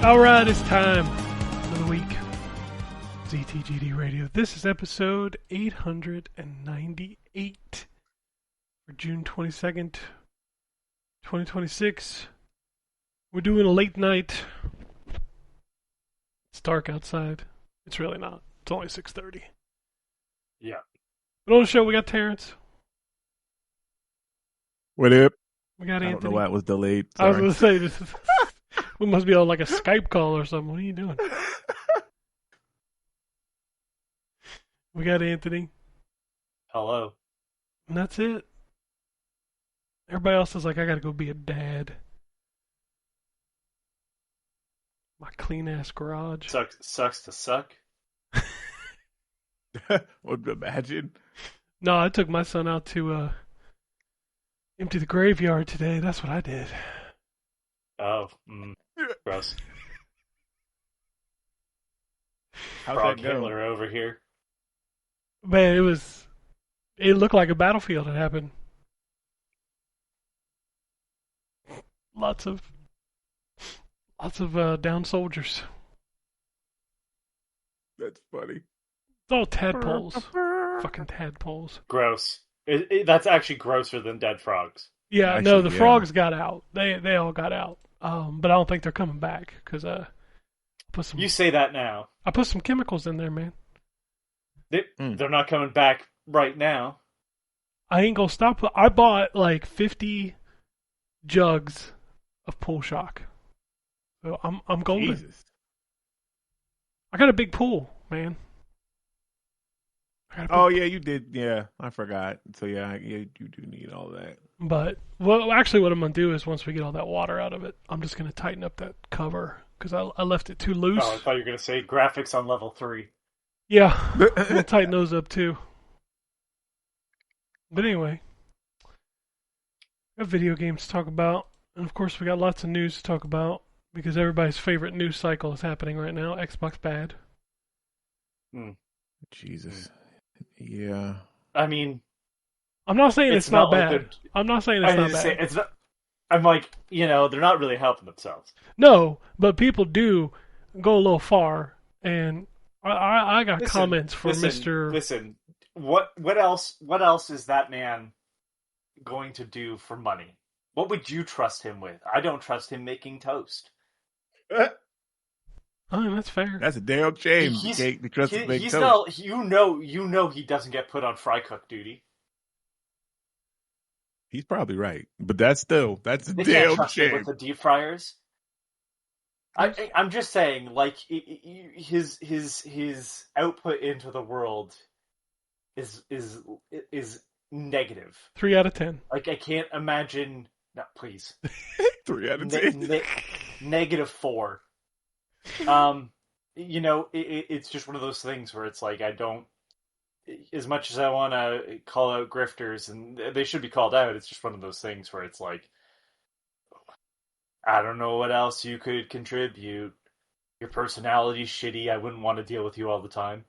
Alright, it's time. Another week. ZTGD Radio. This is episode 898 for June 22nd, 2026. We're doing a late night. It's dark outside. It's really not. It's only 6:30. Yeah. But on the show, we got Terrence. What up? We got I Anthony. don't know why it was delayed. I was Sorry. going to say, this is, we must be on like a Skype call or something. What are you doing? We got Anthony. Hello. And that's it. Everybody else is like, I gotta go be a dad. My clean ass garage. Sucks to suck. Would imagine. No, I took my son out to empty the graveyard today. That's what I did. Oh, gross. How'd Frog that go? Hitler over here. Man, it looked like a battlefield had happened. Lots of down soldiers. That's funny. It's all tadpoles. Fucking tadpoles. Gross. That's actually grosser than dead frogs. Yeah, Actually, no, the yeah. frogs got out. They all got out. But I don't think they're coming back because You say that now. I put some chemicals in there, man. They're not coming back right now. I ain't gonna stop. I bought like 50 jugs of pool shock. So I'm golden. Jesus. I got a big pool, man. Oh yeah, you did. Yeah, I forgot. So yeah, you do need all that. But well, actually, what I'm gonna do is once we get all that water out of it, I'm just gonna tighten up that cover because I left it too loose. Oh, I thought you were going to say graphics on level 3. Yeah, we'll tighten those up too. But anyway, we got video games to talk about, and of course we got lots of news to talk about because everybody's favorite news cycle is happening right now. Xbox bad. Jesus. Yeah. I mean, I'm not saying it's not like bad. I'm not saying it's not bad. it's not. I'm like, they're not really helping themselves. No, but people do go a little far, and I got comments for Mr. Listen, what else is that man going to do for money? What would you trust him with? I don't trust him making toast. Oh, that's fair. That's a damn shame. You can't be trusted to make toast. You know he doesn't get put on fry cook duty. He's probably right, but that's a They can't damn trust him shame. with the deep fryers. I'm just saying, like, his output into the world is negative. 3 out of 10. Like, I can't imagine. No, please. 3 out of 10. Negative 4. It's just one of those things where it's like I don't. As much as I want to call out grifters, and they should be called out, it's just one of those things where it's like, I don't know what else you could contribute. Your personality's shitty. I wouldn't want to deal with you all the time.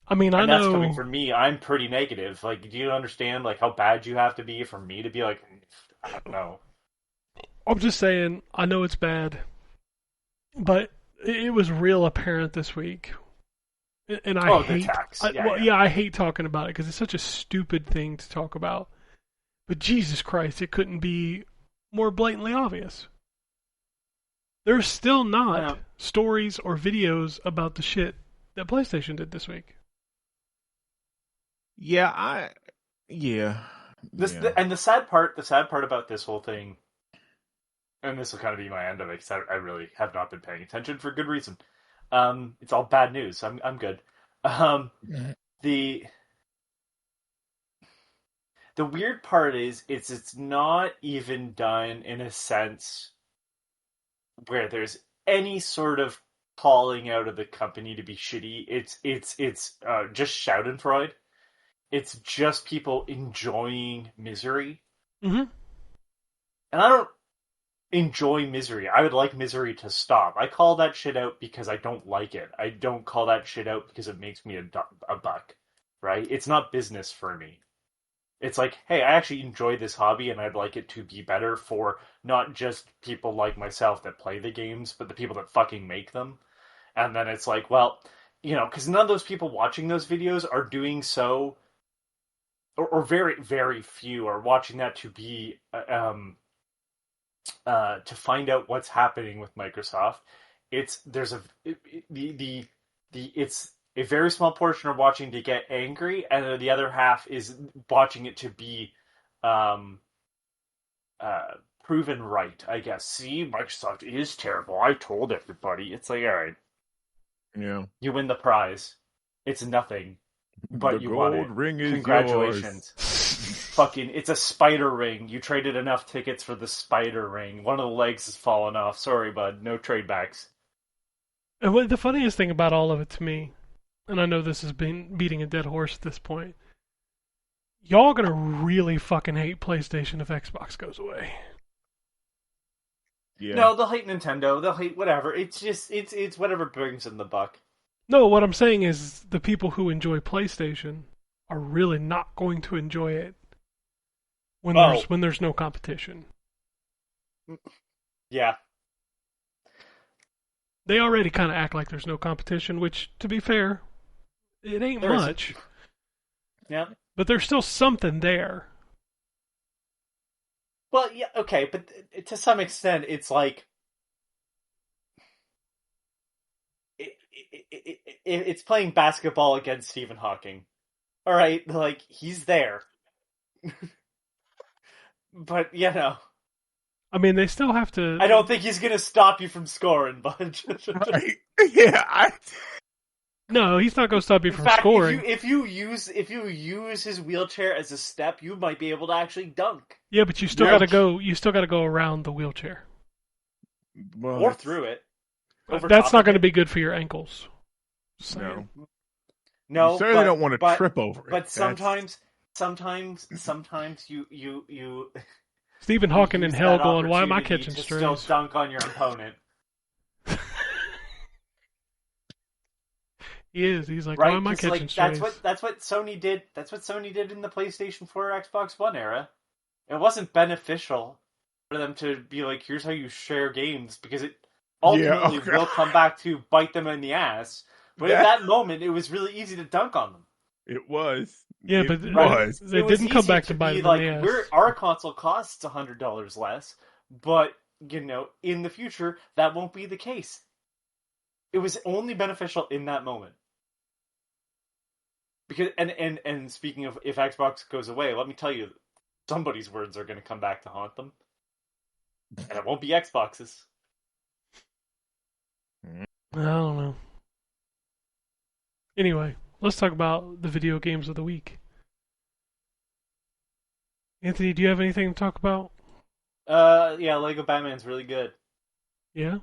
I mean, and I know that's coming from me. I'm pretty negative. Like, do you understand like how bad you have to be for me to be like, I don't know. I'm just saying, I know it's bad, but it was real apparent this week. And I hate, the tax. I hate talking about it because it's such a stupid thing to talk about. But Jesus Christ, it couldn't be more blatantly obvious. There's still not stories or videos about the shit that PlayStation did this week. Yeah, And the sad part about this whole thing, and this will kind of be my end of it because I really have not been paying attention for good reason. It's all bad news. I'm good. The weird part is it's not even done in a sense where there's any sort of calling out of the company to be shitty. It's just Schadenfreude. It's just people enjoying misery. Mm-hmm. And I don't enjoy misery. I would like misery to stop. I call that shit out because I don't like it. I don't call that shit out because it makes me a buck. Right? It's not business for me. It's like, hey, I actually enjoy this hobby and I'd like it to be better for not just people like myself that play the games, but the people that fucking make them. And then it's like, well, because none of those people watching those videos are doing so, or very, very few are watching that to be, to find out what's happening with Microsoft. It's a very small portion are watching to get angry, and the other half is watching it to be um, proven right. I guess. See, Microsoft is terrible. I told everybody. It's like, all right, Yeah. you win the prize. It's nothing, The but you won gold it. ring is Congratulations. yours. Fucking, it's a spider ring. You traded enough tickets for the spider ring. One of the legs has fallen off. Sorry, bud. No trade backs. And the funniest thing about all of it to me, and I know this has been beating a dead horse at this point, y'all are gonna really fucking hate PlayStation if Xbox goes away. Yeah. No, they'll hate Nintendo. They'll hate whatever. It's just it's whatever brings in the buck. No, what I'm saying is the people who enjoy PlayStation are really not going to enjoy it when there's no competition. Yeah. They already kind of act like there's no competition, which, to be fair, it ain't There much. Yeah. But there's still something there. Well, yeah, okay, but to some extent, it's like it's playing basketball against Stephen Hawking. All right, like he's there, but I mean, they still have to. I don't think he's gonna stop you from scoring, bud. Right. Yeah. No, he's not going to stop you In from fact, scoring. if you use his wheelchair as a step, you might be able to actually dunk. Yeah, but you still Yeah. got to go. You still got to go around the wheelchair. Well, Or through it. Over That's top not of going to it. be good for your ankles. Just no. saying. No, You certainly don't want to but- trip over it. But sometimes you Stephen Hawking in use hell that going, why am I opportunity catching to still strays? dunk on your opponent, He is. He's like, right? why am I 'Cause, catching like, strays? that's what Sony did. That's what Sony did in the PlayStation 4 Xbox One era. It wasn't beneficial for them to be like, here's how you share games, because it ultimately will come back to bite them in the ass. But at that moment, it was really easy to dunk on them. It was. Yeah, it but was. they It was didn't come easy back to bite be them in the ass. Our console costs $100 less, but in the future that won't be the case. It was only beneficial in that moment. Because and speaking of, if Xbox goes away, let me tell you, somebody's words are going to come back to haunt them, and it won't be Xbox's. I don't know. Anyway, let's talk about the video games of the week. Anthony, do you have anything to talk about? Yeah, Lego Batman's really good. Yeah?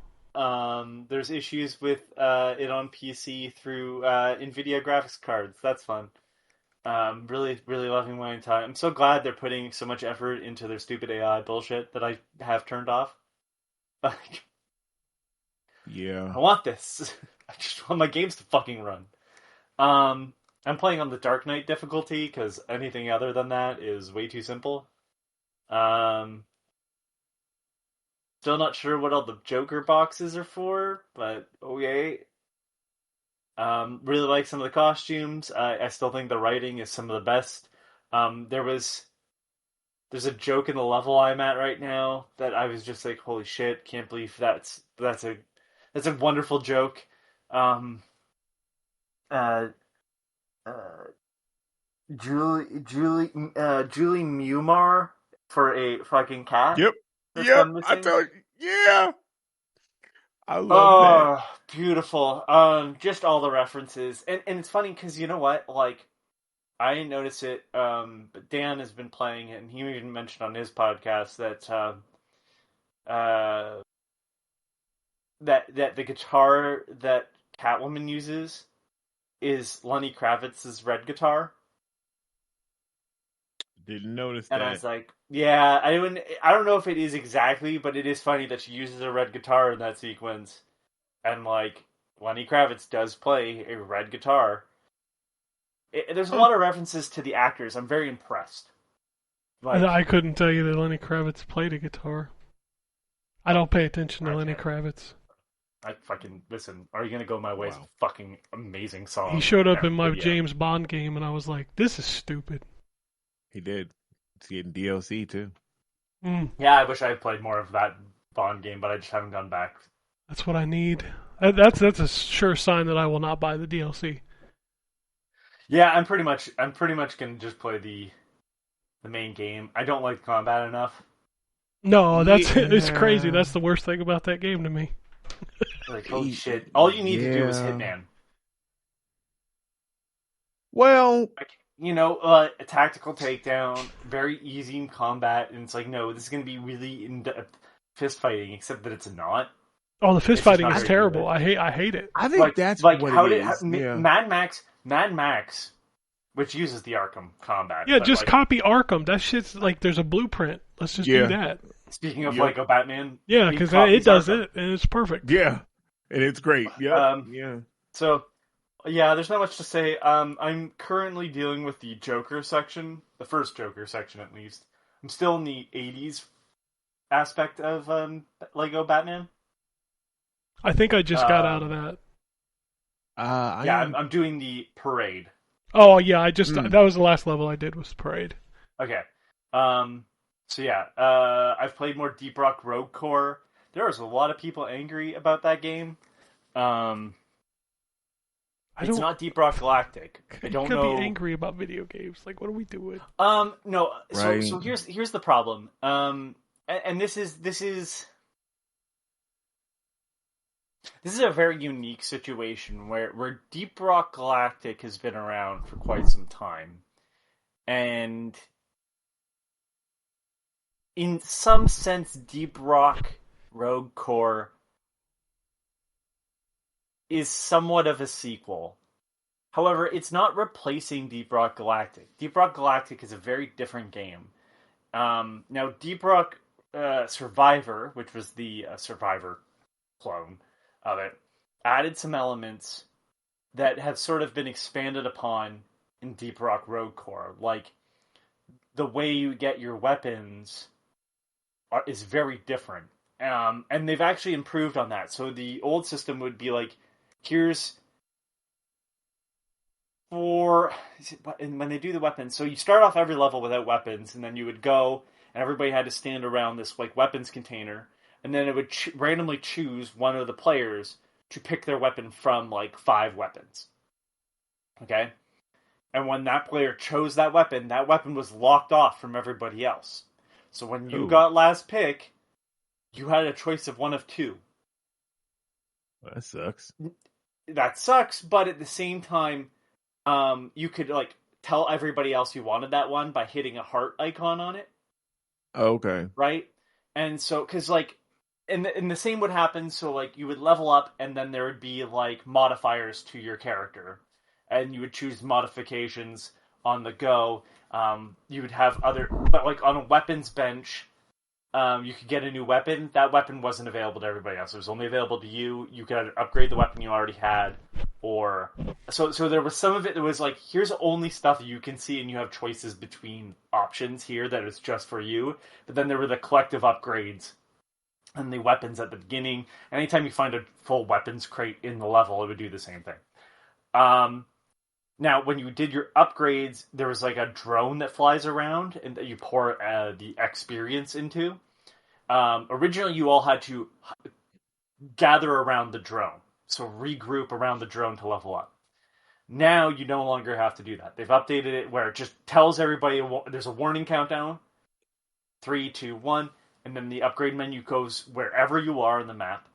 There's issues with it on PC through NVIDIA graphics cards. That's fun. Really, really loving my time. I'm so glad they're putting so much effort into their stupid AI bullshit that I have turned off. Like, Yeah. I want this. I just want my games to fucking run. I'm playing on the Dark Knight difficulty because anything other than that is way too simple. Still not sure what all the Joker boxes are for, but okay. Really like some of the costumes. I still think the writing is some of the best. There's a joke in the level I'm at right now that I was just like, holy shit, can't believe that's a wonderful joke. Um, uh, Julie Newmar for a fucking cat. Yep. That's Yep. gone I missing. told you. Yeah. I love Oh, beautiful. Just all the references. And it's funny because you know what? Like, I didn't notice it, but Dan has been playing it, and he even mentioned on his podcast that that the guitar that Catwoman uses is Lenny Kravitz's red guitar. that. Didn't notice And that. I was like, yeah, I don't know if it is exactly, but it is funny that she uses a red guitar in that sequence. And, like, Lenny Kravitz does play a red guitar. There's a lot of references to the actors. I'm very impressed. Like, I couldn't tell you that Lenny Kravitz played a guitar. I don't pay attention to Lenny Kravitz. I fucking listen. Are You Gonna Go My Way is a Wow. fucking amazing song. He showed up and in my video. James Bond game, and I was like, "This is stupid." He did. It's getting DLC too. Yeah, I wish I had played more of that Bond game, but I just haven't gone back. That's what I need. That's a sure sign that I will not buy the DLC. Yeah, I'm pretty much gonna just play the main game. I don't like combat enough. No, that's it's Yeah. crazy. That's the worst thing about that game to me. Like, holy shit! All you need to do is Hitman. Well, A tactical takedown, very easy in combat, and it's like, no, this is gonna be really in-depth fist fighting, except that it's not. Oh, the fist It's just fighting not is very terrible. good. I hate it. I think that's like what how it did is. Yeah. Mad Max, which uses the Arkham combat. Yeah, but, just like, copy Arkham. That shit's like there's a blueprint. Let's just do that. Speaking of Yep. Lego Batman, Yeah, he because copies it does Arkham. it, and it's perfect. Yeah, and it's great. Yeah, yeah. So, yeah, there's not much to say. I'm currently dealing with the Joker section, the first Joker section at least. I'm still in the 80s aspect of Lego Batman. I think I just got out of that. I'm doing the parade. Oh yeah, that was the last level I did was Parade. Okay. So yeah, I've played more Deep Rock Rogue Core. There was a lot of people angry about that game. It's not Deep Rock Galactic. I don't know. You could be angry about video games. Like, what are we doing? No. Right. So here's the problem. And this is a very unique situation where Deep Rock Galactic has been around for quite some time, and in some sense, Deep Rock Rogue Core is somewhat of a sequel. However, it's not replacing Deep Rock Galactic. Deep Rock Galactic is a very different game. Now, Deep Rock Survivor, which was the Survivor clone of it, added some elements that have sort of been expanded upon in Deep Rock Rogue Core. Like, the way you get your weapons is very different. And they've actually improved on that. So the old system would be like, when they do the weapons, so you start off every level without weapons, and then you would go, and everybody had to stand around this like weapons container, and then it would randomly choose one of the players to pick their weapon from like 5 weapons. Okay? And when that player chose that weapon was locked off from everybody else. So when you got last pick, you had a choice of one of 2. That sucks. That sucks, but at the same time, you could like tell everybody else you wanted that one by hitting a heart icon on it. Oh, okay. Right? And so, because like, and the same would happen, so like you would level up, and then there would be like modifiers to your character, and you would choose modifications on the go. You would have but like on a weapons bench, you could get a new weapon. That weapon wasn't available to everybody else. It was only available to you. You could either upgrade the weapon you already had, or so there was some of it that was like, here's only stuff you can see, and you have choices between options here that is just for you. But then there were the collective upgrades and the weapons at the beginning. Anytime you find a full weapons crate in the level, it would do the same thing. Now, when you did your upgrades, there was like a drone that flies around and that you pour the experience into. Originally, you all had to gather around the drone. So regroup around the drone to level up. Now, you no longer have to do that. They've updated it where it just tells everybody there's a warning countdown. 3, 2, 1. And then the upgrade menu goes wherever you are in the map.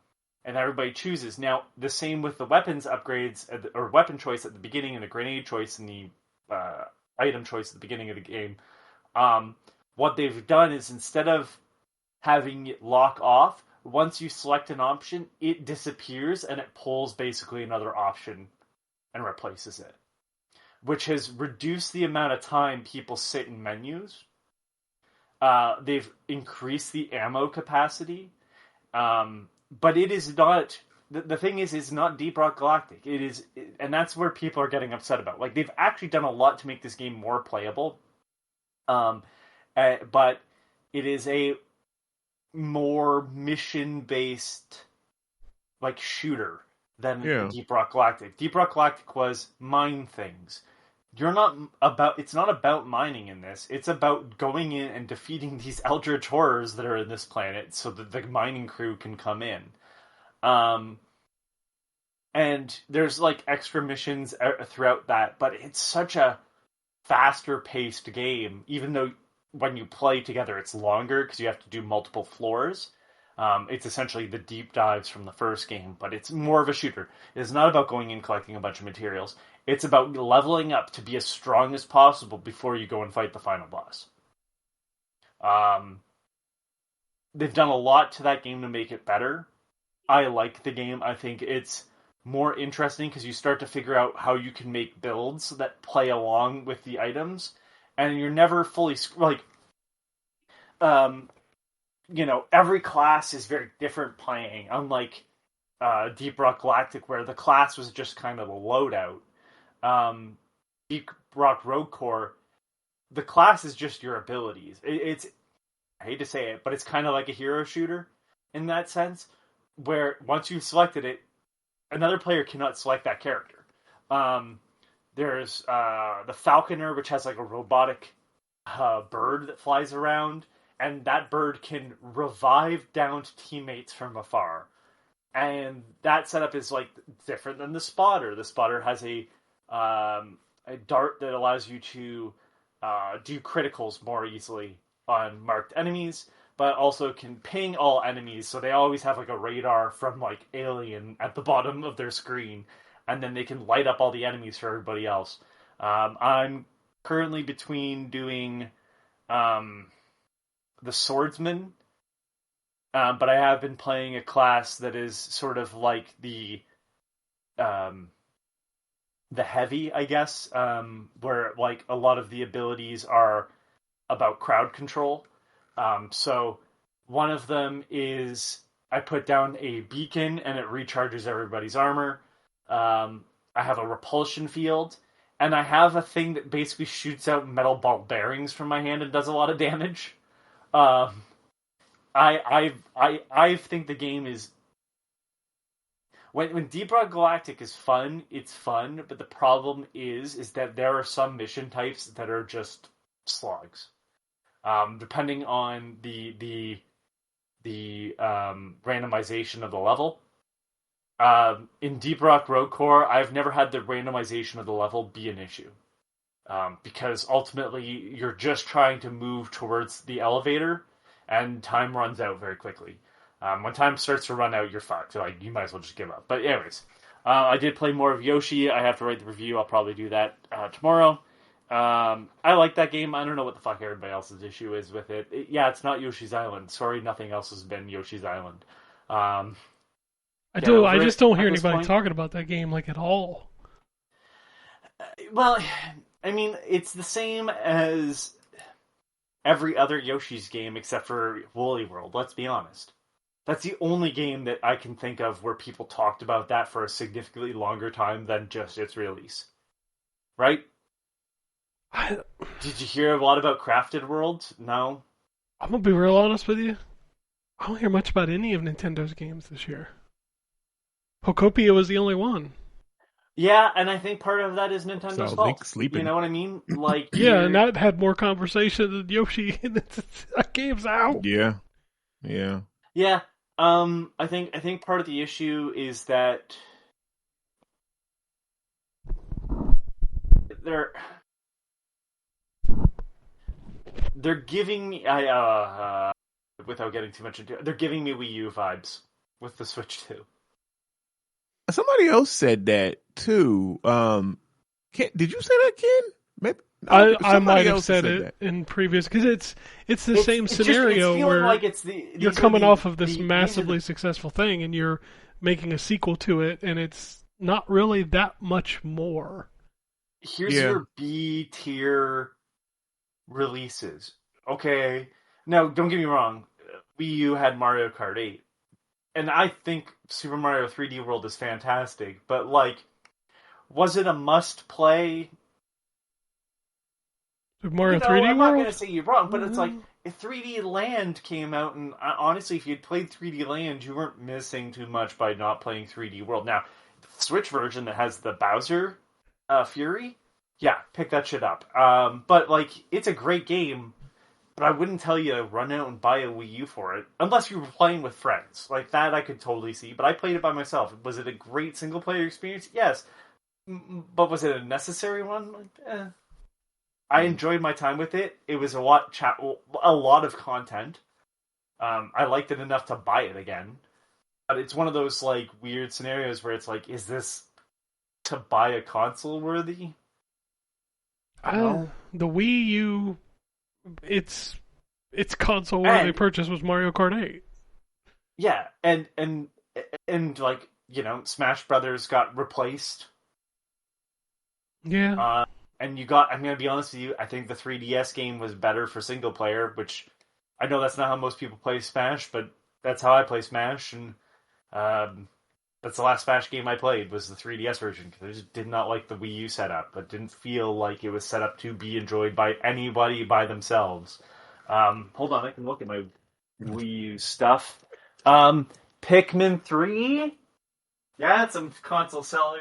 And everybody chooses. Now, the same with the weapons upgrades, or weapon choice at the beginning, and the grenade choice, and the item choice at the beginning of the game. What they've done is, instead of having it lock off, once you select an option, it disappears, and it pulls basically another option and replaces it. Which has reduced the amount of time people sit in menus. They've increased the ammo capacity. But it is not. The thing is, it's not Deep Rock Galactic. It is, and that's where people are getting upset about. Like, they've actually done a lot to make this game more playable. but it is a more mission-based like shooter than Deep Rock Galactic. Deep Rock Galactic was mine things. It's not about mining in this. It's about going in and defeating these eldritch horrors that are in this planet so that the mining crew can come in. And there's like extra missions throughout that, but it's such a faster paced game, even though when you play together it's longer because you have to do multiple floors. It's essentially the deep dives from the first game, but it's more of a shooter. It's not about going in collecting a bunch of materials. It's about leveling up to be as strong as possible before you go and fight the final boss. They've done a lot to that game to make it better. I like the game. I think it's more interesting because you start to figure out how you can make builds that play along with the items, and you're never fully like, every class is very different playing. Unlike Deep Rock Galactic, where the class was just kind of a loadout. Deep Rock Rogue Core, the class is just your abilities. It's I hate to say it, but it's kind of like a hero shooter in that sense, where once you've selected it, another player cannot select that character. There's the Falconer, which has like a robotic bird that flies around, and that bird can revive downed teammates from afar. And that setup is like different than the Spotter. The Spotter has a dart that allows you to do criticals more easily on marked enemies, but also can ping all enemies, so they always have like a radar from like Alien at the bottom of their screen, and then they can light up all the enemies for everybody else. I'm currently between doing the Swordsman, but I have been playing a class that is sort of like the heavy, I guess, where like a lot of the abilities are about crowd control. So one of them is I put down a beacon and it recharges everybody's armor. I have a repulsion field, and I have a thing that basically shoots out metal ball bearings from my hand and does a lot of damage. I think the game is when Deep Rock Galactic is fun, it's fun, but the problem is that there are some mission types that are just slogs. Depending on the randomization of the level. In Deep Rock Rogue Core, I've never had the randomization of the level be an issue. Because ultimately, you're just trying to move towards the elevator, and time runs out very quickly. When time starts to run out, you're fucked. So, like, you might as well just give up. But anyways, I did play more of Yoshi. I have to write the review. I'll probably do that tomorrow. I like that game. I don't know what the fuck everybody else's issue is with it. It's not Yoshi's Island. Sorry, nothing else has been Yoshi's Island. I just don't hear anybody talking about that game like at all. Well, I mean, it's the same as every other Yoshi's game except for Woolly World. Let's be honest. That's the only game that I can think of where people talked about that for a significantly longer time than just its release. Right? Did you hear a lot about Crafted World? No? I'm going to be real honest with you. I don't hear much about any of Nintendo's games this year. Pokopia was the only one. Yeah, and I think part of that is Nintendo's fault. Link sleeping. You know what I mean? Like, yeah, and that had more conversation than Yoshi. That game's out. Yeah. Yeah. I think part of the issue is that they're giving me without getting too much into it, they're giving me Wii U vibes with the Switch 2. Somebody else said that too. Did you say that, Ken? Maybe I might have said it in previous, because it's the same scenario where like you're coming off of this massively successful thing and you're making a sequel to it, and it's not really that much more. Here's your B tier releases. Okay, now don't get me wrong, Wii U had Mario Kart 8, and I think Super Mario 3D World is fantastic, but like, was it a must play? Super Mario You know, 3D I'm not World? going to say you're wrong, but it's like if 3D Land came out, and honestly, if you'd played 3D Land, you weren't missing too much by not playing 3D World. Now, the Switch version that has the Bowser Fury, yeah, pick that shit up. But like, it's a great game, but I wouldn't tell you to run out and buy a Wii U for it unless you were playing with friends. Like that, I could totally see. But I played it by myself. Was it a great single player experience? Yes, but was it a necessary one? I enjoyed my time with it. It was a lot of content. I liked it enough to buy it again. But it's one of those like weird scenarios where it's like, is this to buy a console worthy? No. The Wii U, its console worthy purchase was Mario Kart 8. Yeah, and like, you know, Smash Brothers got replaced. Yeah. And you got, I'm going to be honest with you, I think the 3DS game was better for single player, which I know that's not how most people play Smash, but that's how I play Smash, and that's the last Smash game I played was the 3DS version, because I just did not like the Wii U setup. It didn't feel like it was set up to be enjoyed by anybody by themselves. Hold on, I can look at my Wii U stuff. Pikmin 3? Yeah, it's a console seller.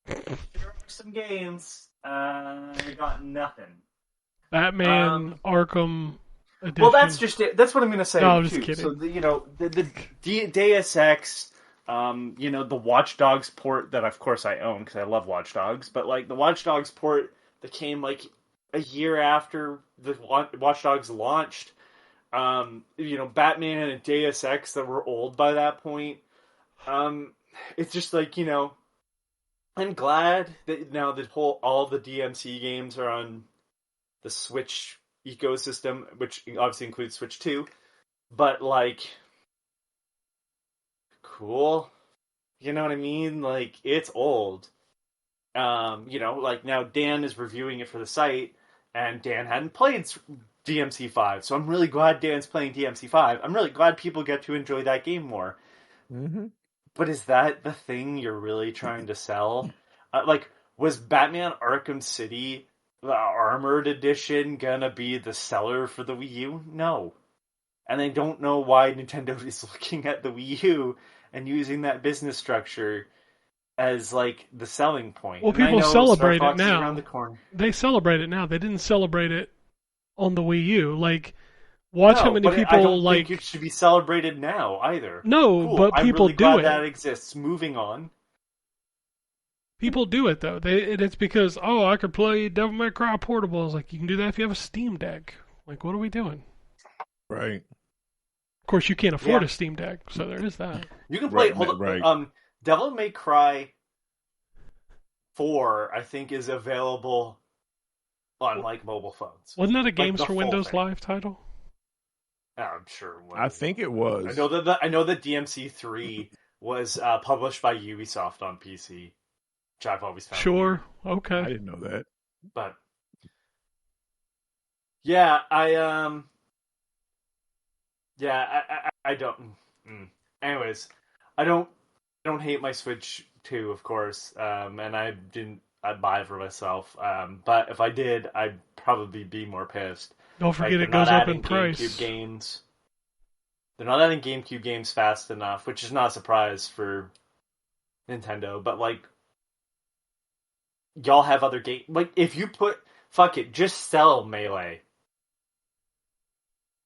There are some games. I got nothing. Batman Arkham Edition. Well, that's just it. That's what I'm going to say. No, I'm just too. kidding. So the Deus Ex, the Watch Dogs port that of course I own because I love Watch Dogs, but like the Watch Dogs port that came like a year after the Watch Dogs launched. Batman and Deus Ex that were old by that point. It's just like, I'm glad that now all the DMC games are on the Switch ecosystem, which obviously includes Switch 2. But like, cool. You know what I mean? Like, it's old. Like now Dan is reviewing it for the site, and Dan hadn't played DMC 5, so I'm really glad Dan's playing DMC 5. I'm really glad people get to enjoy that game more. Mm-hmm. But is that the thing you're really trying to sell? Was Batman Arkham City, the Armored Edition, gonna be the seller for the Wii U? No. And I don't know why Nintendo is looking at the Wii U and using that business structure as, like, the selling point. Well, and people celebrate Star it Fox is now. around the corner. They celebrate it now. They didn't celebrate it on the Wii U. Like, watch how many people I don't think it should be celebrated now either. No, cool. but people I'm really do glad it. that exists. Moving on. People do it though. It's because I could play Devil May Cry Portable. It's like you can do that if you have a Steam Deck. Like, what are we doing? Right. Of course, you can't afford a Steam Deck, so there is that. You can play. Right. Devil May Cry 4, I think, is available on like mobile phones. Wasn't that a Games like for Windows Live title? I'm sure. I think it was. I know that DMC 3 was published by Ubisoft on PC, which I've always found. Sure. weird. Okay. I didn't know that. But yeah, I don't. Anyways, I don't hate my Switch 2, of course, and I'd buy it for myself. But if I did, I'd probably be more pissed. Don't forget it goes up in price. GameCube games. They're not adding GameCube games fast enough, which is not a surprise for Nintendo. But like, y'all have other games. Like, if you fuck it, just sell Melee.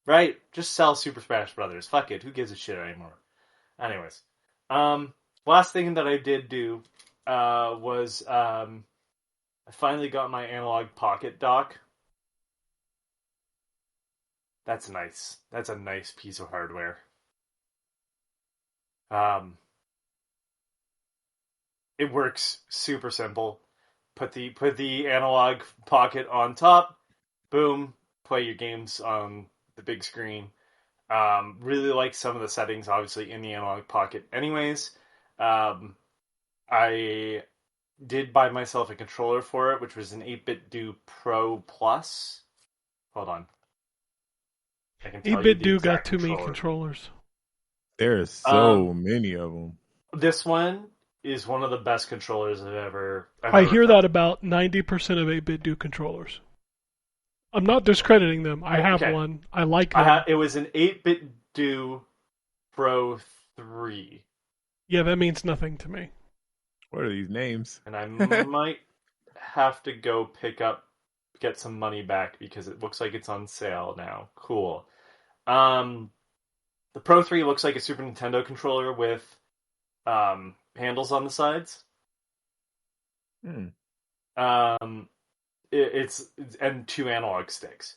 Right? Just sell Super Smash Brothers. Fuck it. Who gives a shit anymore? Anyways. Last thing that I did do was I finally got my analog pocket dock. That's nice. That's a nice piece of hardware. It works super simple. Put the analog pocket on top. Boom. Play your games on the big screen. Really like some of the settings, obviously, in the analog pocket. Anyways, I did buy myself a controller for it, which was an 8BitDo Pro Plus. Hold on. 8BitDo got too many controllers. There's so many of them. This one is one of the best controllers I've I ever hear found. that about 90% of 8-bit do controllers. I'm not discrediting them. I have Okay. one. I like them. It was an 8-bit Do Pro 3. Yeah, that means nothing to me. What are these names? And I might have to go get some money back because it looks like it's on sale now. Cool. The Pro 3 looks like a Super Nintendo controller with handles on the sides. It's and 2 analog sticks.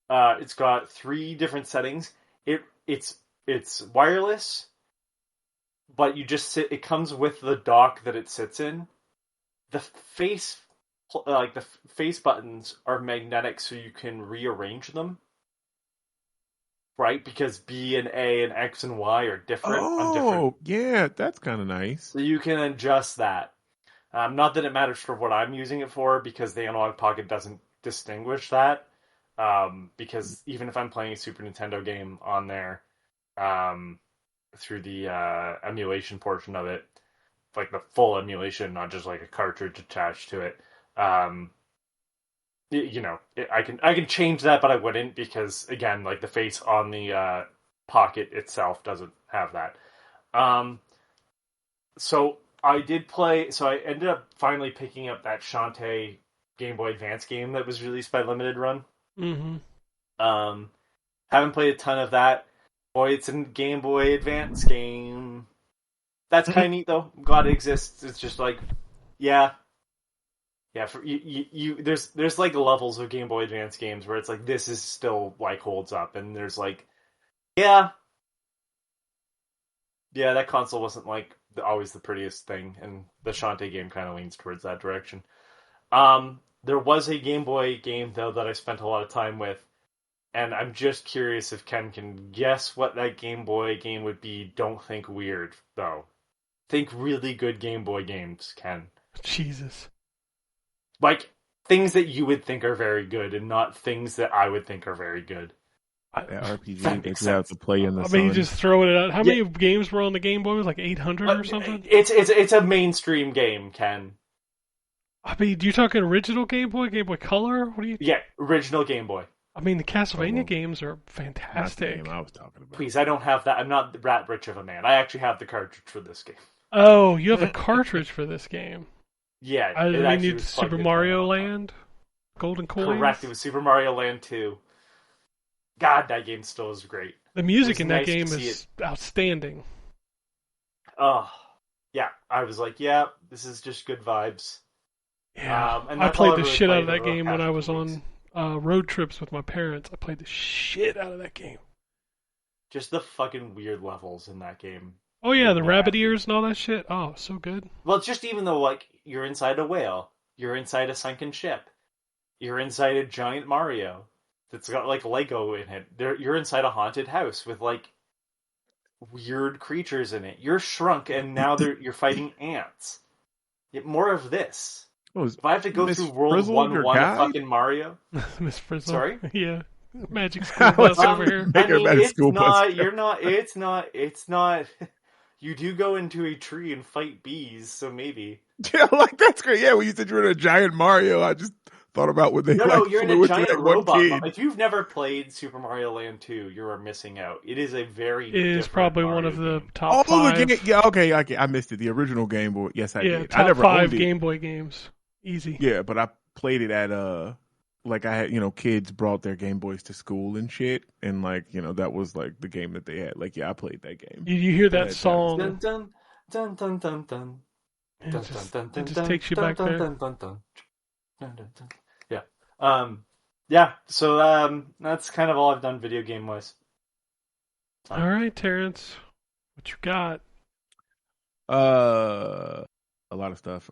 It's got 3 different settings. It's wireless, but you just sit. It comes with the dock that it sits in. The face buttons are magnetic, so you can rearrange them. Right, because B and A and X and Y are different on different. Yeah, that's kind of nice. So you can adjust that. Not that it matters for what I'm using it for, because the analog pocket doesn't distinguish that. Because even if I'm playing a Super Nintendo game on there, through the emulation portion of it, like the full emulation, not just like a cartridge attached to it, I can change that, but I wouldn't, because again, like the face on the pocket itself doesn't have that. So I did play. So I ended up finally picking up that Shantae Game Boy Advance game that was released by Limited Run. Mm-hmm. Haven't played a ton of that. Boy, it's a Game Boy Advance game. That's kind of neat, though. Glad it exists. It's just like, yeah. For there's like levels of Game Boy Advance games where it's like this is still like holds up, and there's like, that console wasn't like always the prettiest thing, and the Shantae game kind of leans towards that direction. There was a Game Boy game though that I spent a lot of time with, and I'm just curious if Ken can guess what that Game Boy game would be. Don't think weird though. Think really good Game Boy games, Ken. Jesus. Like things that you would think are very good, and not things that I would think are very good. That RPG that you have to play in the sun. I mean, you just throw it out. How many games were on the Game Boy? Like 800 or something? It's a mainstream game, Ken. I mean, you talking original Game Boy Color? What do you? Yeah, original Game Boy. I mean, the Castlevania games are fantastic. Not the game I was talking about. Please, I don't have that. I'm not that rich of a man. I actually have the cartridge for this game. Oh, you have a cartridge for this game? Yeah. I mean, you Super Mario Land? Golden Coins? Correct, it was Super Mario Land 2. God, that game still is great. The music in that game is outstanding. Oh, yeah. I was like, this is just good vibes. Yeah, I played the shit out of that game when I was on road trips with my parents. I played the shit out of that game. Just the fucking weird levels in that game. Oh yeah, the rabbit ears and all that shit. Oh, so good. Well, it's just even though, like, you're inside a whale, you're inside a sunken ship, you're inside a giant Mario that's got, like, Lego in it. You're inside a haunted house with, like, weird creatures in it. You're shrunk, and now you're fighting ants. Get more of this. If I have to go through World 1-1 of fucking Mario... Miss Frizzle. Sorry? Yeah. Magic School Bus over here. It's not... You do go into a tree and fight bees, so maybe. Yeah, like that's great. Yeah, when you said you were in a giant Mario, I just thought about when they you're in a giant robot. If you've never played Super Mario Land 2, you are missing out. It is a very. It is probably Mario one of the game. top 5. Okay, I missed it. The original Game Boy. Yes, I did. Top I never 5 owned it. Game Boy games. Easy. Yeah, but I played it at like I had, kids brought their Game Boys to school and shit, and like, that was like the game that they had. Like, yeah, I played that game. You hear that song? Dun dun dun dun dun dun. It just takes you back there. Yeah. So that's kind of all I've done video game wise. All right, Terrence, what you got? A lot of stuff.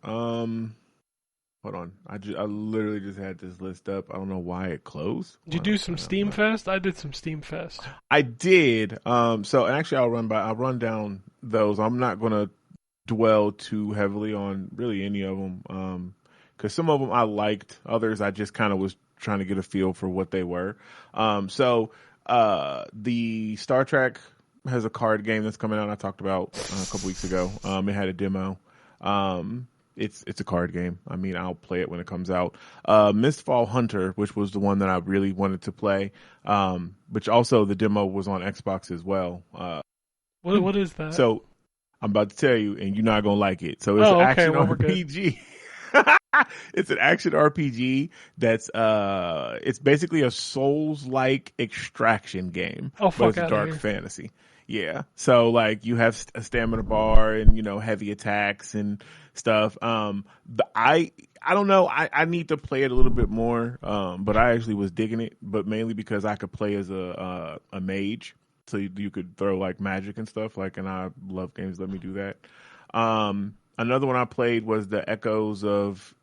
Hold on. I literally just had this list up. I don't know why it closed. Did you do some Steam Fest? I did some Steam Fest. I did. So actually, I'll run down those. I'm not gonna dwell too heavily on really any of them. Because some of them I liked, others I just kind of was trying to get a feel for what they were. So the Star Trek has a card game that's coming out. I talked about a couple weeks ago. It had a demo. It's a card game. I mean, I'll play it when it comes out. Mistfall Hunter, which was the one that I really wanted to play, which also the demo was on Xbox as well. What is that? So I'm about to tell you, and you're not gonna like it. So it's an action RPG. It's an action RPG that's it's basically a Souls-like extraction game, but it's a dark fantasy. Yeah, so like you have a stamina bar and heavy attacks and stuff. I don't know. I need to play it a little bit more. But I actually was digging it, but mainly because I could play as a mage, so you could throw like magic and stuff. Like, and I love games that let me do that. Another one I played was the Echoes of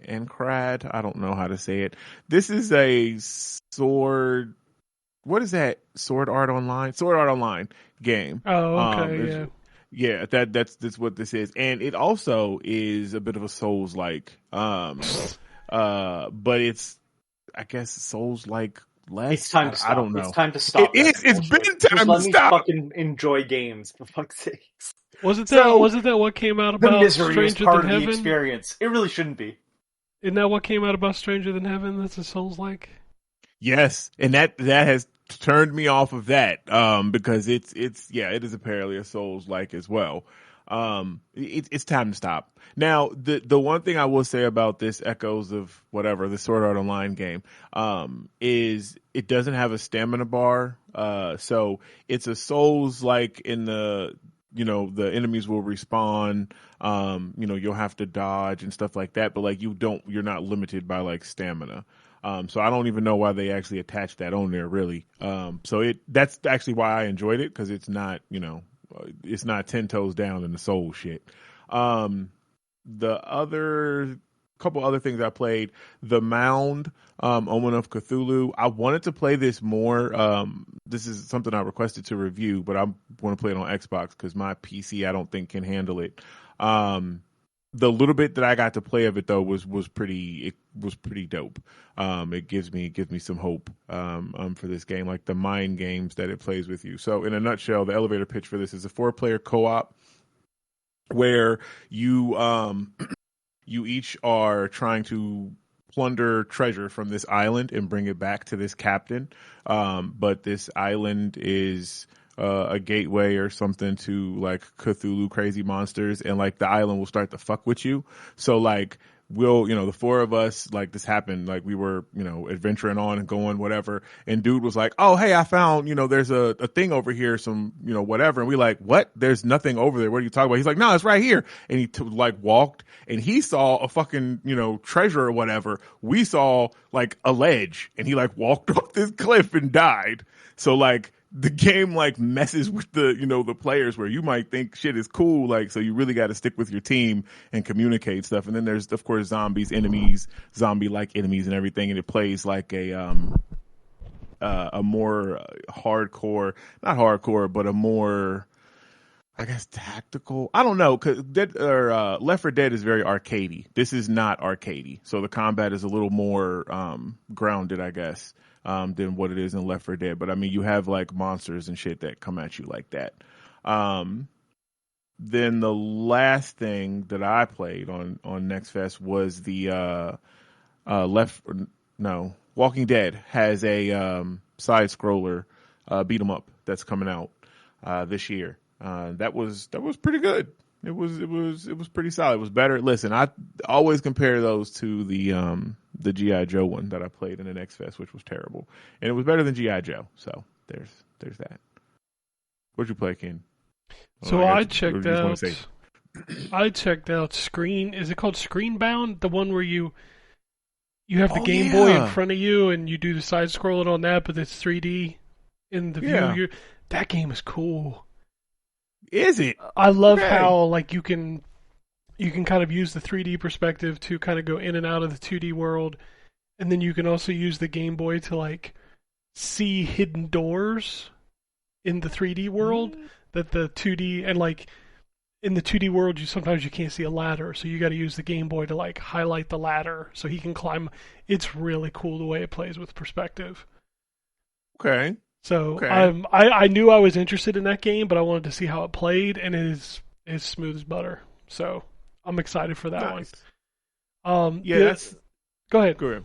Ancrad. I don't know how to say it. This is a sword. What is that? Sword Art Online game. Oh, okay, yeah. That's what this is, and it also is a bit of a Souls-like. But it's, I guess, Souls-like less. It's time to stop. I don't know. It's time to stop. It's been time Just to let me stop. fucking enjoy games, for fuck's sakes. Wasn't that what came out about the misery Stranger is part Than of Heaven? the experience. It really shouldn't be. Isn't that what came out about Stranger Than Heaven? That's a Souls-like. Yes, and that has turned me off of that because it is apparently a Souls-like as well. It's time to stop. Now, the one thing I will say about this Echoes of whatever, the Sword Art Online game, is it doesn't have a stamina bar. So it's a Souls-like in the the enemies will respawn. You'll have to dodge and stuff like that, but like you're not limited by like stamina. So I don't even know why they actually attached that on there, really. So that's actually why I enjoyed it, because it's not, it's not 10 toes down in the soul shit. The other couple other things I played, The Mound, Omen of Cthulhu. I wanted to play this more. This is something I requested to review, but I want to play it on Xbox because my PC I don't think can handle it. The little bit that I got to play of it though was pretty dope. It gives me some hope for this game, like the mind games that it plays with you. So in a nutshell, the elevator pitch for this is a 4-player co-op where you you each are trying to plunder treasure from this island and bring it back to this captain. But this island is a gateway or something to like Cthulhu crazy monsters, and like the island will start to fuck with you. So like the four of us, like this happened, like we were, adventuring on and going whatever, and dude was like, oh hey, I found, there's a thing over here, some, whatever, and we like, what? There's nothing over there, what are you talking about? He's like, no, it's right here. And he walked and he saw a fucking treasure or whatever. We saw like a ledge, and he like walked off this cliff and died. So like the game like messes with the the players, where you might think shit is cool, like, so you really got to stick with your team and communicate stuff. And then there's of course zombie like enemies and everything, and it plays like a more hardcore, not hardcore, but a more, I guess, tactical. I don't know, because Left 4 Dead is very arcadey. This is not arcadey, so the combat is a little more grounded, I guess, than what it is in Left 4 Dead. But I mean, you have like monsters and shit that come at you like that. Then the last thing that I played on Next Fest was the Walking Dead has a side scroller beat 'em up that's coming out this year. That was pretty good. It was pretty solid. It was better. Listen, I always compare those to the G.I. Joe one that I played in the Next Fest, which was terrible, and it was better than G.I. Joe. So there's that. What'd you play, Ken? So I checked out. I checked out Screen. Is it called Screenbound? The one where you have the Game Boy in front of you and you do the side scrolling on that, but it's 3D in the view. That game is cool. Is it? I love how like you can kind of use the 3D perspective to kind of go in and out of the 2D world, and then you can also use the Game Boy to like see hidden doors in the 3D world that the 2D, and like in the 2D world sometimes you can't see a ladder, so you got to use the Game Boy to like highlight the ladder so he can climb. It's really cool the way it plays with perspective. Okay. So I knew I was interested in that game, but I wanted to see how it played, and it is smooth as butter. So I'm excited for that Nice. one. Yeah, that's Go ahead. good.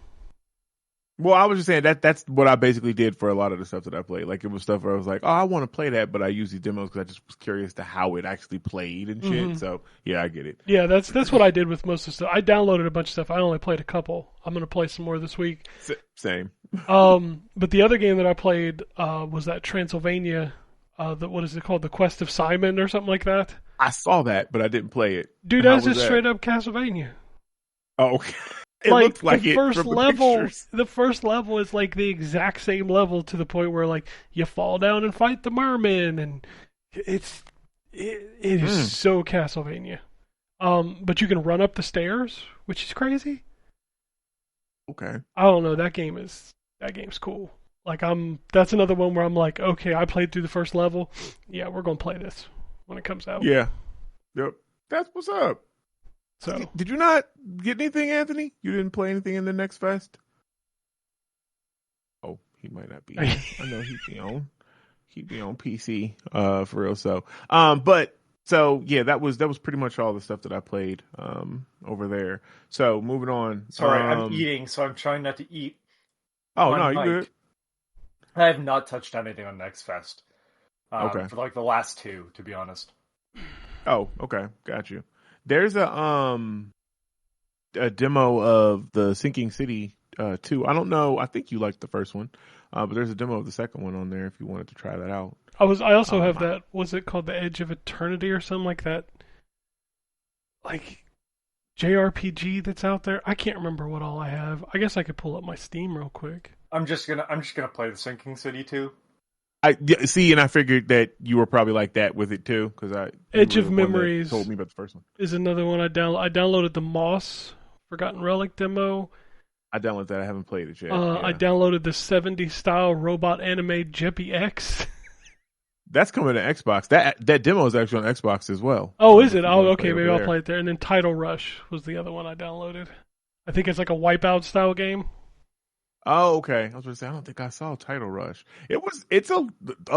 Well, I was just saying that's what I basically did for a lot of the stuff that I played. Like, it was stuff where I was like, oh, I want to play that, but I use these demos because I just was curious to how it actually played and shit. So, yeah, I get it. Yeah, that's what I did with most of the stuff. I downloaded a bunch of stuff. I only played a couple. I'm going to play some more this week. Same. But the other game that I played was that Transylvania, what is it called? The Quest of Simon or something like that? I saw that, but I didn't play it. Dude, How that's was just that? straight up Castlevania. Oh, okay. It Like, looked like the it first from the level, pictures. the first level is like the exact same level to the point where like you fall down and fight the merman, and it is so Castlevania. But you can run up the stairs, which is crazy. Okay. I don't know. That game's cool. Like that's another one where I'm like, okay, I played through the first level. Yeah, we're gonna play this when it comes out. Yeah. Yep. That's what's up. So Did you not get anything, Anthony? You didn't play anything in the next fest? Oh, he might not be. I know he'd be on PC, for real. So, but so yeah, that was pretty much all the stuff that I played, over there. So moving on. Sorry, I'm eating, so I'm trying not to eat. Oh on no, you mic. good? I have not touched anything on Next Fest. Okay. For like the last two, to be honest. Oh, okay, got you. There's a demo of the Sinking City 2. I don't know. I think you liked the first one, but there's a demo of the second one on there if you wanted to try that out. I also have that. Was it called The Edge of Eternity or something like that? Like JRPG that's out there. I can't remember what all I have. I guess I could pull up my Steam real quick. I'm just gonna play the Sinking City 2. And I figured that you were probably like that with it too, because Edge of Memories told me about the first one. Is another one I downloaded the Moss Forgotten Relic demo. I downloaded that. I haven't played it yet. I downloaded the 70s style robot anime Jeppy X. That's coming to Xbox. That demo is actually on Xbox as well. Oh, is it? Oh, okay. Maybe Maybe I'll play it there. And then Title Rush was the other one I downloaded. I think it's like a Wipeout style game. Oh, okay. I was going to say, I don't think I saw Title Rush. It's a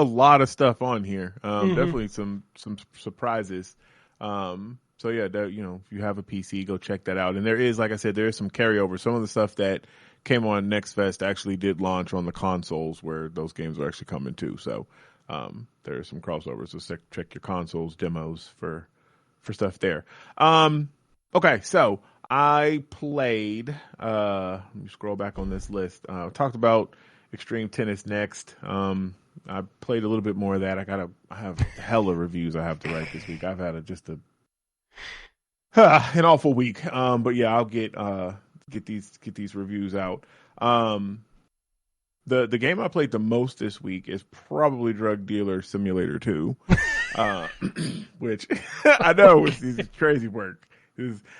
lot of stuff on here. Definitely some surprises. So yeah, if you have a PC, go check that out. And there is, like I said, there is some carryover. Some of the stuff that came on Next Fest actually did launch on the consoles where those games are actually coming too. So there are some crossovers. So check your consoles demos for stuff there. Okay, so I played. Let me scroll back on this list. Talked about Extreme Tennis next. I played a little bit more of that. I have hella reviews I have to write this week. I've had an awful week. But yeah, I'll get these reviews out. The game I played the most this week is probably Drug Dealer Simulator 2, which I know is crazy work.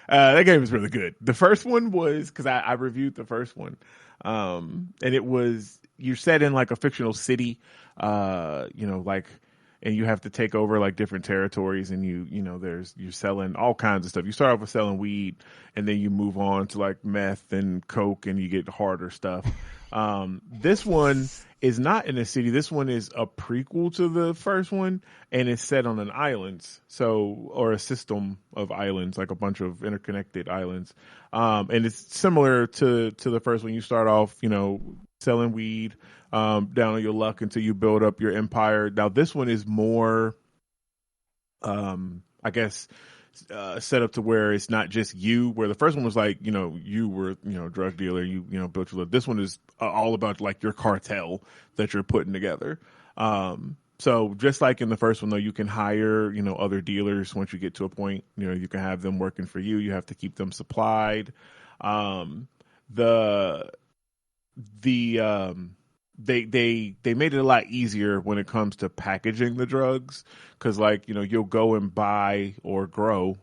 That game is really good. The first one was, because I reviewed the first one, and it was, you're set in like a fictional city, and you have to take over like different territories, and you're selling all kinds of stuff. You start off with selling weed, and then you move on to like meth and coke, and you get harder stuff. This one is not in a city. This one is a prequel to the first one, and it's set on an island, or a system of islands, like a bunch of interconnected islands. And it's similar to the first one. You start off, selling weed, down on your luck until you build up your empire. Now this one is more, I guess, set up to where it's not just you, where the first one was like, you were, a drug dealer, you built your life. This one is all about like your cartel that you're putting together. So just like in the first one though, you can hire, other dealers once you get to a point, you can have them working for you. You have to keep them supplied. They made it a lot easier when it comes to packaging the drugs, because you'll go and buy or grow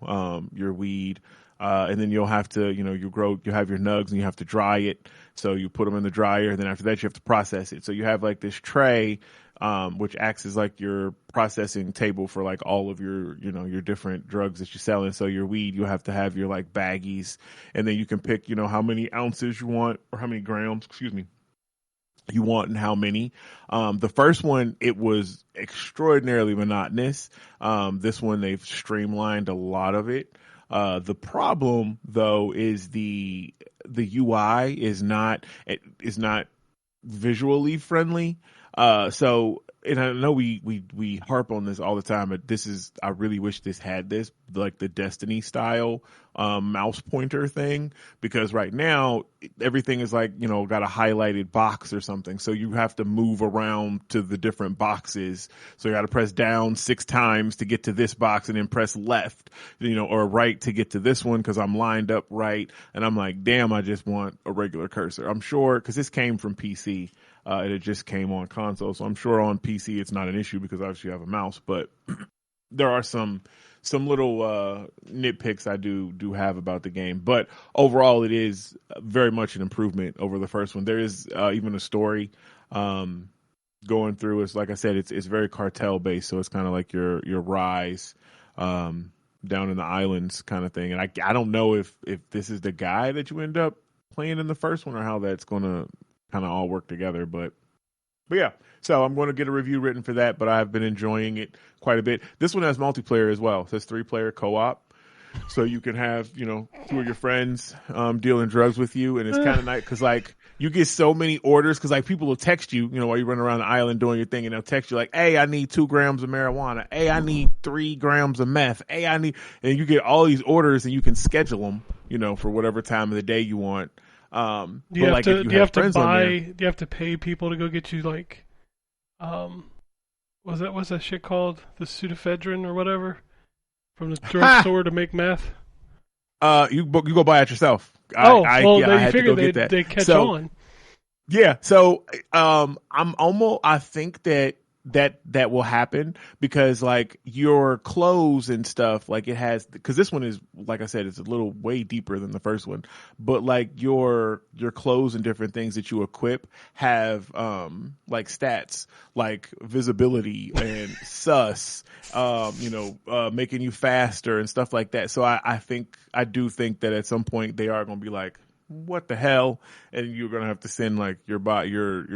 your weed, and then you'll have to you have your nugs and you have to dry it, so you put them in the dryer, and then after that you have to process it. So you have like this tray which acts as like your processing table for like all of your your different drugs that you're selling. So your weed, you have to have your like baggies, and then you can pick how many ounces you want, or how many grams, excuse me, you want and how many. The first one, it was extraordinarily monotonous. This one, they've streamlined a lot of it. The problem though is the UI is not visually friendly. So, and I know we harp on this all the time, but I really wish this had this, like the Destiny style, mouse pointer thing, because right now everything is like, got a highlighted box or something. So you have to move around to the different boxes. So you got to press down 6 times to get to this box and then press left, or right to get to this one, cause I'm lined up right. And I'm like, damn, I just want a regular cursor. I'm sure, cause this came from PC. And it just came on console, so I'm sure on PC it's not an issue because obviously you have a mouse. But there are some little nitpicks I do have about the game. But overall, it is very much an improvement over the first one. There is even a story going through. It's like I said, it's very cartel based, so it's kind of like your Rise down in the islands kind of thing. And I don't know if this is the guy that you end up playing in the first one or how that's going to kind of all work together, but yeah. So I'm going to get a review written for that, but I've been enjoying it quite a bit. This one has multiplayer as well. It says 3-player co-op, so you can have 2 of your friends dealing drugs with you, and it's kind of nice because like you get so many orders because like people will text you, while you run around the island doing your thing, and they'll text you like, "Hey, I need 2 grams of marijuana. Hey, I need 3 grams of meth. Hey, and you get all these orders, and you can schedule them, for whatever time of the day you want. Do you have to pay people to go get you like, what's that shit called? The pseudoephedrine or whatever from the drugstore to make meth? You go buy it yourself. You figure they catch on. Yeah. So, I think that will happen because like your clothes and stuff, like it has, because this one is, like I said, it's a little way deeper than the first one, but like your clothes and different things that you equip have like stats like visibility and sus, making you faster and stuff like that. So I do think that at some point they are going to be like, what the hell? And you're gonna have to send like your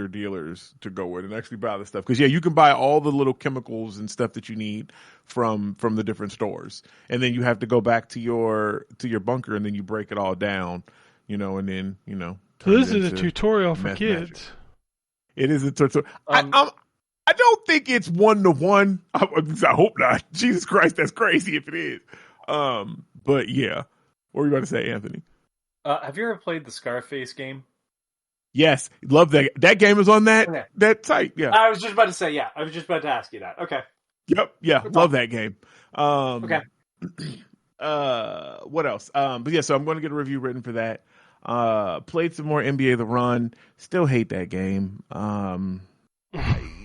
dealers to go in and actually buy the stuff, because you can buy all the little chemicals and stuff that you need from the different stores, and then you have to go back to your bunker and then you break it all down, and then So this is a tutorial for kids. Magic. It is a tutorial. I don't think it's 1-to-1. I hope not. Jesus Christ, that's crazy if it is. But yeah, what were you about to say, Anthony? Have you ever played the Scarface game? Yes, love that. That game is on that site. Yeah, I was just about to say. Yeah, I was just about to ask you that. Okay. Yep. Yeah, love that game. Okay. What else? But yeah, so I'm going to get a review written for that. Played some more NBA The Run. Still hate that game.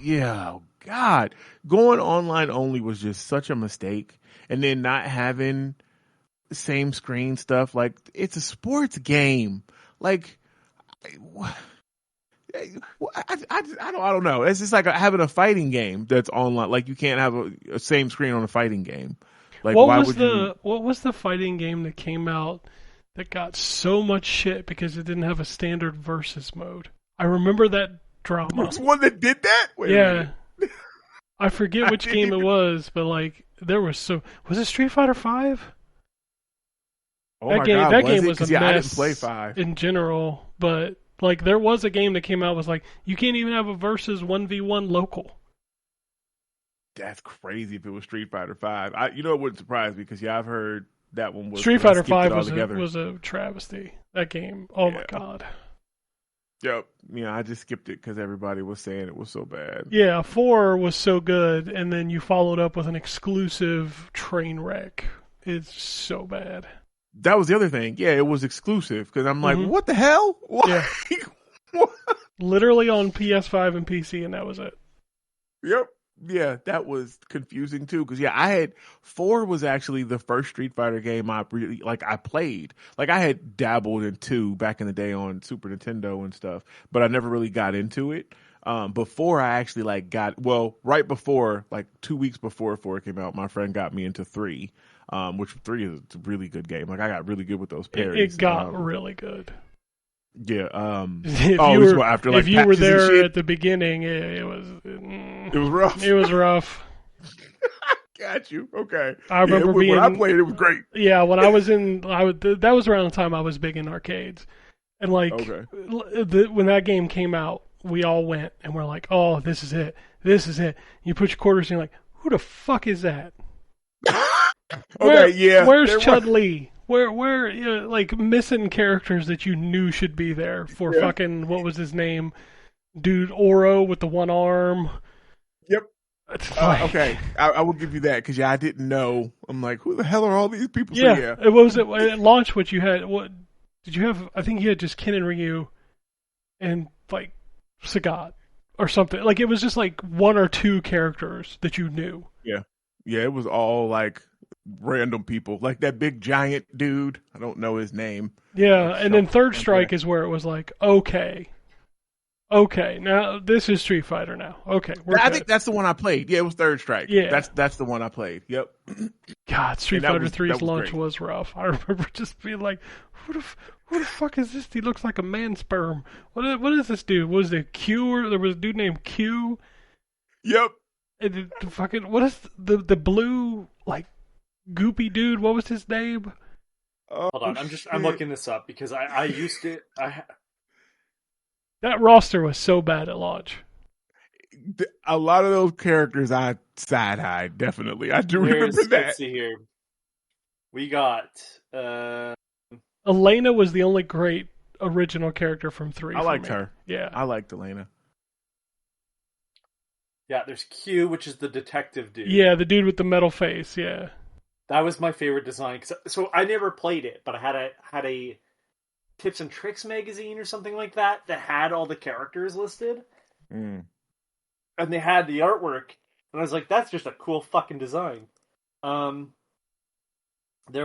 Yeah. God, going online only was just such a mistake, and then not having same screen stuff. Like, it's a sports game. Like, I don't know. It's just like having a fighting game that's online. Like, you can't have a same screen on a fighting game. Like, what was the fighting game that came out that got so much shit because it didn't have a standard versus mode? I remember that drama. There was one that did that? Yeah. I forget which game it was, but like was it Street Fighter 5? Oh my God, that game was a mess. I didn't play 5 in general, but like there was a game that came out was like you can't even have a versus 1v1 local. That's crazy if it was Street Fighter 5. It wouldn't surprise me because I've heard that one was Street Fighter 5 was a travesty. That game, my God. Yep. Yeah, I just skipped it because everybody was saying it was so bad. Yeah, 4 was so good, and then you followed up with an exclusive train wreck. It's so bad. That was the other thing. Yeah, it was exclusive because I'm like, what the hell? What? Yeah. Literally on PS5 and PC, and that was it. Yep. Yeah, that was confusing too. Because I had 4 was actually the first Street Fighter game I really I played. Like, I had dabbled in 2 back in the day on Super Nintendo and stuff, but I never really got into it. Before I actually right before, like 2 weeks before 4 came out, my friend got me into 3. Which 3 is a really good game. Like, I got really good with those parries. It got really good. Yeah. If Oh, you this were one after like if you were patches and there shit? at the beginning, it was It was rough. it was rough. Got you. Okay. I Yeah, remember when I being played, it was great. yeah when I was in that was around the time I was big in arcades, and like Okay. when that game came out, we all went and we're like, oh, this is it, this is it. You put your quarters in, you're like, who the fuck is that? Okay, yeah. Where's Chun Li? Where you know, like missing characters that you knew should be there for fucking what was his name, dude Oro with the one arm. Yep. It's like, Okay, I will give you that because I didn't know. I'm like, who the hell are all these people? yeah, So, yeah. it was at launch. What you had? What did you have? I think you had just Ken and Ryu, and like Sagat or something. Like it was just like one or two characters that you knew. Yeah, it was all like random people, like that big giant dude. I don't know his name. Yeah, Like, and then Third Strike is where it was like, okay, now this is Street Fighter now. Okay, I think that's the one I played. Yeah, it was Third Strike. Yeah, that's the one I played. Yep. God, Street Fighter 3's launch great. was rough. I remember just being like, who the fuck is this? He looks like a man sperm. What is this dude? Was it Q or there was a dude named Q? Yep. And the fucking what is the blue like goopy dude? What was his name? Hold on, I'm looking this up because I used to That roster was so bad at launch. A lot of those characters I side-eyed, definitely. I do remember that. Let's see here. We got Elena was the only great original character from 3. I liked her. Yeah. I liked Elena. Yeah, there's Q, which is the detective dude. Yeah, the dude with the metal face, yeah. That was my favorite design. So I never played it, but I had a Tips and Tricks magazine or something like that had all the characters listed. Mm. And they had the artwork. And I was like, that's just a cool fucking design. There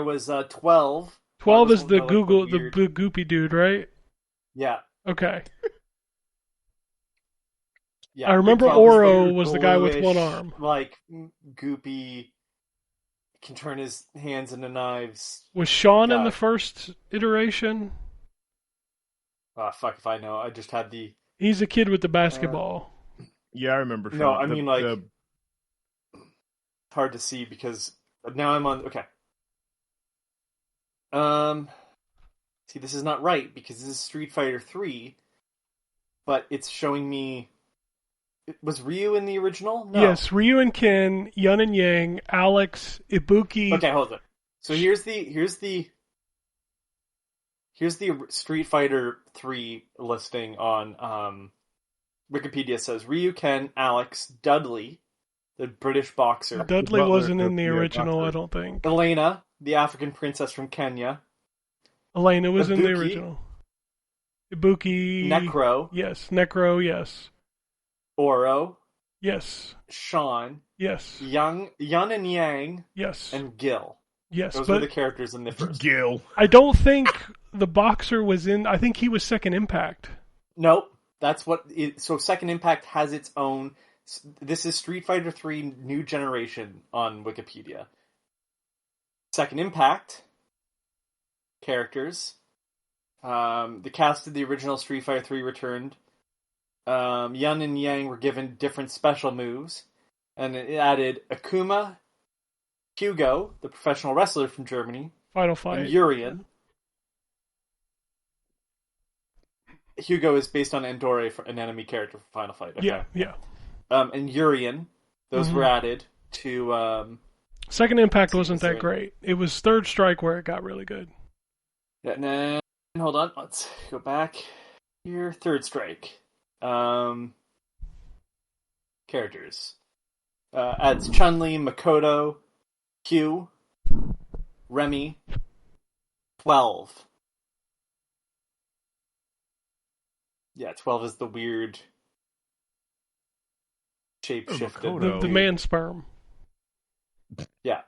was 12. 12 is the the goopy dude, right? Yeah. Okay. Yeah, I remember Oro was the guy with one arm. Like, goopy, can turn his hands into knives. Was Sean in the first iteration? Ah, fuck if I know. I just had the... He's a kid with the basketball. Yeah, I remember Sean. No, I mean, like... It's hard to see because now I'm on... Okay. See, this is not right because this is Street Fighter 3, but it's showing me... Was Ryu in the original? No. Yes, Ryu and Ken, Yun and Yang, Alex, Ibuki. Okay, hold on. So here's the Street Fighter 3 listing on Wikipedia. Says Ryu, Ken, Alex, Dudley, the British boxer. Dudley wasn't in the original, I don't think. Elena, the African princess from Kenya. Elena was in the original. Ibuki. Necro. Yes. Necro, yes. Oro. Yes. Sean. Yes. Yun and Yang. Yes. And Gil. Yes. Those were the characters in the first. Gil. I don't think the boxer was in. I think he was Second Impact. Nope. That's what. So Second Impact has its own. This is Street Fighter 3 New Generation on Wikipedia. Second Impact characters. The cast of the original Street Fighter 3 returned. Yun and Yang were given different special moves, and it added Akuma, Hugo, the professional wrestler from Germany, Final Fight, and Urien. Hugo is based on Andore, an enemy character from Final Fight. Okay. Yeah. And Urien, those were added to. Second Impact wasn't that great. It was Third Strike where it got really good. Yeah, and hold on, let's go back here. Third Strike. Characters. Adds Chun-Li, Makoto, Q, Remy, 12. Yeah, 12 is the weird shape-shifted. The man sperm. Yeah.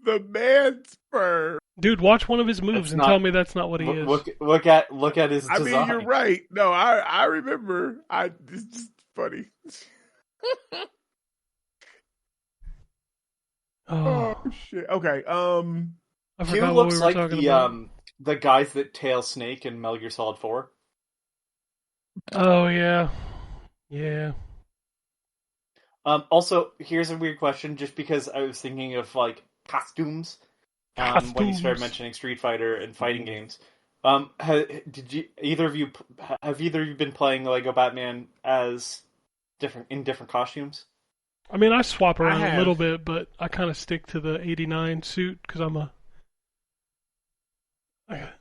The man sperm. Dude, watch one of his moves and tell me that's not what he is. Look at his design. I mean, you're right. No, I remember. It's just funny. Oh shit. Okay. I Q forgot what we looks were like talking about. the guys that tail Snake in Metal Gear Solid 4. Oh yeah, yeah. Also, here's a weird question, just because I was thinking of like costumes when you started Costumes. mentioning Street Fighter and fighting Mhm. games. Did you either of you have either of you been playing Lego Batman as different costumes? I mean, I swap I around a little have. bit, but I kind of stick to the '89 suit because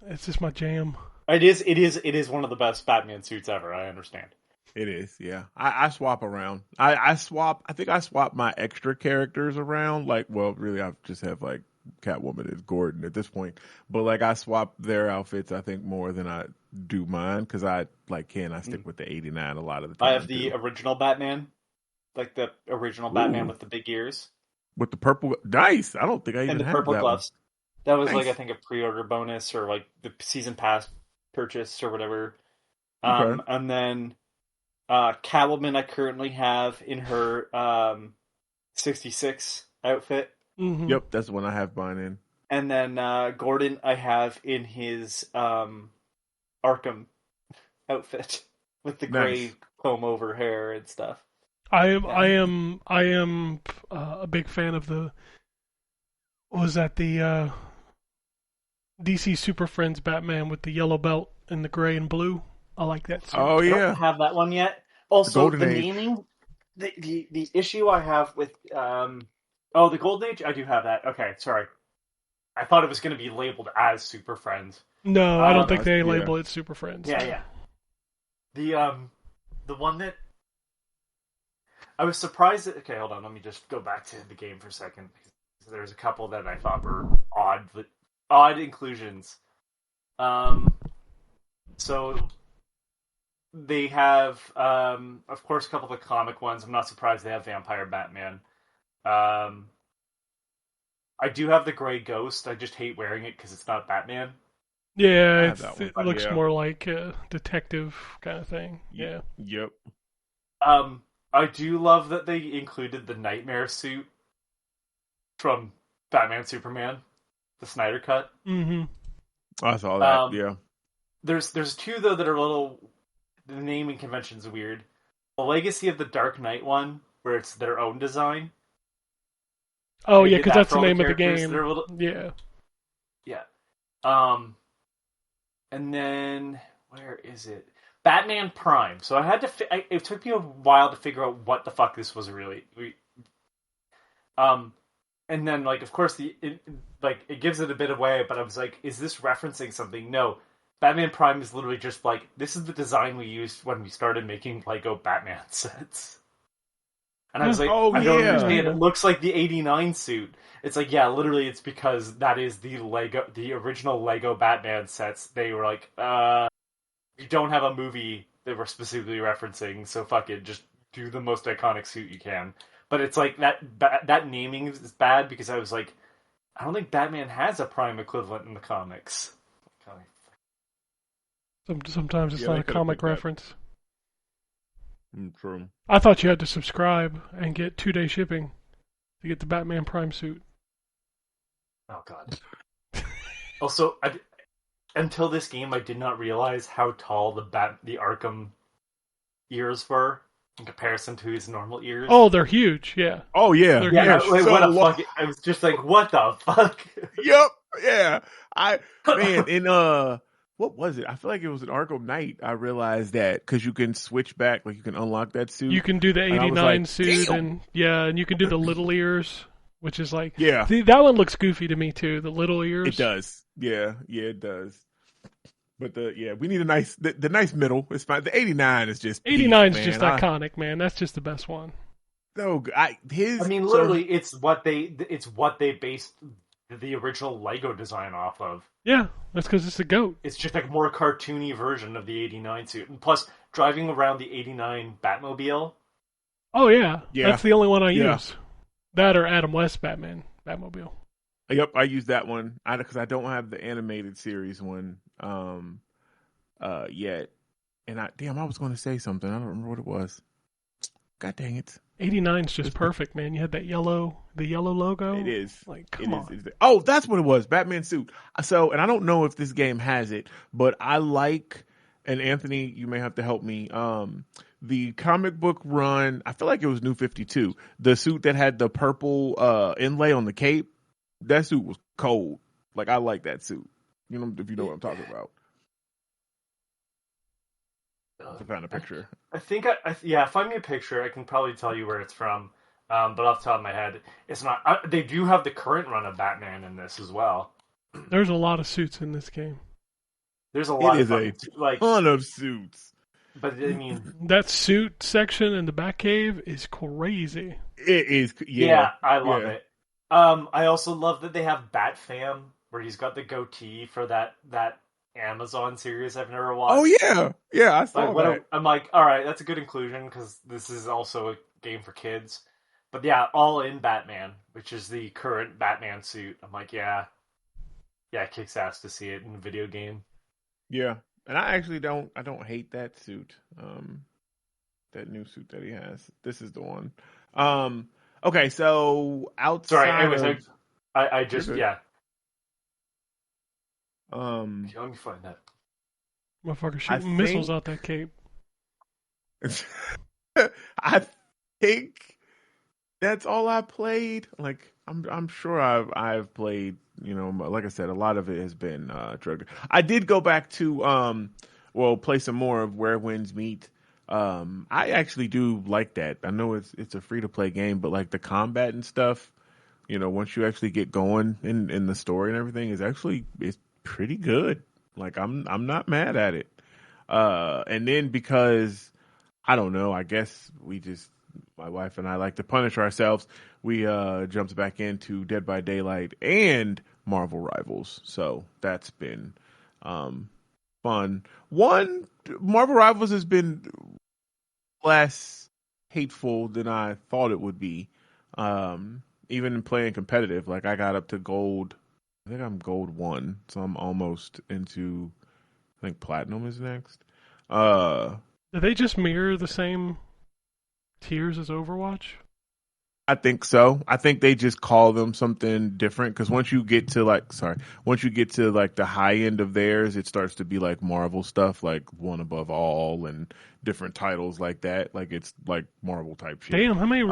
it's just my jam. It is one of the best Batman suits ever. I understand. It is, yeah. I swap around. I swap. I think I swap my extra characters around. Like, well, really, I just have like Catwoman as Gordon at this point. But like, I swap their outfits. I think more than I do mine because I like I stick Mm. with the '89 a lot of the I have time the too. original Batman, like the original Batman Ooh, with the big ears with the purple. Nice. I don't think I and even the have purple that one. gloves. That was like I Nice. think a pre-order bonus or like the season pass purchase or whatever. Okay. And then Catwoman I currently have in her 66 outfit. Hmm. Yep, that's the one I have mine in. And then Gordon I have in his Arkham outfit with the gray Nice. comb over hair and stuff. I am, Yeah. I am, I am a big fan of the. What was that the DC Super Friends Batman with the yellow belt and the gray and blue? I like that Oh suit. I don't yeah, have that one yet. the Also, Golden the Age. naming, the issue I have with oh, the Golden Age, I do have that. Okay, sorry. I thought it was going to be labeled as Super Friends. No, I don't No, think Um, they yeah. label it Super Friends. yeah, No. yeah. The one that I was surprised that. Okay, hold on. Let me just go back to the game for a second. There's a couple that I thought were odd inclusions. Um, so they have, of course, a couple of the comic ones. I'm not surprised they have Vampire Batman. Um, I do have the Gray Ghost. I just hate wearing it because it's not Batman. Yeah, I have that one. it But looks Yeah. more like a detective kind of thing. Y- Yeah. yep. I do love that they included the Nightmare suit from Batman Superman, the Snyder cut. Hmm. I saw that. Um, Yeah. there's two though that are a little. The naming convention's weird. The Legacy of the Dark Knight one, where it's their own design. Oh They yeah, did because that that's for the all the name of the characters. game. They're a little, Yeah. yeah. Um, and then where is it? Batman Prime. So I had to. It took me a while to figure out what the fuck this was really. Um, and then like of course it gives it a bit away, but I was like, is this referencing something? No. Batman Prime is literally just like this is the design we used when we started making Lego Batman sets. And I was Huh. like, Oh I don't I didn't yeah. know understand. It that. looks like the '89 suit. It's like, yeah, literally, it's because that is the original Lego Batman sets. They were like, you don't have a movie that we're specifically referencing, so fuck it, just do the most iconic suit you can. But it's like that naming is bad because I was like, I don't think Batman has a Prime equivalent in the comics. Sometimes it's Yeah, not they a could have comic put that. reference. True. I thought you had to subscribe and get 2-day shipping to get the Batman Prime suit. Oh god. Also, until this game, I did not realize how tall the Arkham ears were in comparison to his normal ears. Oh, they're huge. Yeah, Oh yeah, they're Yeah, they're huge. like, what so the long. fuck? I was just like, what the fuck? Yep. Yeah. I man in what was it? I feel like it was an Arkham Knight. I realized that because you can switch back, like you can unlock that You suit, can do the and I was like, 89 suit, damn. and yeah, and you can do the little ears, which is like, Yeah, see, that one looks goofy to me too. The little it ears. does. Yeah, it does. But we need a nice the nice middle. It's fine. The '89 is just peak, 89 is just man. iconic, man. That's just the best one. I mean, literally, it's what they based the original Lego design off of. Yeah, that's because it's a goat. It's just like a more cartoony version of the '89 suit, and plus driving around the '89 Batmobile. Oh yeah, Yeah, that's the only one I yeah. use. That or Adam West Batmobile. Yep, I use that one because I don't have the animated series one yet. And I was going to say something. I don't remember what it was. God dang it. '89 is just perfect, man. You had the yellow logo. It is. Like, come on. It is. Oh, that's what it was. Batman suit. So, and I don't know if this game has it, but I like, and Anthony, you may have to help me. The comic book run, I feel like it was New 52. The suit that had the purple inlay on the cape, that suit was cold. Like, I like that suit. You know, if you know what I'm talking about. To find a picture. I think find me a picture. I can probably tell you where it's from, but off the top of my head, it's not. They do have the current run of Batman in this as well. There's a lot of suits in this game. There's a lot of ton of suits. But I mean, that suit section in the Batcave is crazy. It is. Yeah, I love it. I also love that they have Batfam, where he's got the goatee for that Amazon series I've never watched. Oh yeah, I saw that. I'm like, all right, that's a good inclusion because this is also a game for kids. But yeah, All In Batman, which is the current Batman suit. I'm like, yeah, it kicks ass to see it in a video game. Yeah, and I actually don't hate that suit. That new suit that he has. This is the one. Okay, so outside. Sorry, anyways, I just let me find that. Motherfucker shooting missiles out that cape. I think that's all I played. Like I'm sure I've played. You know, like I said, a lot of it has been drug. I did go back to play some more of Where Winds Meet. I actually do like that. I know it's a free to play game, but like the combat and stuff, you know, once you actually get going in the story and everything, it's pretty good. Like I'm not mad at it. And then because I don't know, I guess my wife and I like to punish ourselves. We jumped back into Dead by Daylight and Marvel Rivals. So that's been fun. Marvel Rivals has been less hateful than I thought it would be. Even in playing competitive, like I got up to gold. I think I'm gold 1, so I'm almost into. I think platinum is next. Do they just mirror the same tiers as Overwatch? I think so. I think they just call them something different because once you get to like the high end of theirs, it starts to be like Marvel stuff, like One Above All and different titles like that. Like it's like Marvel type shit. Damn, how many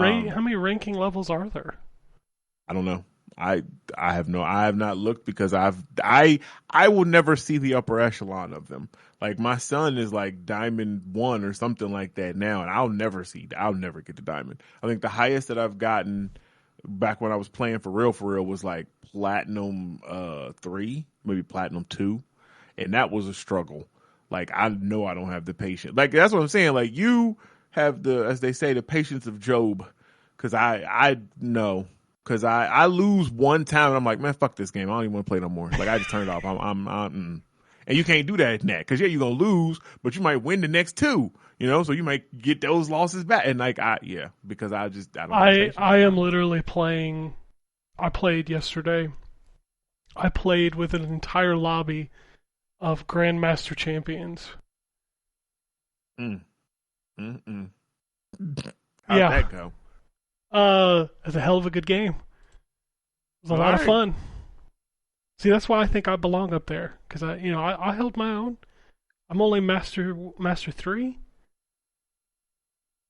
ranking levels are there? I don't know. I have not looked because I will never see the upper echelon of them. Like my son is like Diamond 1 or something like that now, and I'll never get to Diamond. I think the highest that I've gotten back when I was playing for real was like Platinum 3, maybe Platinum 2, and that was a struggle. Like I know I don't have the patience. Like that's what I'm saying. Like you have as they say, the patience of Job, because I know. Because I lose one time and I'm like, man, fuck this game. I don't even want to play no more. Like I just turned it off. And you can't do that in that because you're gonna lose, but you might win the next 2. You know, so you might get those losses back. And like because I don't. I am literally playing. I played yesterday. I played with an entire lobby of Grandmaster Champions. How'd Yeah. that go? It's a hell of a good game. It was a lot of fun. See, that's why I think I belong up there because I held my own. I'm only master 3.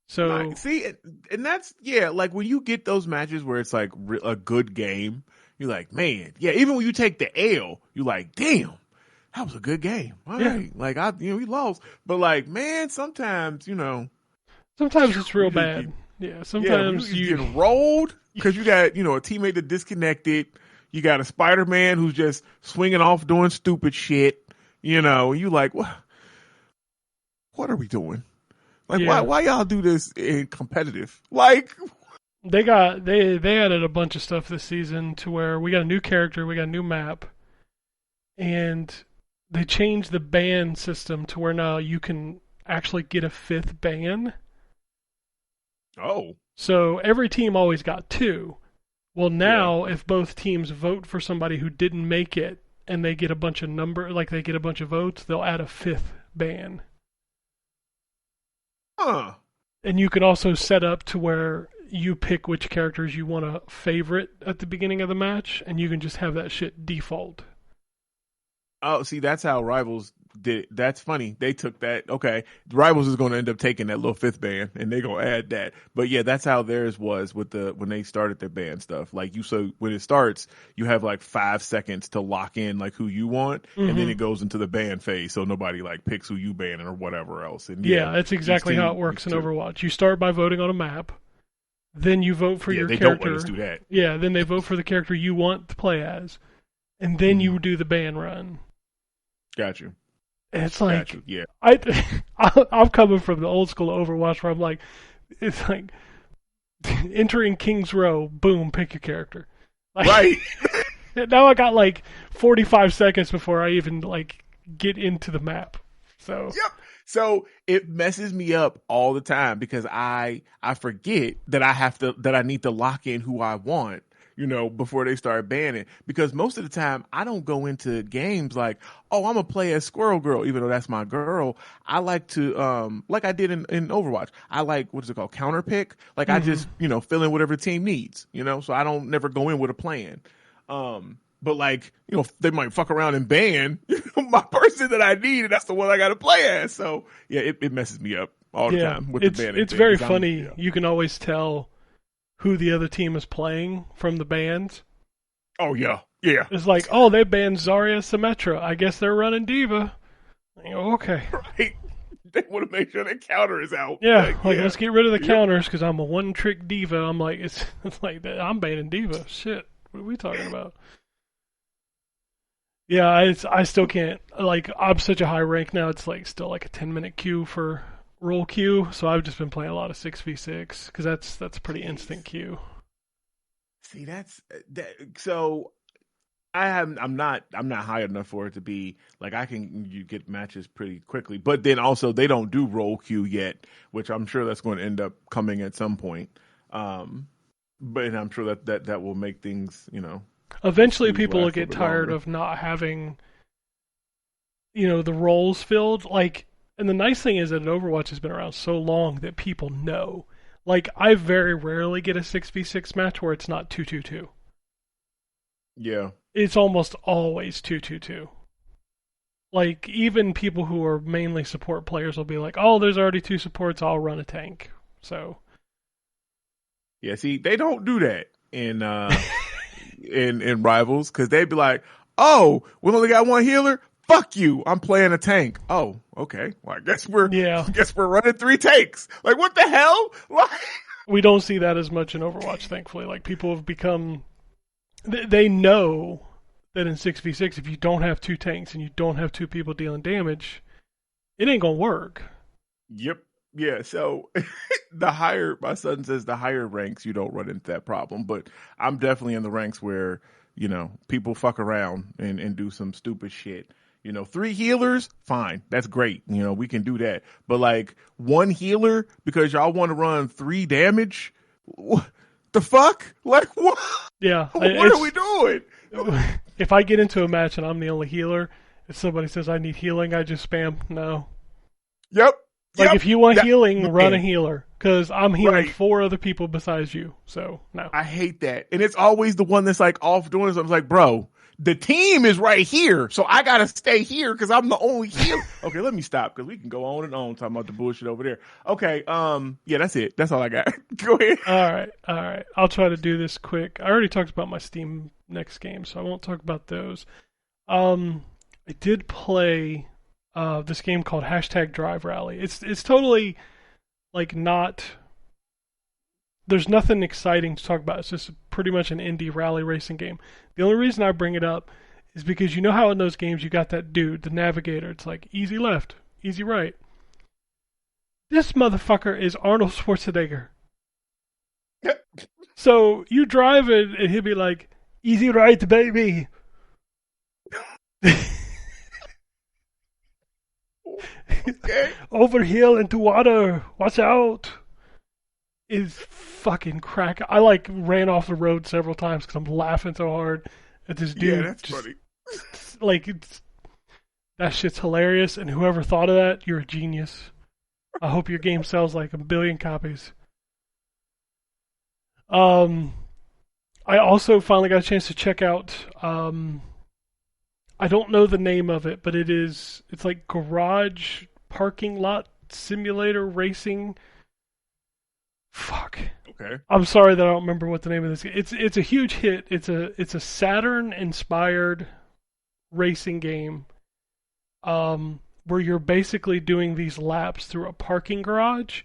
So see, and that's like when you get those matches where it's like a good game, you're like, man, yeah. Even when you take the L, you're like, damn, that was a good game. All right, like we lost, but like, man, sometimes it's real bad. Yeah, sometimes you get rolled because you got a teammate that disconnected. You got a Spider-Man who's just swinging off doing stupid shit. You like, what are we doing? Like, why y'all do this in competitive? Like, they added a bunch of stuff this season to where we got a new character, we got a new map, and they changed the ban system to where now you can actually get a 5th ban. Oh. So every team always got 2. Well, now if both teams vote for somebody who didn't make it and they get a bunch of they get a bunch of votes, they'll add a 5th ban. Huh. And you can also set up to where you pick which characters you want to favorite at the beginning of the match, and you can just have that shit default. Oh, see, that's how Rivals did. That's funny. They took that. Okay, Rivals is going to end up taking that little fifth band, and they're going to add that. But yeah, that's how theirs was with when they started their band stuff. Like so when it starts, you have like 5 seconds to lock in like who you want, and then it goes into the ban phase, so nobody like picks who you ban or whatever else. And yeah, that's exactly how it works in Overwatch. You start by voting on a map, then you vote for your character. They don't let us do that. Yeah, then they vote for the character you want to play as, and then you do the ban run. Got you. And it's like, yeah. I'm coming from the old school Overwatch where I'm like, it's like entering King's Row, boom, pick your character. Like, right. Now I got like 45 seconds before I even like get into the map. So yep. So it messes me up all the time because I forget that I need to lock in who I want, before they start banning. Because most of the time I don't go into games like, oh, I'm gonna play as Squirrel Girl, even though that's my girl. I like to like I did in Overwatch. I like, what is it called? Counter pick. Like I just, fill in whatever the team needs, so I don't never go in with a plan. But like, they might fuck around and ban my person that I need, and that's the one I got to play as. So yeah, it messes me up all the time with the banning. It's very funny. You can always tell who the other team is playing from the bans. Oh yeah, yeah. It's like, oh, they banned Zarya Symmetra. I guess they're running Diva. Okay. Right. They want to make sure the counter is out. Yeah, let's get rid of the counters because I'm a one-trick diva. I'm like, it's like that. I'm banning Diva. Shit, what are we talking about? Yeah, I still can't. Like, I'm such a high rank now. It's like still like a 10-minute queue for roll queue. So I've just been playing a lot of 6v6 because that's a pretty instant queue. See, that's that. So I'm not high enough for it to be like you get matches pretty quickly. But then also they don't do roll queue yet, which I'm sure that's going to end up coming at some point. But I'm sure that will make things, Eventually, people will get tired of not having, the roles filled. Like, and the nice thing is that Overwatch has been around so long that people know. Like, I very rarely get a 6v6 match where it's not 2-2-2. Yeah. It's almost always 2-2-2. Like, even people who are mainly support players will be like, oh, there's already 2 supports, I'll run a tank. So. Yeah, see, they don't do that in in Rivals, because they'd be like, oh, we only got 1 healer? Fuck you, I'm playing a tank. Oh, okay. Well, I guess we're running 3 tanks. Like, what the hell? We don't see that as much in Overwatch, thankfully. Like, people have become... They know that in 6v6, if you don't have 2 tanks and you don't have 2 people dealing damage, it ain't gonna work. Yep. Yeah, so my son says the higher ranks, you don't run into that problem. But I'm definitely in the ranks where, people fuck around and do some stupid shit. 3 healers, fine. That's great. We can do that. But like 1 healer because y'all want to run 3 damage? What the fuck? Like what? Yeah. What are we doing? If I get into a match and I'm the only healer, if somebody says I need healing, I just spam no. Yep. Like, if you want healing, run a healer. Because I'm healing 4 other people besides you. So, no. I hate that. And it's always the one that's, like, off doing something. It's like, bro, the team is right here. So I got to stay here because I'm the only healer. Okay, let me stop because we can go on and on talking about the bullshit over there. Okay, yeah, that's it. That's all I got. Go ahead. All right. I'll try to do this quick. I already talked about my Steam next game, so I won't talk about those. I did play... this game called #Drive Rally. It's totally like not. There's nothing exciting to talk about. It's just pretty much an indie rally racing game. The only reason I bring it up is because you know how in those games you got that dude, the navigator. It's like easy left, easy right. This motherfucker is Arnold Schwarzenegger. So you drive it, and he'll be like, "Easy right, baby." Okay. Overhill into water. Watch out. Is fucking crack. I like ran off the road several times because I'm laughing so hard at this dude. Yeah, that's funny. Like, that shit's hilarious, and whoever thought of that, you're a genius. I hope your game sells like 1 billion copies. I also finally got a chance to check out. I don't know the name of it, but it's like Garage Parking Lot Simulator Racing. Fuck. Okay. I'm sorry that I don't remember what the name of this. It's a huge hit. It's a Saturn inspired racing game. Where you're basically doing these laps through a parking garage,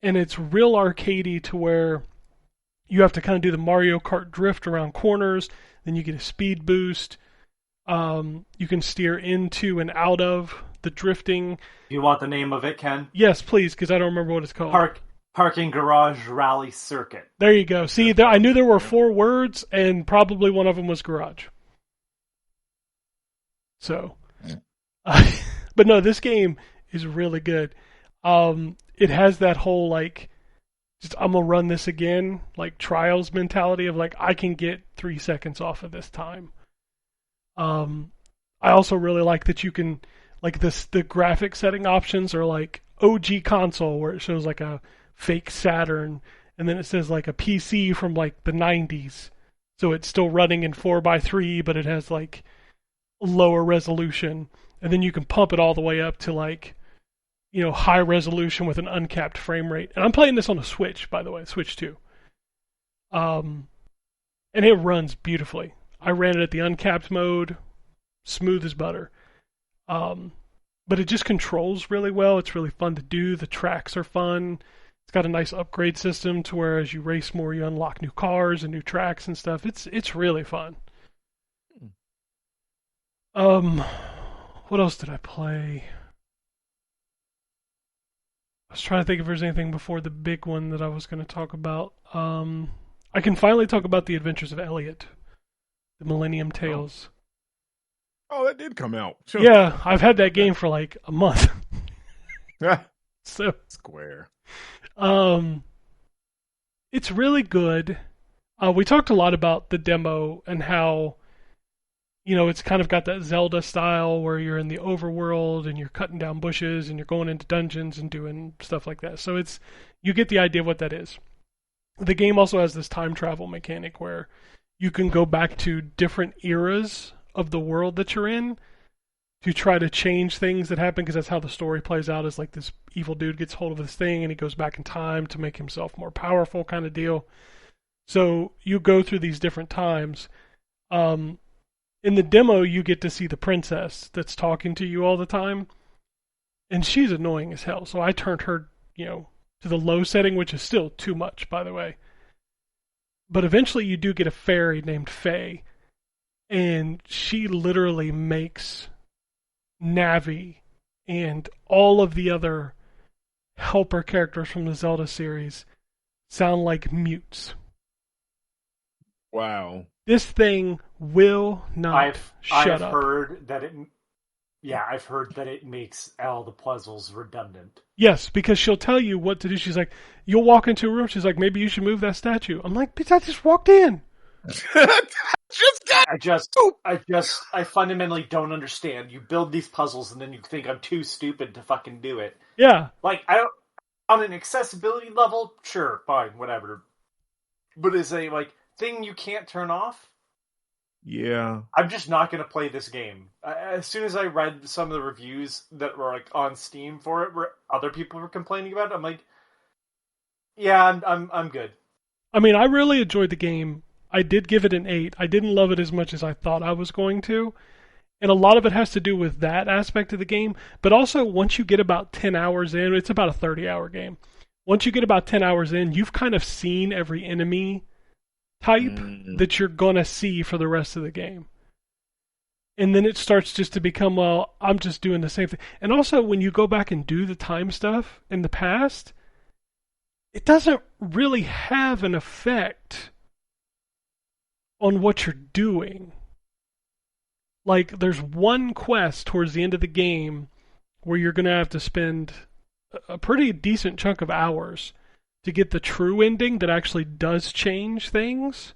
and it's real arcadey to where you have to kind of do the Mario Kart drift around corners, then you get a speed boost. You can steer into and out of the drifting. You want the name of it, Ken? Yes, please, because I don't remember what it's called. Parking Garage Rally Circuit. There you go. See, I knew there were 4 words, and probably one of them was garage. So, but no, this game is really good. It has that whole like, just I'm gonna run this again, like trials mentality of like I can get 3 seconds off of this time. I also really like that you can like the graphic setting options are like OG console where it shows like a fake Saturn and then it says like a PC from like the 90s. So it's still running in 4:3, but it has like lower resolution. And then you can pump it all the way up to like, high resolution with an uncapped frame rate. And I'm playing this on a Switch, by the way, Switch 2. And it runs beautifully. I ran it at the uncapped mode, smooth as butter. But it just controls really well. It's really fun to do. The tracks are fun. It's got a nice upgrade system to where as you race more, you unlock new cars and new tracks and stuff. It's really fun. What else did I play? I was trying to think if there's anything before the big one that I was going to talk about. I can finally talk about The Adventures of Elliot, the Millennium Tales. Oh, that did come out. Sure. Yeah, I've had that game for like a month. So Square. It's really good. We talked a lot about the demo and how, it's kind of got that Zelda style where you're in the overworld and you're cutting down bushes and you're going into dungeons and doing stuff like that. So you get the idea of what that is. The game also has this time travel mechanic where you can go back to different eras of the world that you're in to try to change things that happen, because that's how the story plays out, is like this evil dude gets hold of this thing and he goes back in time to make himself more powerful kind of deal. So you go through these different times. In the demo, you get to see the princess that's talking to you all the time, and she's annoying as hell. So I turned her, to the low setting, which is still too much, by the way. But eventually you do get a fairy named Faye, and she literally makes Navi and all of the other helper characters from the Zelda series sound like mutes. Wow. This thing will not shut up. I've heard that it makes all the puzzles redundant. Yes, because she'll tell you what to do. She's like, you'll walk into a room, she's like, maybe you should move that statue. I'm like, bitch, I just walked in. I fundamentally don't understand. You build these puzzles and then you think I'm too stupid to fucking do it. Yeah. Like, on an accessibility level, sure, fine, whatever. But as a, thing you can't turn off? Yeah. I'm just not going to play this game. As soon as I read some of the reviews that were, on Steam for it, where other people were complaining about it, I'm like, yeah, I'm good. I mean, I really enjoyed the game. I did give it an 8. I didn't love it as much as I thought I was going to. And a lot of it has to do with that aspect of the game. But also, once you get about 10 hours in, it's about a 30-hour game. Once you get about 10 hours in, you've kind of seen every enemy type that you're going to see for the rest of the game. And then it starts just to become, well, I'm just doing the same thing. And also, when you go back and do the time stuff in the past, it doesn't really have an effect on what you're doing. Like, there's one quest towards the end of the game where you're going to have to spend a pretty decent chunk of hours to get the true ending that actually does change things.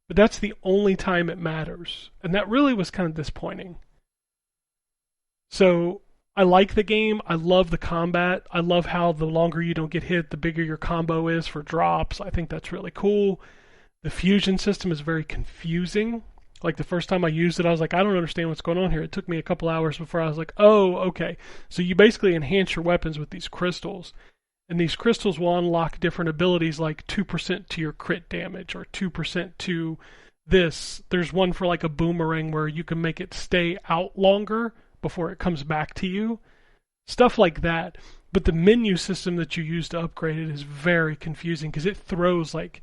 But that's the only time it matters. And that really was kind of disappointing. So I like the game. I love the combat. I love how the longer you don't get hit, the bigger your combo is for drops. I think that's really cool. The fusion system is very confusing. Like the first time I used it, I was like, I don't understand what's going on here. It took me a couple hours before I was like, oh, okay. So you basically enhance your weapons with these crystals. And these crystals will unlock different abilities like 2% to your crit damage or 2% to this. There's one for like a boomerang where you can make it stay out longer before it comes back to you. Stuff like that. But the menu system that you use to upgrade it is very confusing because it throws like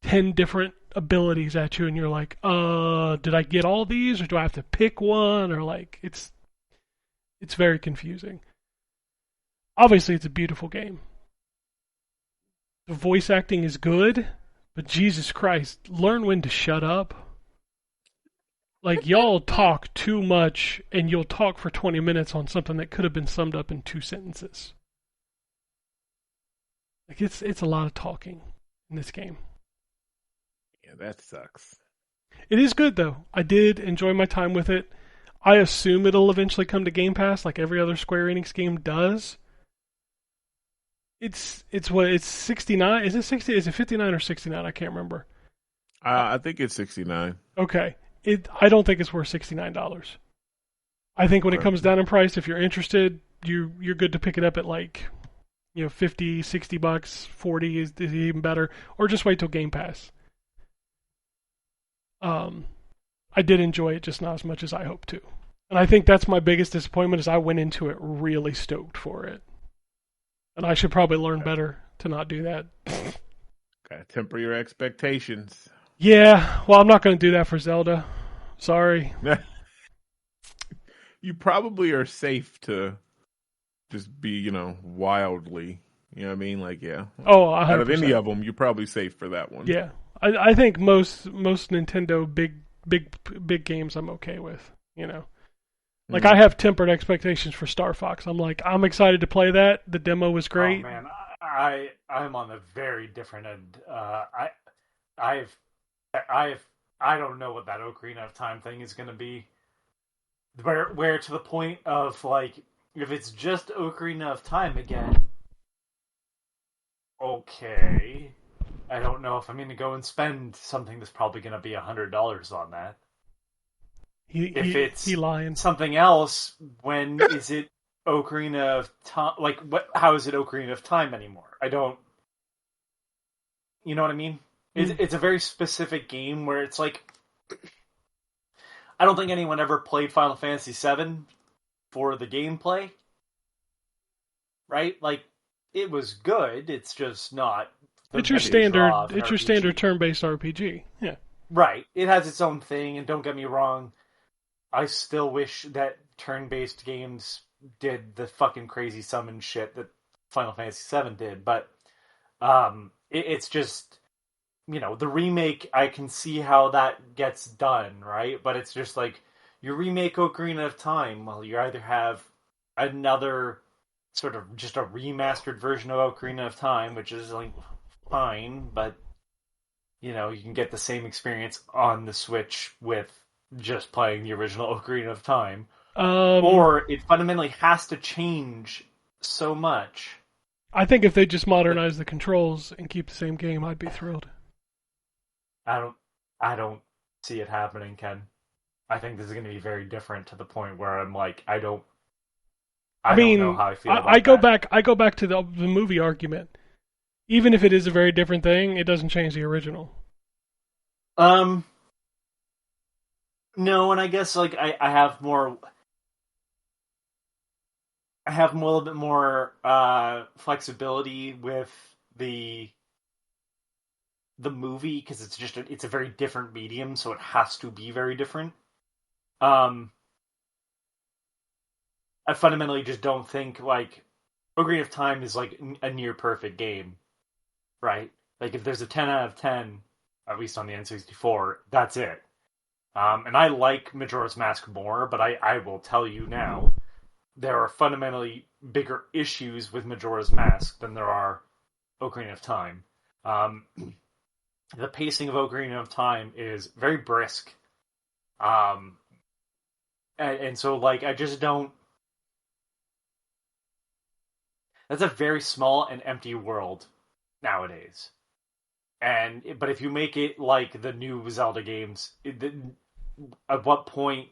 10 different abilities at you and you're like, did I get all these or do I have to pick one? Or like, it's very confusing. Obviously, it's a beautiful game. The voice acting is good, but Jesus Christ, learn when to shut up. Like, y'all talk too much, and you'll talk for 20 minutes on something that could have been summed up in 2 sentences. Like, it's a lot of talking in this game. Yeah, that sucks. It is good, though. I did enjoy my time with it. I assume it'll eventually come to Game Pass, like every other Square Enix game does. It's 69? Is it 60? Is it 59 or 69? I can't remember. I think it's 69. Okay. I don't think it's worth $69. I think when it comes down in price, if you're interested, you're good to pick it up at like, $50, $60, 40 is even better, or just wait till Game Pass. I did enjoy it, just not as much as I hoped to. And I think that's my biggest disappointment is I went into it really stoked for it. And I should probably learn better to not do that. Gotta temper your expectations. Yeah, well, I'm not going to do that for Zelda. Sorry. You probably are safe to just be, wildly. You know what I mean? Like, yeah. Oh, 100%. Out of any of them, you're probably safe for that one. Yeah, I think most Nintendo big games I'm okay with. Like I have tempered expectations for Star Fox. I'm excited to play that. The demo was great. Oh man, I'm on a very different end. I don't know what that Ocarina of Time thing is going to be. Where to the point of like, if it's just Ocarina of Time again, okay. I don't know if I'm going to go and spend something that's probably going to be $100 on that. If it's lying. Something else, when is it Ocarina of Time? Like, how is it Ocarina of Time anymore? I don't. You know what I mean? It's a very specific game where it's like, I don't think anyone ever played Final Fantasy VII for the gameplay, right? Like, it was good. It's just not. It's your standard turn-based RPG. Yeah. Right. It has its own thing, and don't get me wrong, I still wish that turn-based games did the fucking crazy summon shit that Final Fantasy VII did, but it's just, the remake, I can see how that gets done, right? But it's just like, you remake Ocarina of Time, well, you either have another sort of just a remastered version of Ocarina of Time, which is like fine, but you can get the same experience on the Switch with just playing the original Ocarina of Time. Or it fundamentally has to change so much. I think if they just modernize the controls and keep the same game, I'd be thrilled. I don't see it happening, Ken. I think this is going to be very different to the point where I'm like, I don't know how I feel about that. I go back to the movie argument. Even if it is a very different thing, it doesn't change the original. No, and I guess like I have a little bit more flexibility with the movie because it's a very different medium, so it has to be very different. I fundamentally just don't think like Ocarina of Time is like a near perfect game, right? Like if there's a 10 out of 10, at least on the N64, that's it. And I like Majora's Mask more, but I will tell you now, there are fundamentally bigger issues with Majora's Mask than there are Ocarina of Time. The pacing of Ocarina of Time is very brisk. And so, like, I just don't... That's a very small and empty world nowadays. But if you make it like the new Zelda games, at what point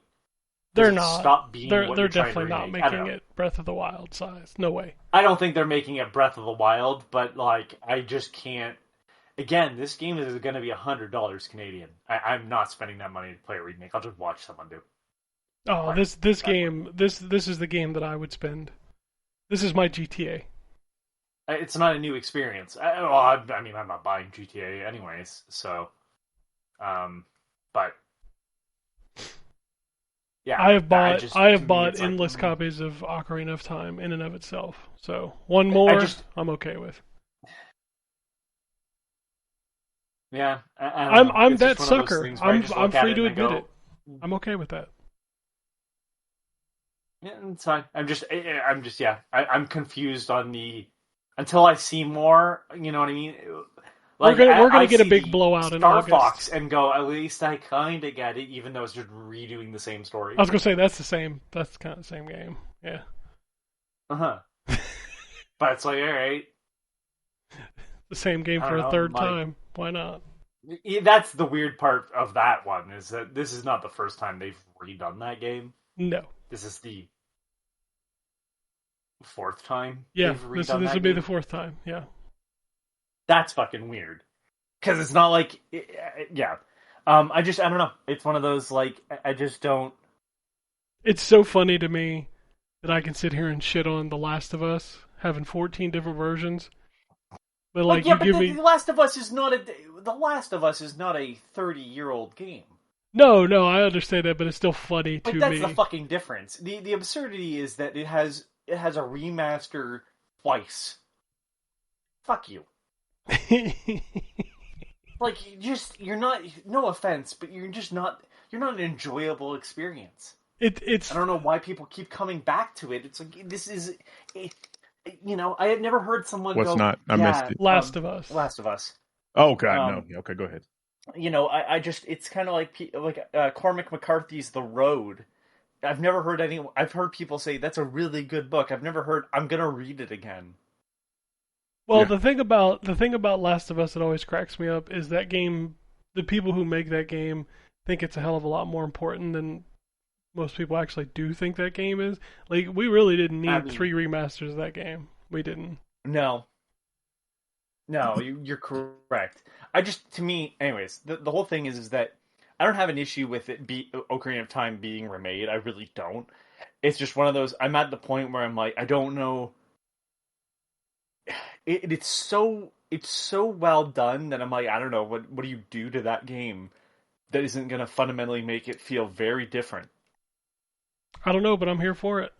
does They're it not. stop being what They're you're trying to definitely not remake? I don't making know. it Breath of the Wild size. No way. I don't think they're making it Breath of the Wild, but like I just can't. Again, this game is going to be $100 Canadian. I'm not spending that money to play a remake. I'll just watch someone do. Oh, this game this is the game that I would spend. This is my GTA. It's not a new experience. I mean, I'm not buying GTA anyways, so. But yeah, I have bought it's endless like, copies of Ocarina of Time in and of itself. So one more, I'm okay with. Yeah, I don't know. I'm It's that just one of those sucker. things where I I'm just look at free it to and I admit go, it. I'm okay with that. Yeah, it's fine. I'm just yeah. I'm confused on the until I see more. You know what I mean? Like, we're gonna get a see big the blowout in Star August. Fox and go, at least I kind of get it, even though it's just redoing the same story. I was gonna say that's kind of the same game. Yeah. But it's like, all right, The same game for a third time. Why not? That's the weird part of that one, is that this is not the first time they've redone that game. No. This is the fourth time. Yeah, they've this redone would be the fourth time. Yeah. That's fucking weird. Because it's not like, yeah. I don't know. It's one of those, like, I just don't. It's so funny to me that I can sit here and shit on The Last of Us having 14 different versions. But like, yeah, but The Last of Us is not a 30-year-old game. No, I understand that, but it's still funny to me. That's the fucking difference. The absurdity is that it has a remaster twice. Fuck you. Like, you're not, no offense, but you're not an enjoyable experience. It's I don't know why people keep coming back to it. It's like, this is, I had never heard someone What's go, not? I missed it. Last of Us. Last of Us. Oh God, no. Okay, go ahead. It's kind of like Cormac McCarthy's The Road. I've heard people say that's a really good book. I've never heard I'm gonna read it again. Well, the thing about Last of Us that always cracks me up is that game. The people who make that game think it's a hell of a lot more important than most people actually do think that game is. Like, we really didn't need 3 remasters of that game. We didn't. No, you're correct. To me, anyways, the whole thing is that I don't have an issue with it Ocarina of Time being remade. I really don't. It's just one of those. I'm at the point where I'm like, I don't know. It's so well done that I'm like, I don't know, what do you do to that game that isn't going to fundamentally make it feel very different? I don't know, but I'm here for it.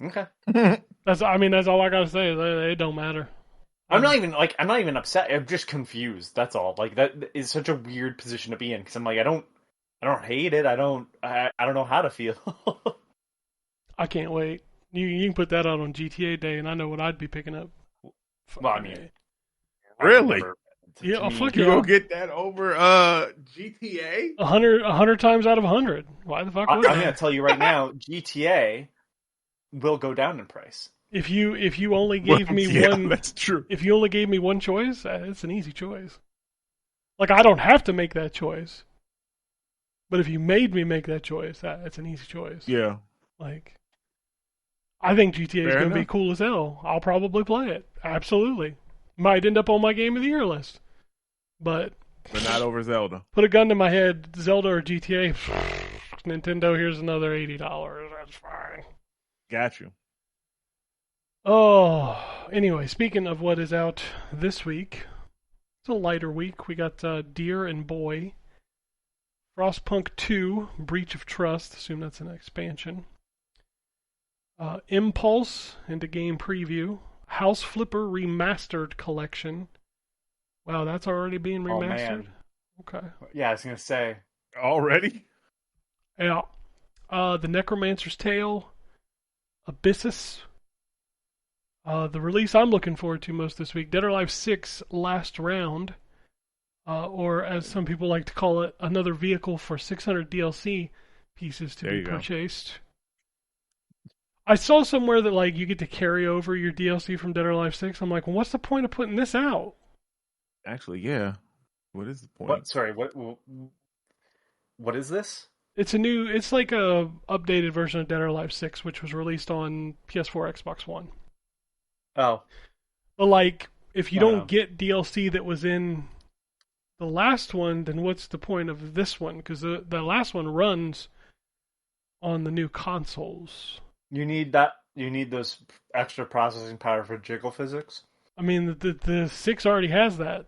Okay. That's all I gotta say. It don't matter. I'm not even upset. I'm just confused. That's all. Like, that is such a weird position to be in, because I'm like, I don't hate it. I don't know how to feel. I can't wait. You can put that out on GTA Day, and I know what I'd be picking up. Well, I mean, really? Yeah, fuck you go get that over GTA? 100 times out of 100. Why the fuck would I'm going to tell you right now, GTA will go down in price. If you only gave me one, that's true. If you only gave me one choice, it's an easy choice. Like, I don't have to make that choice, but if you made me make that choice, it's an easy choice. Yeah. Like, I think GTA is going to be enough. cool as hell. I'll probably play it. Absolutely. Might end up on my Game of the Year list. But not over Zelda. Put a gun to my head, Zelda or GTA, Nintendo, here's another $80. That's fine. Got you. Oh, anyway, speaking of what is out this week, it's a lighter week. We got Deer and Boy, Frostpunk 2, Breach of Trust, assume that's an expansion, Impulse into game preview, House Flipper Remastered Collection. Wow, that's already being remastered? Oh, man. Okay. Yeah, I was going to say. Already? Yeah. The Necromancer's Tale, Abyssus. The release I'm looking forward to most this week, Dead or Alive 6 Last Round, or as some people like to call it, another vehicle for 600 DLC pieces to be purchased. I saw somewhere that like you get to carry over your DLC from Dead or Alive 6. I'm like, well, what's the point of putting this out? Actually, yeah. What is the point? What? Sorry, what is this? It's like a updated version of Dead or Alive 6, which was released on PS4, Xbox One. Oh. But like, if you Oh, don't no. get DLC that was in the last one, then what's the point of this one? Because the last one runs on the new consoles. You need that. You need those extra processing power for jiggle physics. I mean, the 6 already has that.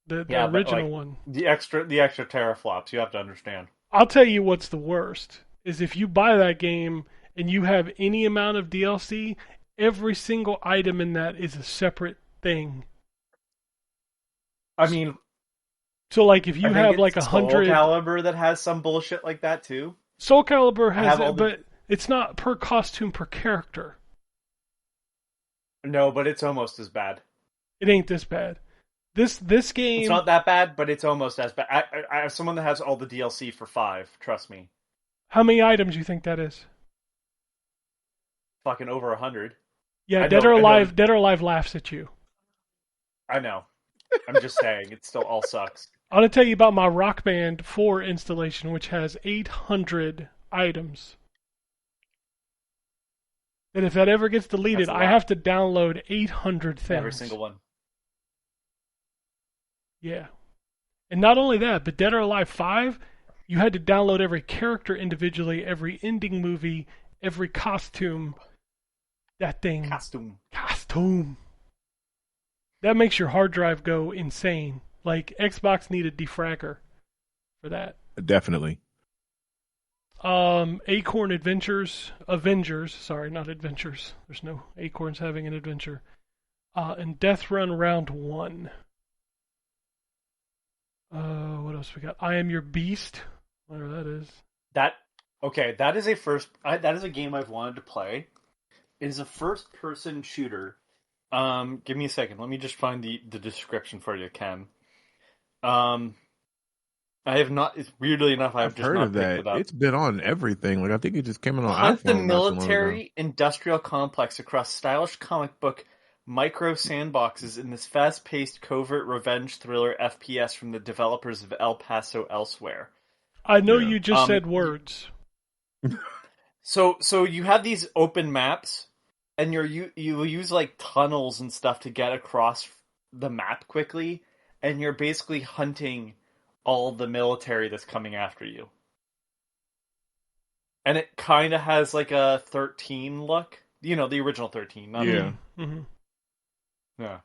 The Yeah, but, original like, one. The extra teraflops. You have to understand. I'll tell you what's the worst is if you buy that game and you have any amount of DLC, every single item in that is a separate thing. I mean, So like if you I think have like it's 100 Soul Calibur that has some bullshit like that too. Soul Calibur has have it, all the- but it's not per costume per character. No, but it's almost as bad. It ain't this bad. This game It's not that bad, but it's almost as bad. I have someone that has all the DLC for 5. Trust me, How many items do you think that is? fucking over 100. Yeah, I Dead know- or I know. Alive Dead or Alive laughs at you. I know. I'm just saying, it still all sucks. I want to tell you about my Rock Band 4 installation, which has 800 items. And if that ever gets deleted, That's a I lot. have to download 800 things. Every single one. Yeah. And not only that, but Dead or Alive 5, you had to download every character individually, every ending movie, every costume. That thing. Costume. That makes your hard drive go insane. Like, Xbox needed defragger for that. Definitely. Acorn Avengers, sorry, not Adventures. There's no acorns having an adventure. And Death Run Round 1. What else we got? I Am Your Beast, whatever that is. That is a game I've wanted to play. It is a first-person shooter. Give me a second. Let me just find the description for you, Ken. I have not. It's weirdly enough, I've just heard not of picked that. it up. It's been on everything. Like I think it just came in on Hunt iPhone. the not so long ago. military industrial complex across stylish comic book micro sandboxes in this fast-paced covert revenge thriller FPS from the developers of El Paso Elsewhere. I know Yeah. you just said words. So you have these open maps, and you use like tunnels and stuff to get across the map quickly, and you're basically hunting all the military that's coming after you. And it kind of has like a 13 look, you know, the original 13. Not Yeah. Mm-hmm. yeah,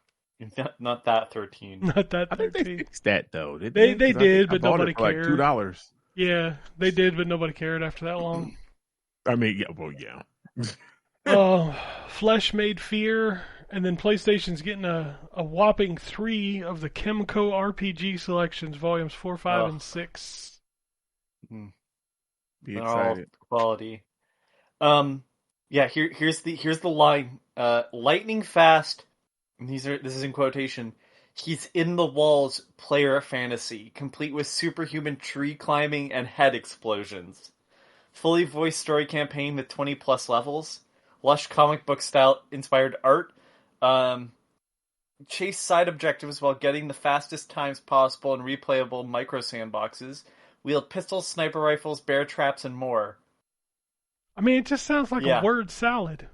not that 13. Not that I think they 13. fixed that though. Didn't They 'Cause I think did, I but bought nobody it for cared. like $2. Yeah, they did, but nobody cared after that long. I mean, yeah, well, yeah. Flesh Made Fear, and then PlayStation's getting a whopping 3 of the Chemco RPG selections, volumes 4, 5, Ugh. and 6. Be They're all excited. quality. Yeah. Here's the line. Lightning fast. And this is in quotation. He's in the walls. Player fantasy, complete with superhuman tree climbing and head explosions. Fully voiced story campaign with 20+ levels. Lush comic book style inspired art. Chase side objectives while getting the fastest times possible in replayable micro sandboxes. Wield pistols, sniper rifles, bear traps, and more. I mean, it just sounds like Yeah. a word salad.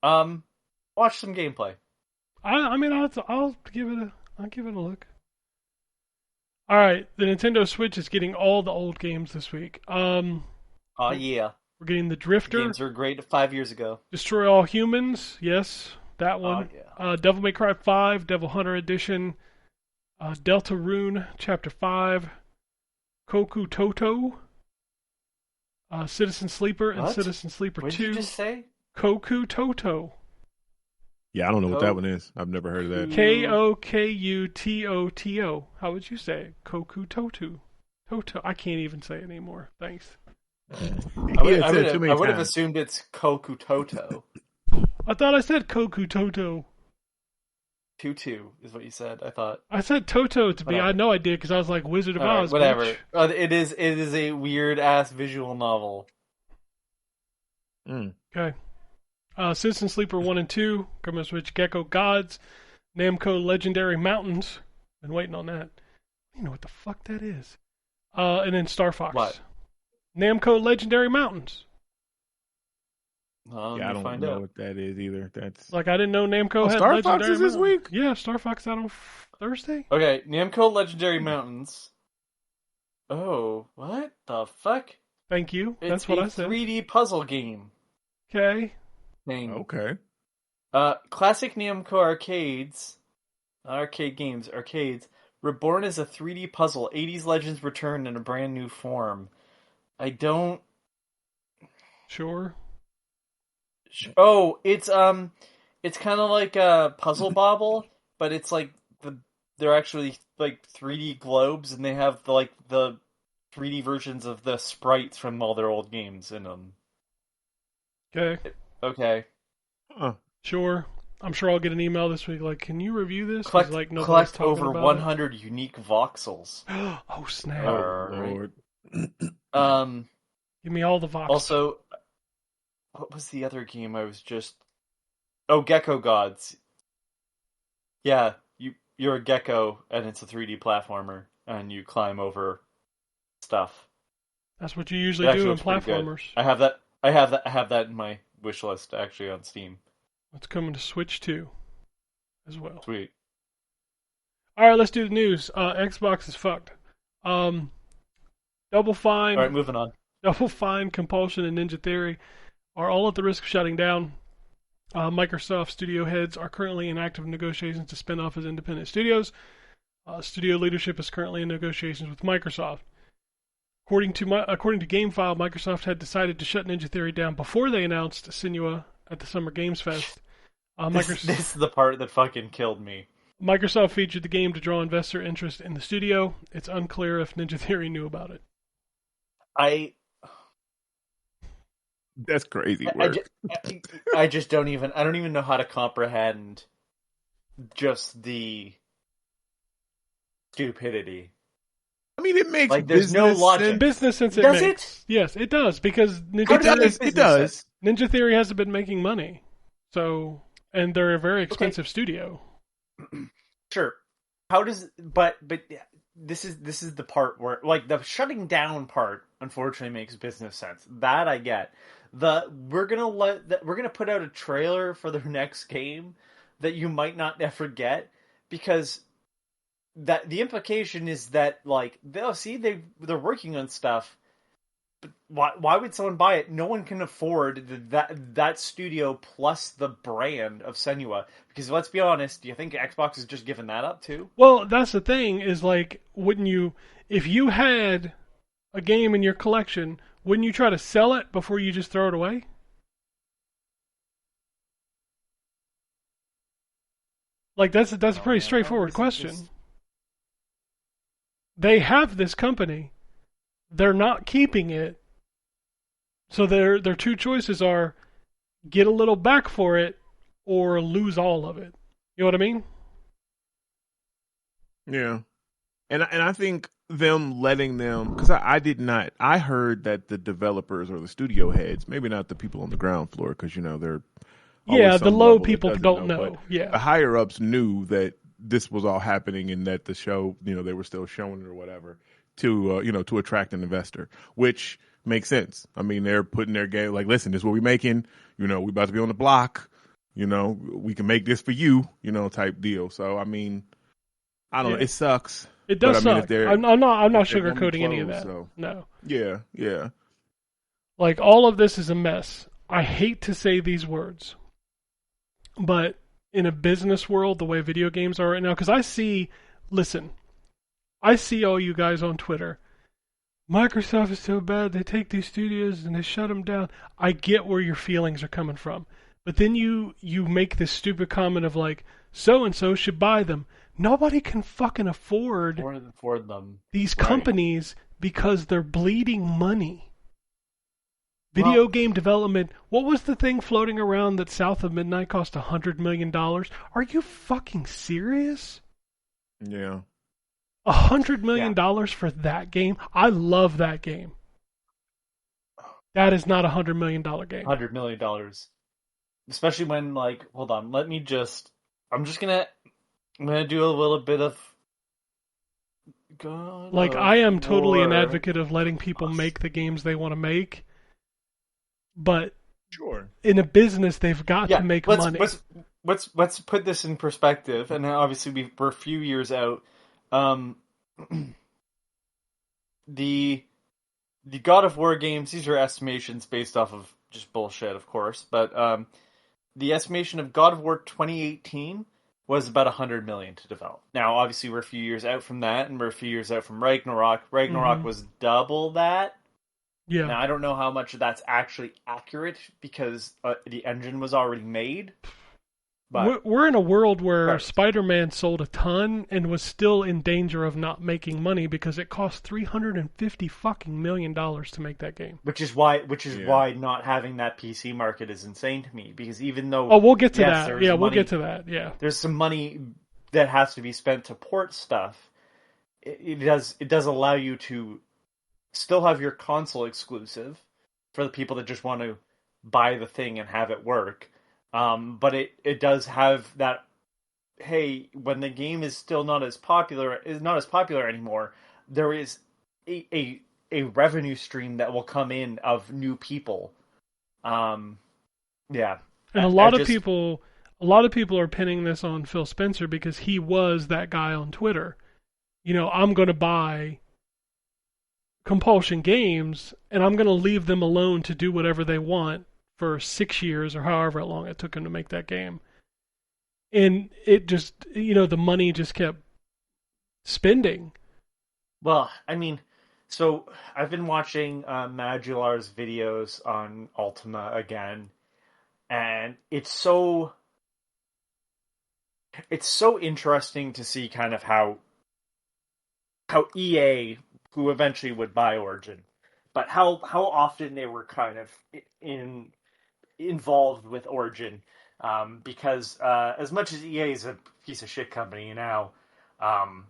Watch some gameplay. I mean, I'll give it a look. All right, the Nintendo Switch is getting all the old games this week. Yeah. We're getting the Drifter, Games were great 5 years ago. Destroy All Humans, yes, that one. Yeah. Devil May Cry 5, Devil Hunter Edition, Deltarune Chapter 5, Koku Toto, Citizen Sleeper, and What? Citizen Sleeper What did 2. you just say? Koku Toto. Yeah, I don't know what that one is. I've never heard of that. Kokutoto. How would you say it? Koku Toto. Toto. I can't even say it anymore. Thanks. I would too many have times. assumed it's Koku Toto. I thought I said Koku Toto. Tutu is what you said. I thought. I said Toto to be. Whatever. I know I did because I was like Wizard of All right, Oz. whatever. Bitch. It is a weird ass visual novel. Okay. Citizen Sleeper 1 and 2, coming to Switch. Gecko Gods, Namco Legendary Mountains. Been waiting on that. You know what the fuck that is. And then Star Fox. What? Namco Legendary Mountains. Yeah, I don't know what that is either. That's like I didn't know Namco had Star Legendary Fox is this week? Yeah, Star Fox out on Thursday. Okay, Namco Legendary Mountains. Oh, what the fuck? Thank you. It's That's what I said. 3D puzzle game. Okay. Thing. Okay. Classic Namco arcades, reborn as a 3D puzzle. 80s legends return in a brand new form. I don't. Sure. Oh, it's kind of like a Puzzle Bobble, but it's like they're actually like 3D globes, and they have the 3D versions of the sprites from all their old games in them. Okay. Okay. Sure. I'm sure I'll get an email this week like, can you review this? Collect over 100 unique voxels. Oh, snap. Oh, Lord. Give me all the voxels. Also, what was the other game I was just... Oh, Gecko Gods. Yeah, you're a gecko, and it's a 3D platformer, and you climb over stuff. That's what you usually do in platformers. I have that in my wish list, actually, on Steam. It's coming to Switch 2 as well. Sweet. Alright, let's do the news. Xbox is fucked. Double Fine... Alright, moving on. Double Fine, Compulsion, and Ninja Theory are all at the risk of shutting down. Microsoft studio heads are currently in active negotiations to spin off as independent studios. Studio leadership is currently in negotiations with Microsoft. According to GameFile, Microsoft had decided to shut Ninja Theory down before they announced Senua at the Summer Games Fest. This is the part that fucking killed me. Microsoft featured the game to draw investor interest in the studio. It's unclear if Ninja Theory knew about it. That's crazy work. I just don't even know how to comprehend just the stupidity. I mean, it makes there's no logic. Business sense. Does it? Yes, it does because it does. Ninja Theory hasn't been making money, and they're a very expensive studio. Sure. How does but this is the part where the shutting down part unfortunately makes business sense. That I get. We're gonna put out a trailer for their next game that you might not ever get because that the implication is that they're working on stuff, but why would someone buy it? No one can afford that studio plus the brand of Senua, because let's be honest, do you think Xbox is just giving that up too? Well, that's the thing is wouldn't you, if you had a game in your collection, wouldn't you try to sell it before you just throw it away? That's a pretty straightforward question. They have this company. They're not keeping it. So their two choices are get a little back for it or lose all of it. You know what I mean? Yeah. And I think them letting them, because I heard that the developers or the studio heads, maybe not the people on the ground floor, because they're the low people don't know. Yeah, the higher ups knew that this was all happening and that the show, they were still showing it or whatever to to attract an investor, which makes sense. I mean, they're putting their game listen, this is what we're making. We about to be on the block. We can make this for you. Type deal. So I mean, I don't know. It sucks. It does suck. I'm not sugarcoating any of that. So. No. Yeah. All of this is a mess. I hate to say these words, but in a business world, the way video games are right now, because I see all you guys on Twitter. Microsoft is so bad. They take these studios and they shut them down. I get where your feelings are coming from, but then you make this stupid comment of so and so should buy them. Nobody can fucking afford them. These companies because they're bleeding money. Video game development. What was the thing floating around that South of Midnight cost $100 million? Are you fucking serious? Yeah. $100 million for that game? I love that game. That is not $100 million game. $100 million. Especially when, like, hold on, I'm gonna do a little bit of God Like, of I am totally an War. advocate of letting people make the games they want to make, but Sure. in a business, they've got to make money. Let's put this in perspective, and obviously we're a few years out. The God of War games, these are estimations based off of just bullshit, of course, but the estimation of God of War 2018 was about 100 million to develop. Now, obviously, we're a few years out from that, and we're a few years out from Ragnarok. Ragnarok was double that. Yeah. Now, I don't know how much of that's actually accurate because the engine was already made. But we're in a world where Spider-Man sold a ton and was still in danger of not making money because it cost $350 fucking million to make that game. Which is why not having that PC market is insane to me, because even though we'll get to that. Yeah, we'll get to that. Yeah. There's some money that has to be spent to port stuff. It does allow you to still have your console exclusive for the people that just want to buy the thing and have it work. But it does have that, hey, when the game is still not as popular anymore, there is a revenue stream that will come in of new people. Yeah. And a lot of people are pinning this on Phil Spencer because he was that guy on Twitter. I'm going to buy Compulsion Games and I'm going to leave them alone to do whatever they want for 6 years or however long it took him to make that game. And it just, the money just kept spending. Well, I mean, so I've been watching Madular's videos on Ultima again, and it's so interesting to see kind of how EA, who eventually would buy Origin, but how often they were kind of involved with Origin, because as much as EA is a piece of shit company now, and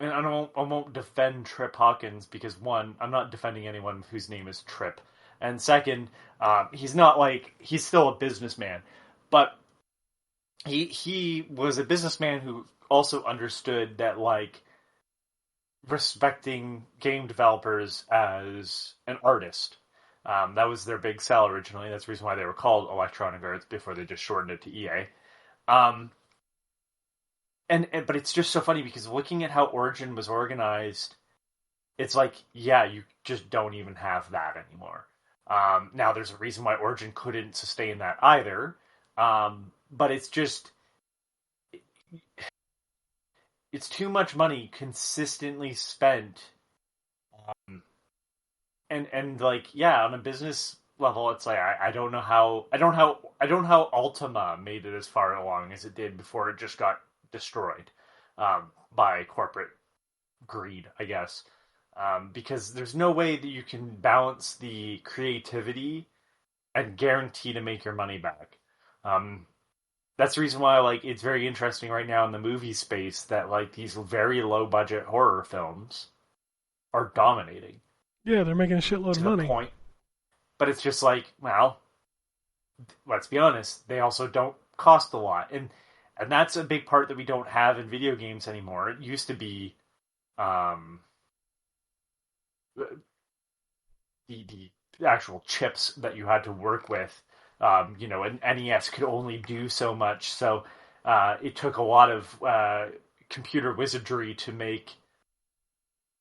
I won't defend Trip Hawkins because, one, I'm not defending anyone whose name is Trip, and second, he's still a businessman, but he was a businessman who also understood that, like, respecting game developers as an artist. That was their big sell originally. That's the reason why they were called Electronic Arts before they just shortened it to EA. But it's just so funny because looking at how Origin was organized, it's like, yeah, you just don't even have that anymore. Now, there's a reason why Origin couldn't sustain that either. But it's just... It's too much money consistently spent. And like, yeah, on a business level, it's like I don't know how Ultima made it as far along as it did before it just got destroyed by corporate greed, I guess. Because there's no way that you can balance the creativity and guarantee to make your money back. That's the reason why, like, it's very interesting right now in the movie space that, like, these very low budget horror films are dominating. Yeah, they're making a shitload of money. Point. But it's just like, well, let's be honest, they also don't cost a lot. And that's a big part that we don't have in video games anymore. It used to be the actual chips that you had to work with. An NES could only do so much, so it took a lot of computer wizardry to make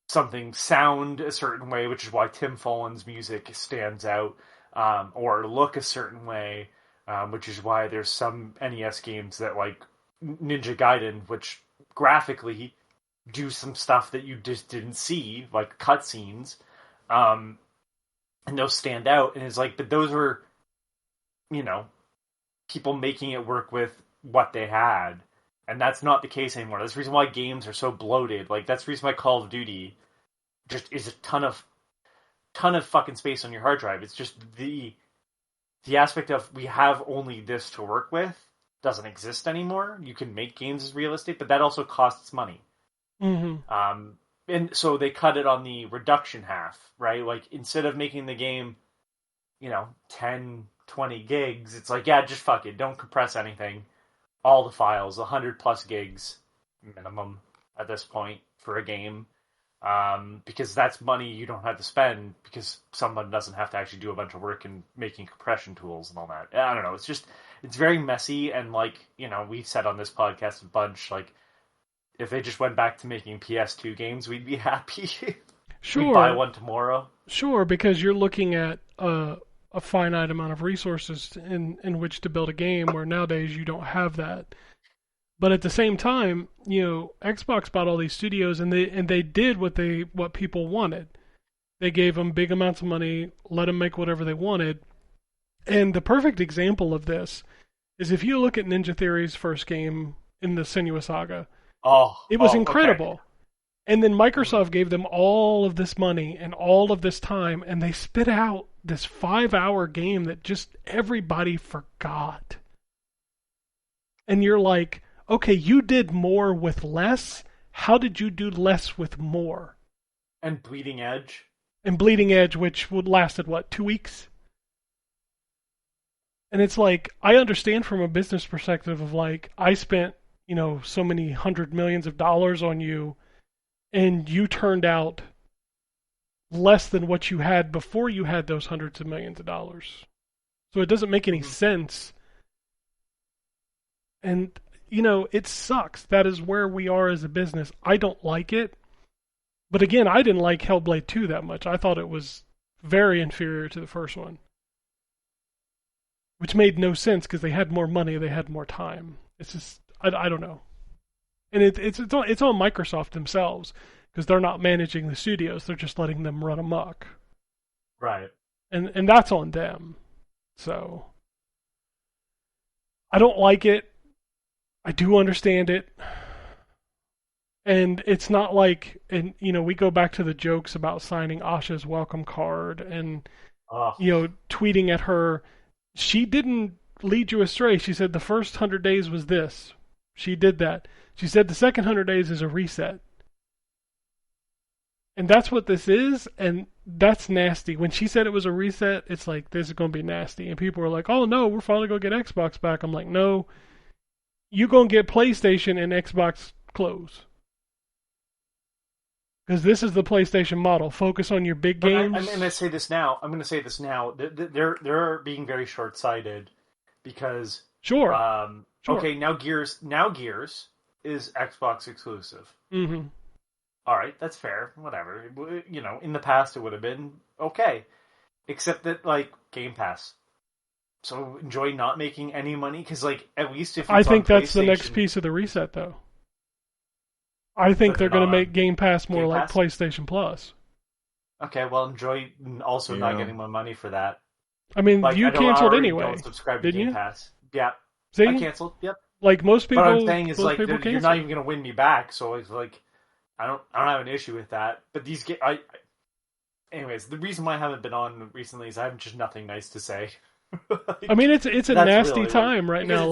something sound a certain way, which is why Tim Follin's music stands out, or look a certain way, which is why there's some NES games that, like Ninja Gaiden, which graphically do some stuff that you just didn't see, like cutscenes, and those stand out, and it's like, but those were, people making it work with what they had. And that's not the case anymore. That's the reason why games are so bloated. Like, that's the reason why Call of Duty just is a ton of fucking space on your hard drive. It's just the aspect of we have only this to work with doesn't exist anymore. You can make games as realistic, but that also costs money. Mm-hmm. And so they cut it on the reduction half, right? Like, instead of making the game 10, 20 gigs, it's like, yeah, just fuck it. Don't compress anything. All the files, 100 plus gigs minimum at this point for a game. Because that's money you don't have to spend because someone doesn't have to actually do a bunch of work in making compression tools and all that. I don't know. It's very messy. And we've said on this podcast a bunch, if they just went back to making PS2 games, we'd be happy. Sure. We'd buy one tomorrow. Sure, because you're looking at a finite amount of resources in which to build a game, where nowadays you don't have that. But at the same time, Xbox bought all these studios, and they did what people wanted. They gave them big amounts of money, let them make whatever they wanted. And the perfect example of this is if you look at Ninja Theory's first game in the Senua Saga. It was incredible. Okay. And then Microsoft gave them all of this money and all of this time, and they spit out this 5-hour game that just everybody forgot. And you're like, okay, you did more with less. How did you do less with more? And Bleeding Edge. And Bleeding Edge, which lasted, 2 weeks? And it's like, I understand from a business perspective of I spent, so many $100 million on you, and you turned out less than what you had before you had those hundreds of millions of dollars. So it doesn't make any sense. And, it sucks. That is where we are as a business. I don't like it. But again, I didn't like Hellblade 2 that much. I thought it was very inferior to the first one. Which made no sense because they had more money, they had more time. It's just, I don't know. And it's on Microsoft themselves, because they're not managing the studios, they're just letting them run amok. Right. And that's on them. So I don't like it. I do understand it. And it's not we go back to the jokes about signing Asha's welcome card and tweeting at her. She didn't lead you astray. She said the first 100 days was this. She did that. She said the second 100 days is a reset. And that's what this is, and that's nasty. When she said it was a reset, it's like, this is going to be nasty. And people were like, oh no, we're finally going to get Xbox back. I'm like, no, you're going to get PlayStation and Xbox close. Because this is the PlayStation model. Focus on your big games. I'm going to say this now. They're being very short-sighted because... Sure. Sure. Okay, now Gears is Xbox exclusive. Mm-hmm. All right, that's fair. Whatever. In the past it would have been okay. Except that, Game Pass. So enjoy not making any money? Because, at least if it's I think on that's the next piece of the reset, though. I think they're going to make Game Pass more like PlayStation Plus. Okay, well, enjoy also not getting my money for that. I mean, you canceled anyway. Don't subscribe to Game Pass. Yeah. See? I canceled, yep. Most people... What I'm saying is, you're not even going to win me back, so it's I don't have an issue with that. But these anyways, the reason why I haven't been on recently is I have just nothing nice to say. I mean, it's a nasty really time right now.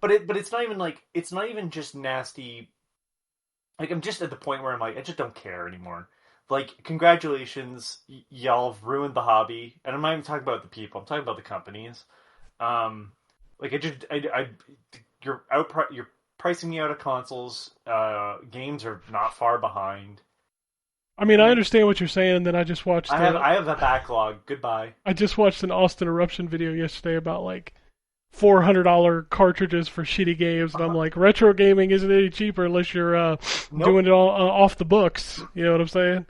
But it's not even it's not even just nasty. I'm just at the point where I'm I just don't care anymore. Congratulations, y'all have ruined the hobby, and I'm not even talking about the people. I'm talking about the companies. You're pricing me out of consoles. Games are not far behind. I mean, I understand what you're saying. And then I just watched. I have a backlog. Goodbye. I just watched an Austin Eruption video yesterday about $400 cartridges for shitty games, and I'm like, retro gaming isn't any cheaper unless you're doing it all off the books. You know what I'm saying?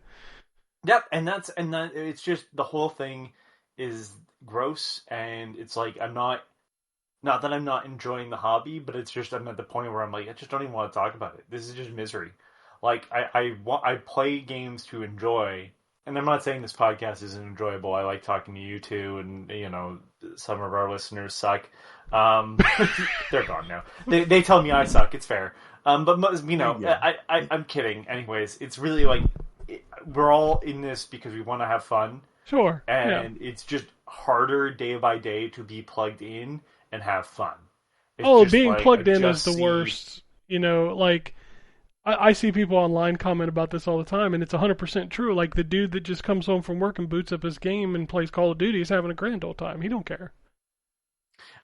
Yep, and that it's just the whole thing is gross, and it's I'm not that I'm not enjoying the hobby, but it's just I'm at the point where I'm I just don't even want to talk about it. This is just misery. I play games to enjoy. And I'm not saying this podcast isn't enjoyable. I like talking to you two, and some of our listeners suck. They're gone now. They tell me I suck. It's fair. But yeah. I'm kidding. Anyways, it's really we're all in this because we want to have fun. Sure. And it's just harder day by day to be plugged in and have fun. It's being plugged in is the worst. I see people online comment about this all the time, and it's 100% true. Like, the dude that just comes home from work and boots up his game and plays Call of Duty is having a grand old time. He don't care.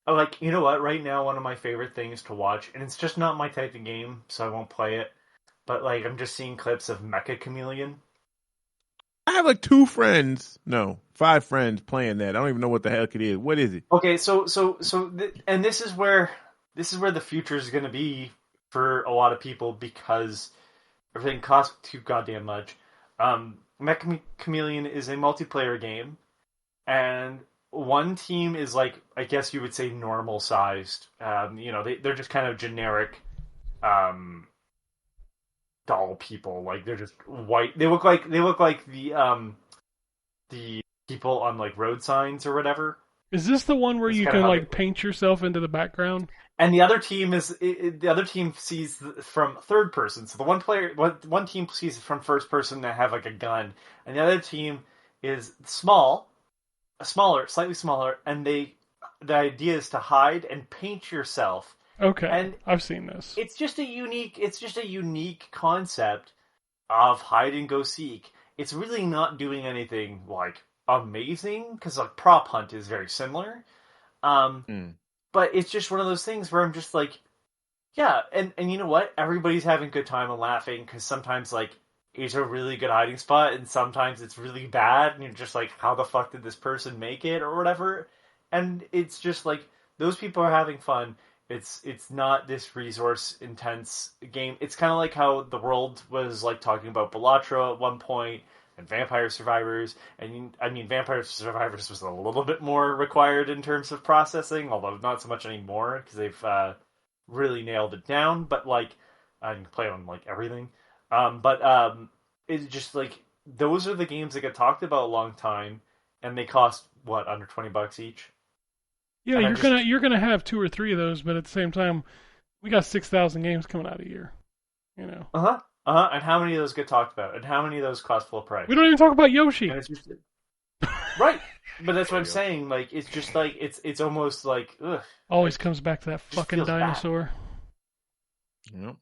Like, you know what? Right now, one of my favorite things to watch, and it's just not my type of game, so I won't play it. But like, I'm just seeing clips of Mecha Chameleon. I have like 5 friends playing that. I don't even know what the heck it is. What is it? Okay, and this is where the future is going to be for a lot of people because everything costs too goddamn much. Mecha Chameleon is a multiplayer game, and one team is like, I guess you would say, normal sized. They're just kind of generic doll people. Like, they're just white. They look like the people on like road signs or whatever. Is this the one where you can like paint yourself into the background? And the other team sees from third person. So one team sees from first person to have like a gun, and the other team is slightly smaller, and the idea is to hide and paint yourself. Okay, and I've seen this. It's just a unique concept of hide and go seek. It's really not doing anything like amazing because like prop hunt is very similar. But it's just one of those things where I'm just like, yeah, and you know what? Everybody's having a good time and laughing because sometimes like it's a really good hiding spot and sometimes it's really bad and you're just like, how the fuck did this person make it or whatever? And it's just like those people are having fun. It's not this resource intense game. It's kind of like how the world was like talking about Balatro at one point and Vampire Survivors. And I mean, Vampire Survivors was a little bit more required in terms of processing, although not so much anymore because they've really nailed it down. But like, I can play on like everything. It's just like those are the games that get talked about a long time, and they cost what, under $20 each. Yeah, you're gonna have 2 or 3 of those, but at the same time, we got 6,000 games coming out a year. You know. And how many of those get talked about? And how many of those cost full price? We don't even talk about Yoshi. And it's just, right, but that's what I'm saying. Like, it's just like it's almost like ugh. Always comes back to that fucking dinosaur. Yep.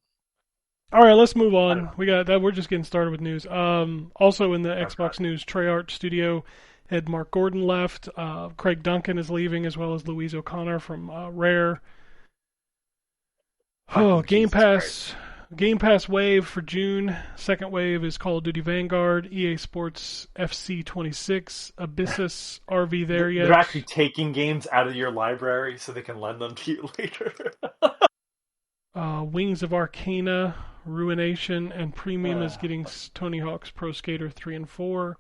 All right, let's move on. We got that. We're just getting started with news. Also in the Xbox news, Treyarch Studio head Mark Gordon left. Craig Duncan is leaving, as well as Louise O'Connor from Rare. Oh, Game Pass wave for June. Second wave is Call of Duty Vanguard, EA Sports FC 26, Abyssus, RV there yet. They're actually taking games out of your library so they can lend them to you later. Wings of Arcana, Ruination, and Premium is getting Tony Hawk's Pro Skater 3 and 4.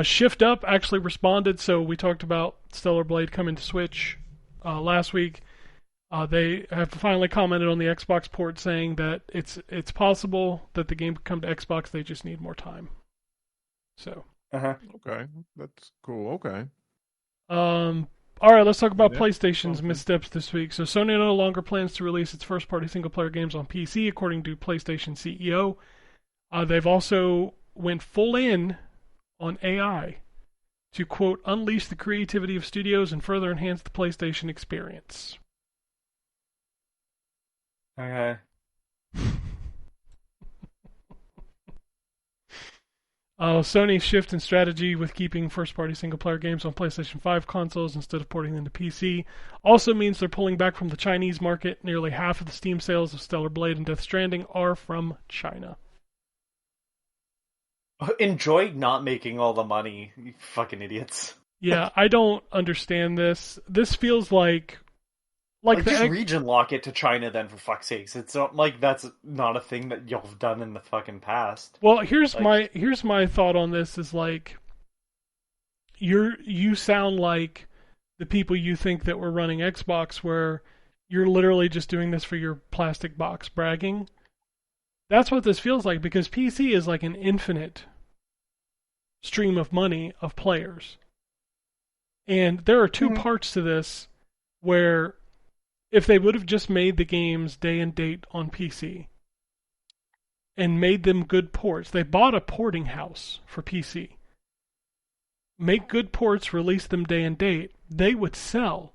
Shift Up actually responded, so we talked about Stellar Blade coming to Switch last week. They have finally commented on the Xbox port saying that it's possible that the game could come to Xbox, they just need more time. So. Okay, that's cool, okay. Alright, let's talk about PlayStation's missteps this week. So Sony no longer plans to release its first-party single-player games on PC, according to PlayStation CEO. They've also went full in on AI to, quote, unleash the creativity of studios and further enhance the PlayStation experience. Okay. Sony's shift in strategy with keeping first-party single-player games on PlayStation 5 consoles instead of porting them to PC also means they're pulling back from the Chinese market. Nearly half of the Steam sales of Stellar Blade and Death Stranding are from China. Enjoy not making all the money, you fucking idiots. Yeah, I don't understand this. This feels like just region lock it to China then, for fuck's sakes. It's not like that's not a thing that y'all have done in the fucking past. Well, here's my thought on this is like you sound like the people you think that were running Xbox where you're literally just doing this for your plastic box bragging. That's what this feels like, because PC is like an infinite stream of money of players. And there are two parts to this where if they would have just made the games day and date on PC and made them good ports, they bought a porting house for PC. Make good ports, release them day and date, they would sell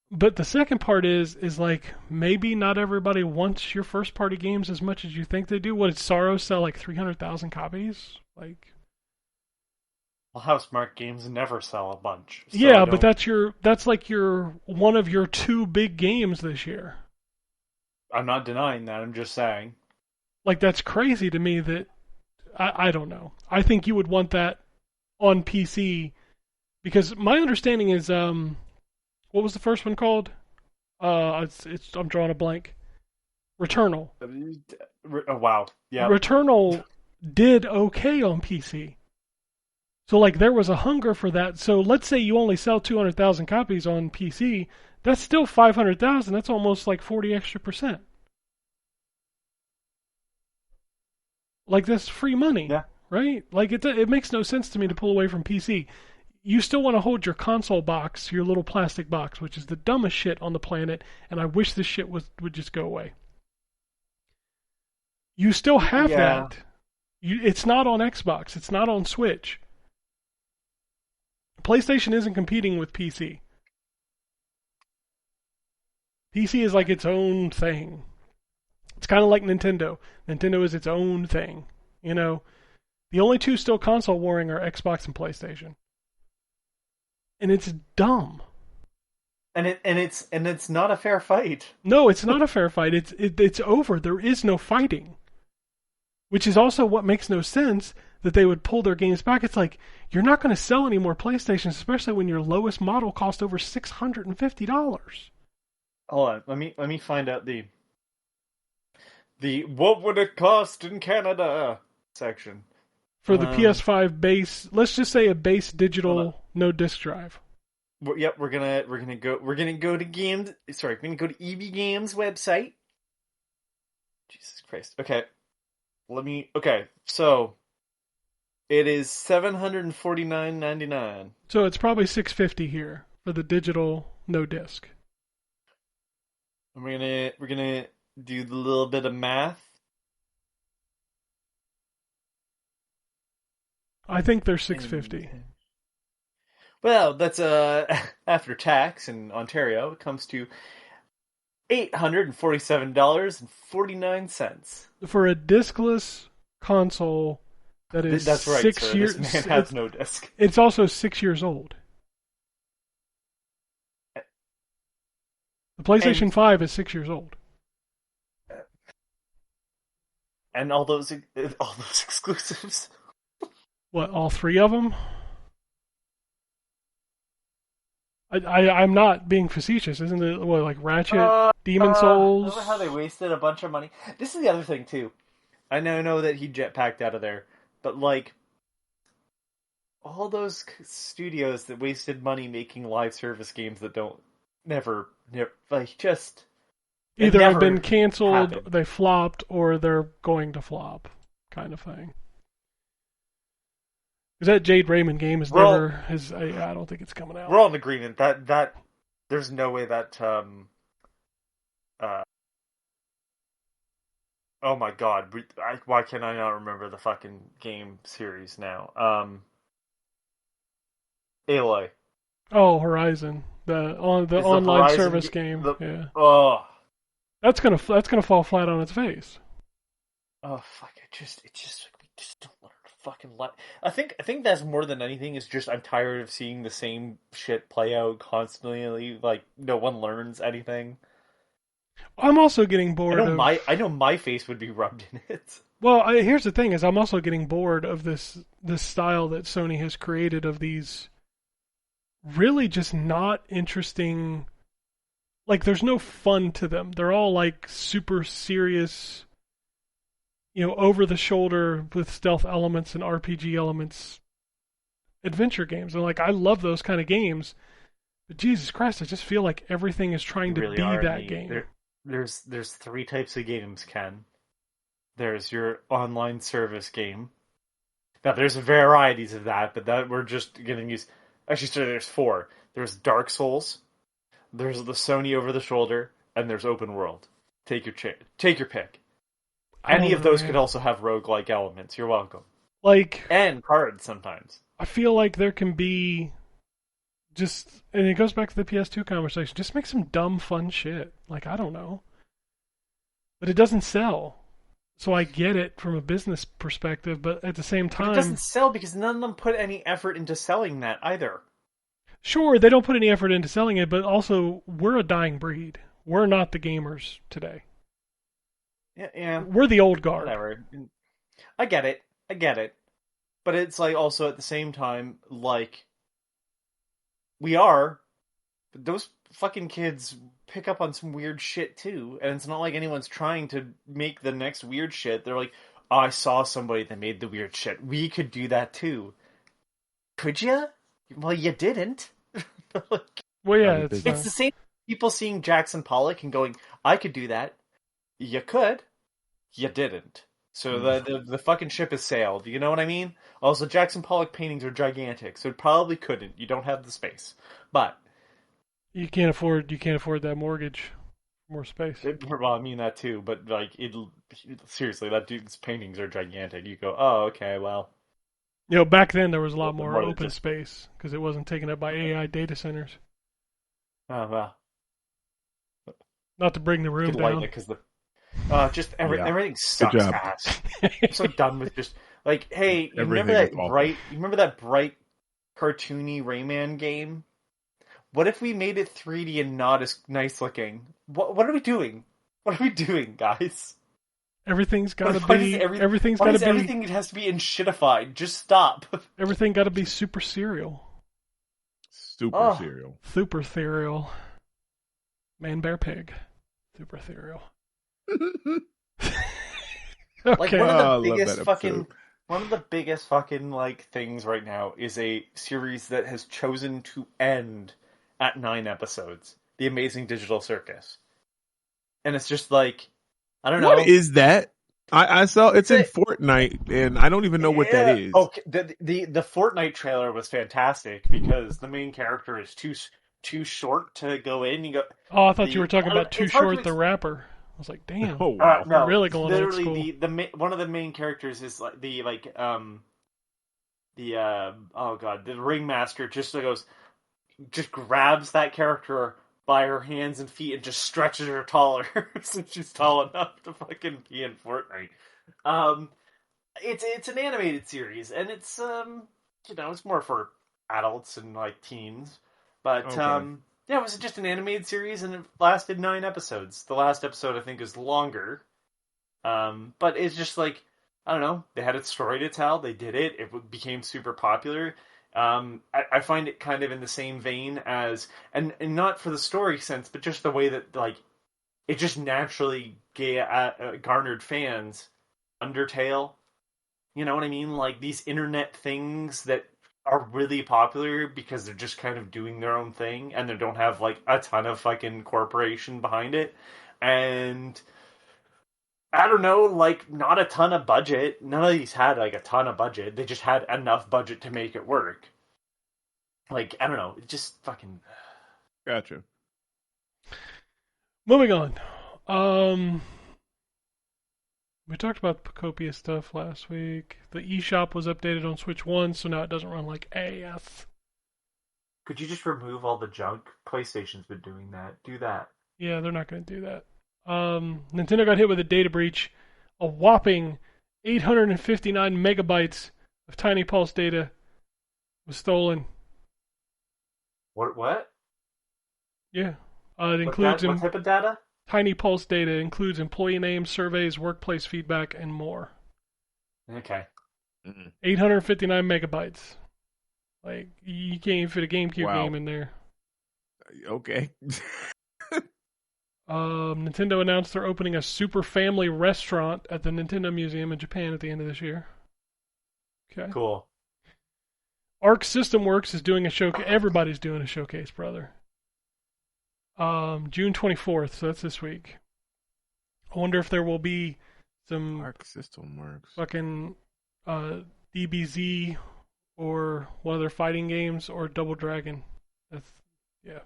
But the second part is like maybe not everybody wants your first party games as much as you think they do. What did Sorrow sell like 300,000 copies? Like Well, Housemarque games never sell a bunch. So yeah, but that's like one of your two big games this year. I'm not denying that. I'm just saying. Like that's crazy to me that I don't know. I think you would want that on PC because my understanding is what was the first one called? It's I'm drawing a blank. Returnal. Oh, wow. Yeah. Returnal did okay on PC. So like there was a hunger for that. So let's say you only sell 200,000 copies on PC, that's still 500,000. That's almost like 40 extra %. Like that's free money, Yeah. right? Like it makes no sense to me to pull away from PC. You still want to hold your console box, your little plastic box, which is the dumbest shit on the planet, and I wish this shit would just go away. You still have that. It's not on Xbox. It's not on Switch. PlayStation isn't competing with PC. PC is like its own thing. It's kind of like Nintendo. Nintendo is its own thing. You know, the only two still console warring are Xbox and PlayStation. And it's dumb. And it's not a fair fight. No, it's not a fair fight. It's over. There is no fighting. Which is also what makes no sense that they would pull their games back. It's like you're not going to sell any more PlayStations, especially when your lowest model cost over $650. Hold on, let me find out the what would it cost in Canada section. For the PS5 base, let's just say a base digital no disc drive. Yep, we're gonna go to games. Sorry, we're gonna go to EB Games website. Jesus Christ. Okay, so it is $749.99. So it's probably $650 here for the digital no disc. And we're gonna do the little bit of math. I think they're $650. Well, that's after tax in Ontario, it comes to $847.49 for a discless console that is that's right, 6 sir. years. This man has no disc. It's also 6 years old. The PlayStation 5 is 6 years old. And all those exclusives. What, all three of them? I'm not being facetious, isn't it? What, like Ratchet, Demon Souls? Remember how they wasted a bunch of money? This is the other thing too. I know that he jetpacked out of there, but like all those studios that wasted money making live service games that never like just either have been canceled, happened. they flopped, or they're going to flop, kind of thing. Because that Jade Raymond game is never. I don't think it's coming out. We're all in agreement that there's no way that oh my god, why can I not remember the fucking game series now? Aloy. Oh, Horizon, the online Horizon service game. Yeah. Oh. That's gonna fall flat on its face. Oh fuck! It just we just don't learn to fucking let. I think that's more than anything is just I'm tired of seeing the same shit play out constantly. Like no one learns anything. I'm also getting bored. I know my face would be rubbed in it. Well, here's the thing: is I'm also getting bored of this style that Sony has created of these really just not interesting. Like, there's no fun to them. They're all like super serious, over the shoulder with stealth elements and RPG elements, adventure games. And like, I love those kind of games, but Jesus Christ, I just feel like everything is trying to be that game. There's three types of games, Ken. There's your online service game. Now there's varieties of that, but that we're just gonna use. Actually, sorry, there's four. There's Dark Souls. There's the Sony over the shoulder, and there's open world. Take your pick. Any of those could also have roguelike elements. You're welcome. Like, and cards sometimes. I feel like there can be and it goes back to the PS2 conversation. Just make some dumb, fun shit. Like, I don't know. But it doesn't sell. So I get it from a business perspective, but at the same time... But it doesn't sell because none of them put any effort into selling that either. Sure, they don't put any effort into selling it, but also, we're a dying breed. We're not the gamers today. Yeah. We're the old guard. Whatever. I get it. But it's like also at the same time, like, we are, but those fucking kids pick up on some weird shit too, and it's not like anyone's trying to make the next weird shit. They're like, oh, I saw somebody that made the weird shit. We could do that too. Could ya? Well, you didn't. Like, Well, yeah, it's the same people seeing Jackson Pollock and going, I could do that. You could. You didn't. So the fucking ship has sailed. You know what I mean? Also, Jackson Pollock paintings are gigantic, so it probably couldn't. You don't have the space. But you can't afford that mortgage. More space. Well, I mean that too, but like seriously, that dude's paintings are gigantic. You go, oh, okay, well. You know, back then there was a lot more open space because it wasn't taken up by AI data centers. Oh well. Not to bring the room down. Because everything sucks ass. I'm so done with just like, hey, you remember that bright cartoony Rayman game? What if we made it 3D and not as nice looking? What are we doing? What are we doing, guys? Everything's got to be. Everything has to be in shitified. Just stop. Everything got to be super serial. Super serial. Super serial. Man, bear, pig. Super serial. Okay. Like one of the biggest fucking like things right now is a series that has chosen to end at 9 episodes. The Amazing Digital Circus. And it's just like, I don't know. What is that? I saw it's in Fortnite, and I don't even know what that is. Okay, the Fortnite trailer was fantastic because the main character is too short to go in. You go. Oh, I thought you were talking about Too Short the rapper. I was like, damn. Oh wow. No, really going old school. Literally, one of the main characters is like the ringmaster just grabs that character by her hands and feet and just stretches her taller since she's tall enough to fucking be in Fortnite. It's an animated series and it's it's more for adults and like teens, but yeah, it was just an animated series and it lasted 9 episodes. The last episode I think is longer, but it's just like, I don't know, they had a story to tell, they did it, it became super popular. I find it kind of in the same vein as, and not for the story sense, but just the way that like it just naturally garnered fans. Undertale, you know what I mean? Like these internet things that are really popular because they're just kind of doing their own thing and they don't have like a ton of fucking corporation behind it, and I don't know, like, not a ton of budget. None of these had, like, a ton of budget. They just had enough budget to make it work. Like, I don't know. It just fucking... Gotcha. Moving on. We talked about the Pocopia stuff last week. The eShop was updated on Switch 1, so now it doesn't run like AF. Could you just remove all the junk? PlayStation's been doing that. Do that. Yeah, they're not going to do that. Nintendo got hit with a data breach. A whopping 859 megabytes of Tiny Pulse data was stolen. What? Yeah. It includes... What type of data? Tiny Pulse data includes employee names, surveys, workplace feedback, and more. Okay. 859 megabytes. Like, you can't even fit a GameCube game in there. Okay. Nintendo announced they're opening a Super Family restaurant at the Nintendo Museum in Japan at the end of this year. Okay. Cool. Arc System Works is doing a showcase. Everybody's doing a showcase, brother. June 24th, so that's this week. I wonder if there will be some Arc System Works fucking DBZ or one of their fighting games or Double Dragon. Yeah.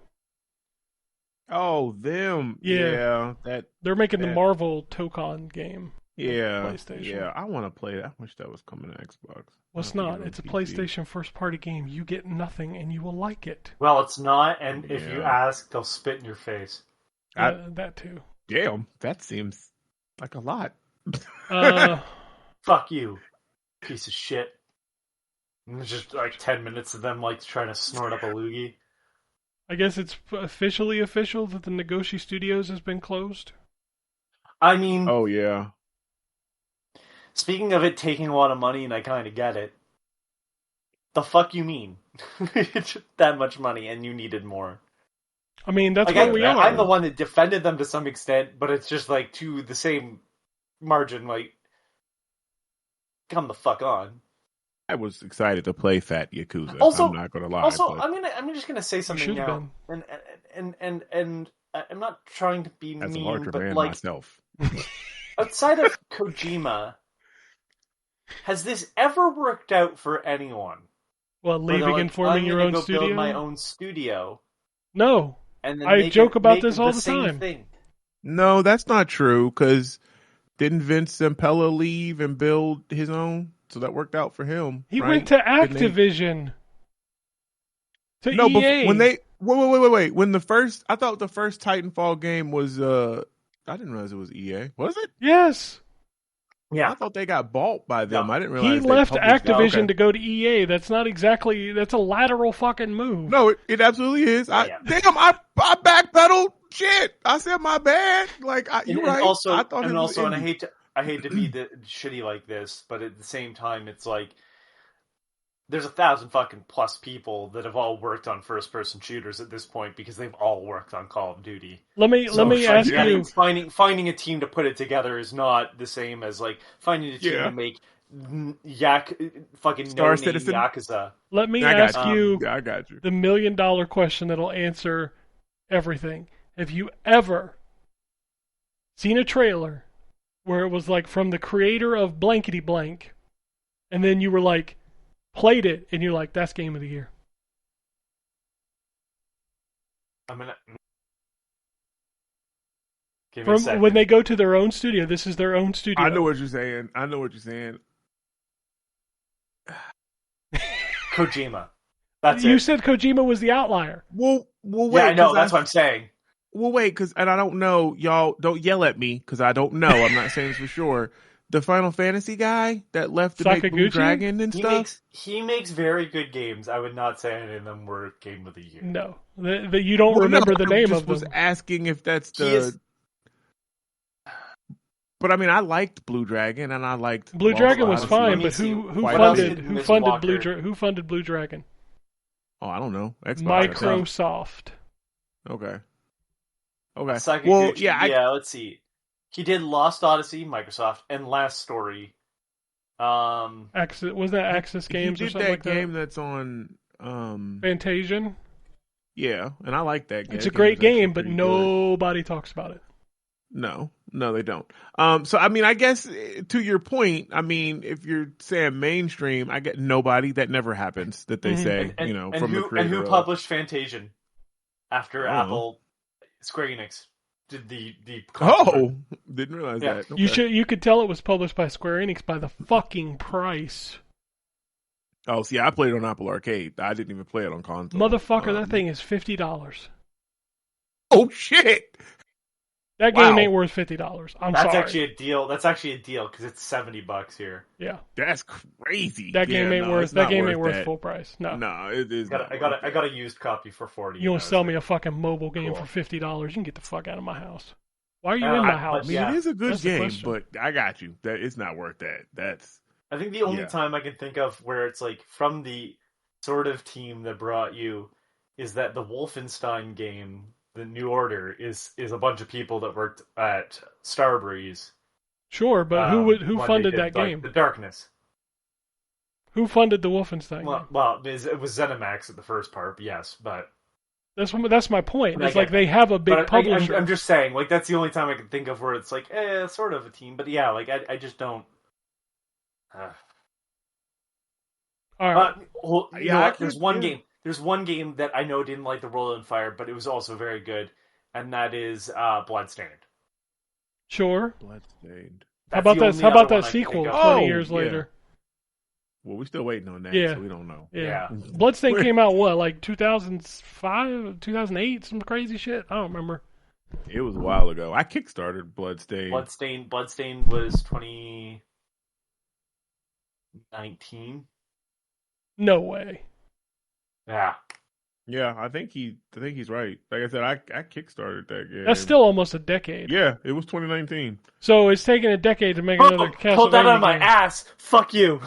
Oh, them. Yeah. That they're making the Marvel Tokon game. Yeah, PlayStation. yeah. I want to play that. I wish that was coming to Xbox. Well, it's I'll have not. to get It's a it on PC. PlayStation first-party game. You get nothing, and you will like it. Well, it's not, and if you Yeah. ask, they'll spit in your face. That too. Damn, that seems like a lot. Fuck you, piece of shit. And there's just like 10 minutes of them like trying to snort up a loogie. I guess it's officially official that the Nagoshi Studios has been closed. I mean, Oh yeah. speaking of it taking a lot of money, and I kind of get it. The fuck you mean? It's that much money, and you needed more. I mean, that's Like, what we are. I'm the one that defended them to some extent, but it's just like to the same margin. Like, come the fuck on. I was excited to play Fat Yakuza. Also, I'm not gonna lie. Also, but I'm just gonna say something should've now, and I'm not trying to be as a mean, larger but man like myself. outside of Kojima, has this ever worked out for anyone? Well, Where they're leaving like, and forming I'm your gonna own go studio. build my own studio, No, and then I joke about make this all the same time. thing. No, that's not true. Because didn't Vince Zampella leave and build his own? So that worked out for him. He right? went to Didn't they- Activision. To No, but EA. when they wait. When I thought the first Titanfall game was I didn't realize it was EA. Was it? Yes. I thought they got bought by them. No. I didn't realize He they left published it. Activision Okay. to go to EA. That's a lateral fucking move. No, it absolutely is. Yeah. Damn, I backpedaled. Shit, I said my bad. Like you're And right. also, I thought it was and indie. I hate to be shitty like this, but at the same time, it's like there's 1,000 fucking plus people that have all worked on first person shooters at this point because they've all worked on Call of Duty. Let me ask you. Finding a team to put it together is not the same as like finding a team to make fucking Star no-name Citizen? Yakuza. Let me I got ask you. you Yeah, I got you. the $1 million question that'll answer everything. Have you ever seen a trailer where it was like from the creator of blankety blank, and then you were like, played it, and you're like, that's game of the year? I'm gonna give me a From second. when they go to their own studio, this is their own studio. I know what you're saying. Kojima. That's you it. said Kojima was the outlier. Well, wait. Yeah, I know. 'cause That's what I'm saying. Well, wait, and I don't know. Y'all don't yell at me because I don't know. I'm not saying this for sure. The Final Fantasy guy that left to make Blue Sakaguchi? Dragon and stuff. He makes very good games. I would not say any of them were game of the year. No, that you don't Well, remember no, the I name just of was them. asking if that's the. But I mean, I liked Blue Dragon, and I liked Blue Lost Dragon was Odyssey. fine, me but see. who What else funded did who Miss funded Walker- who funded Blue Dragon? Oh, I don't know. Xbox, I think. Microsoft. Okay. Sakaguchi, Well, yeah. let's see. He did Lost Odyssey, Microsoft, and Last Story. Axis, was that Axis Games he or did something that like game that? that's on. Fantasian. Yeah, and I like that game. It's a great That was actually game, but pretty good. nobody talks about it. No, they don't. So I mean, I guess to your point, I mean, if you're saying mainstream, I get nobody. That never happens. That they say, from the creator. And who published Fantasian after Oh. Apple, Square Enix did the Oh, didn't realize Yeah. that. Okay. You could tell it was published by Square Enix by the fucking price. Oh, see, I played on Apple Arcade. I didn't even play it on console. Motherfucker, that thing is $50. Oh shit! That game Wow. ain't worth $50. I'm That's sorry. actually a deal. That's actually a deal because it's $70 here. Yeah, That's crazy. that game ain't worth. it's That not game ain't worth that. full price. No. No, it is. I got a used copy for $40. You want to sell me a fucking mobile game Cool. for $50? You can get the fuck out of my house. Why are you in I my house? I mean, Yeah. it is a good That's the game, question. but I got you. That it's not worth that. That's I think the only Yeah. time I can think of where it's like from the sort of team that brought you is that the Wolfenstein game, The New Order, is a bunch of people that worked at Starbreeze. Sure, but who when funded they that did, like, game? The Darkness. Who funded the Wolfenstein game? Well, it was ZeniMax at the first part, yes, but That's my point. But I It's like get they have a big but publisher. I'm just saying, like that's the only time I can think of where it's like, sort of a team, but yeah, like I just don't. All right. You Yeah, know I what? could- There's one game that I know didn't light the world on fire, but it was also very good, and that is Bloodstained. Sure. Bloodstained. How about that? How about that sequel 20 years later? Well, we're still waiting on that, so we don't know. Yeah. Bloodstain came out, what, like 2005, 2008, some crazy shit? I don't remember. It was a while ago. I kickstarted Bloodstain. Bloodstain was 2019. No way. Yeah. Yeah, I think he's right. Like I said, I kickstarted that game. That's still almost a decade. Yeah, it was 2019. So it's taking a decade to make another Castlevania. Pulled that out of my ass. Fuck you.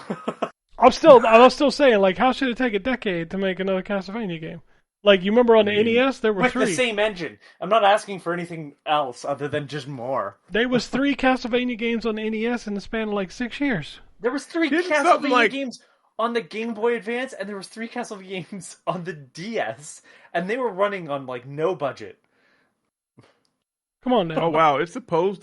I'm still saying, like, how should it take a decade to make another Castlevania game? Like, you remember on the NES, there were 3. With the same engine. I'm not asking for anything else other than just more. There was 3 Castlevania games on the NES in the span of, like, 6 years. There was 3 Castlevania games on the Game Boy Advance, and there was 3 Castlevania games on the DS, and they were running on, like, no budget. Come on now. Oh, wow. It was supposed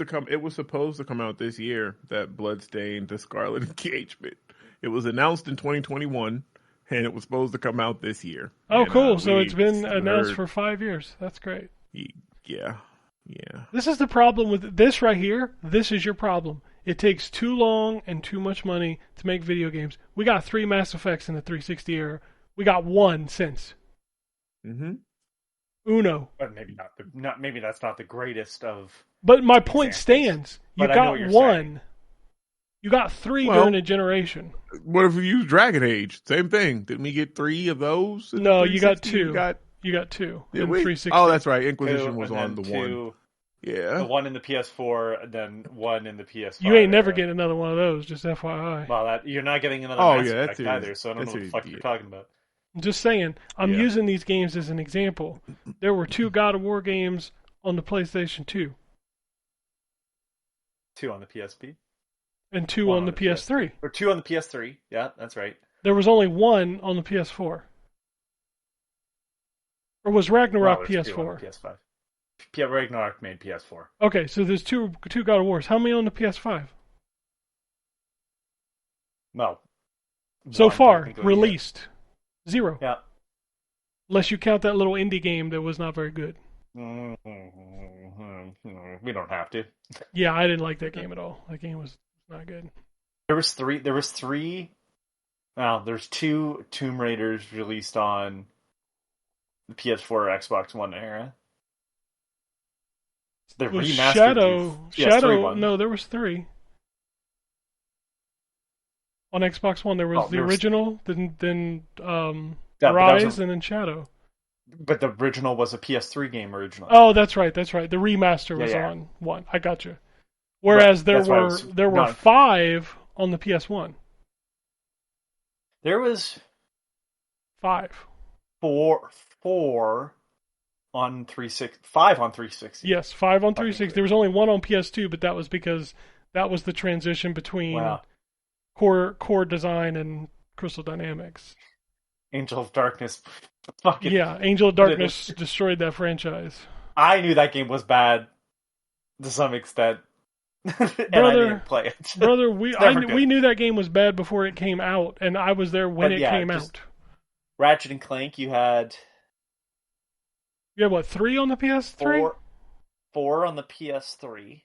to come out this year, that Bloodstain, the Scarlet Engagement. It was announced in 2021, and it was supposed to come out this year. Oh, cool. So it's been announced for 5 years. That's great. Yeah. This is the problem with this right here. This is your problem. It takes too long and too much money to make video games. We got 3 Mass Effects in the 360 era. We got 1 since. Mm-hmm. Uno. But maybe that's not the greatest of. But my point stands. You got 1. Saying. You got 3 during a generation. What if we use Dragon Age? Same thing. Didn't we get 3 of those? No, you got 2. You got 2 in 360. Oh, that's right. Inquisition was on the 1. Yeah. The 1 in the PS4, and then 1 in the PS5. You ain't never getting another one of those, just FYI. Well, you're not getting another Mass Effect either, so I don't know what the fuck idiot. you're talking about. I'm just saying, I'm using these games as an example. There were 2 God of War games on the PlayStation 2. 2 on the PSP. And 2 on the PS3. Or 2 on the PS3, yeah, that's right. There was only 1 on the PS4. Or was Ragnarok PS4? PS5. Ragnarok made PS4. Okay, so there's two God of Wars. How many on the PS5? No. So far, released. 0. Yeah. Unless you count that little indie game that was not very good. We don't have to. Yeah, I didn't like that game at all. That game was not good. There was 3. Well, there's 2 Tomb Raiders released on the PS4 or Xbox One era. The remastered Shadow. No, there was 3. On Xbox One, there was the original, then Rise, and then Shadow. But the original was a PS3 game originally. Oh, that's right. The remaster was on 1. I got you. Whereas there were 5 on the PS1. There was 5. 4 on 360. 5 on 360. Yes, 5 on 360. There was only 1 on PS2, but that was because that was the transition between core design and Crystal Dynamics. Angel of Darkness. Angel of Darkness destroyed that franchise. I knew that game was bad to some extent. And I didn't play it. Brother, we knew that game was bad before it came out, and I was there when it came out. Ratchet and Clank, you had what, 3 on the PS3? 4 on the PS3.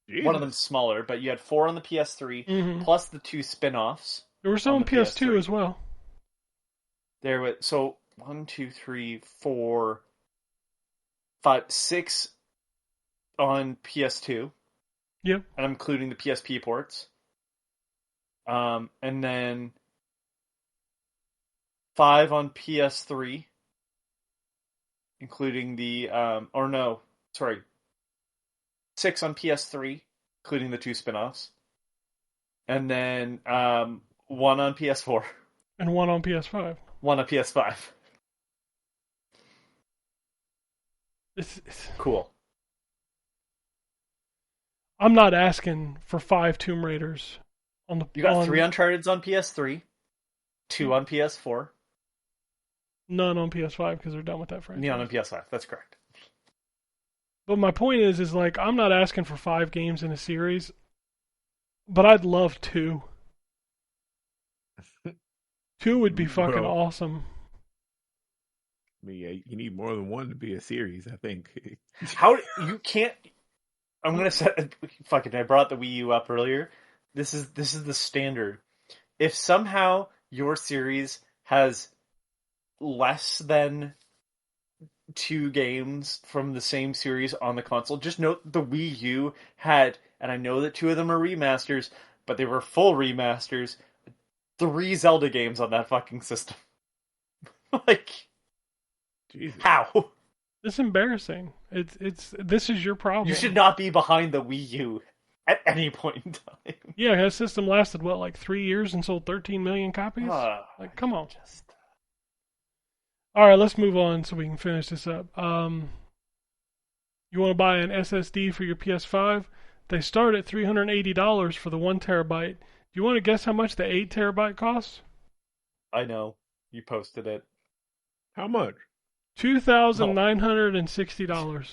Jesus. One of them smaller, but you had 4 on the PS3 plus the 2 spin-offs. There were some on PS2 as well. There was 1, 2, 3, 4, 5, 6 on PS2. Yep. And I'm including the PSP ports. And then 5 on PS3, including the 6 on PS3, including the 2 spin-offs. And then 1 on PS4. And 1 on PS5. 1 on PS5. It's cool. I'm not asking for 5 Tomb Raiders on the. You got 3 Uncharted's on PS3, 2 on PS4, none on PS5 because they're done with that franchise. None on PS5. That's correct. But my point is like I'm not asking for 5 games in a series, but I'd love 2. 2 would be fucking awesome. Yeah, you need more than 1 to be a series, I think. How you can't? I'm gonna set. Fucking, I brought the Wii U up earlier. This is the standard. If somehow your series has less than 2 games from the same series on the console, just note the Wii U had, and I know that 2 of them are remasters, but they were full remasters, 3 Zelda games on that fucking system. Like, Jesus. how? It's embarrassing. This is your problem. You should not be behind the Wii U at any point in time. Yeah, that system lasted what, like 3 years and sold 13 million copies? Like, come on. All right, let's move on so we can finish this up. You want to buy an SSD for your PS5? They start at $380 for the 1 terabyte. Do you want to guess how much the 8 terabyte costs? I know. You posted it. How much? $2,960.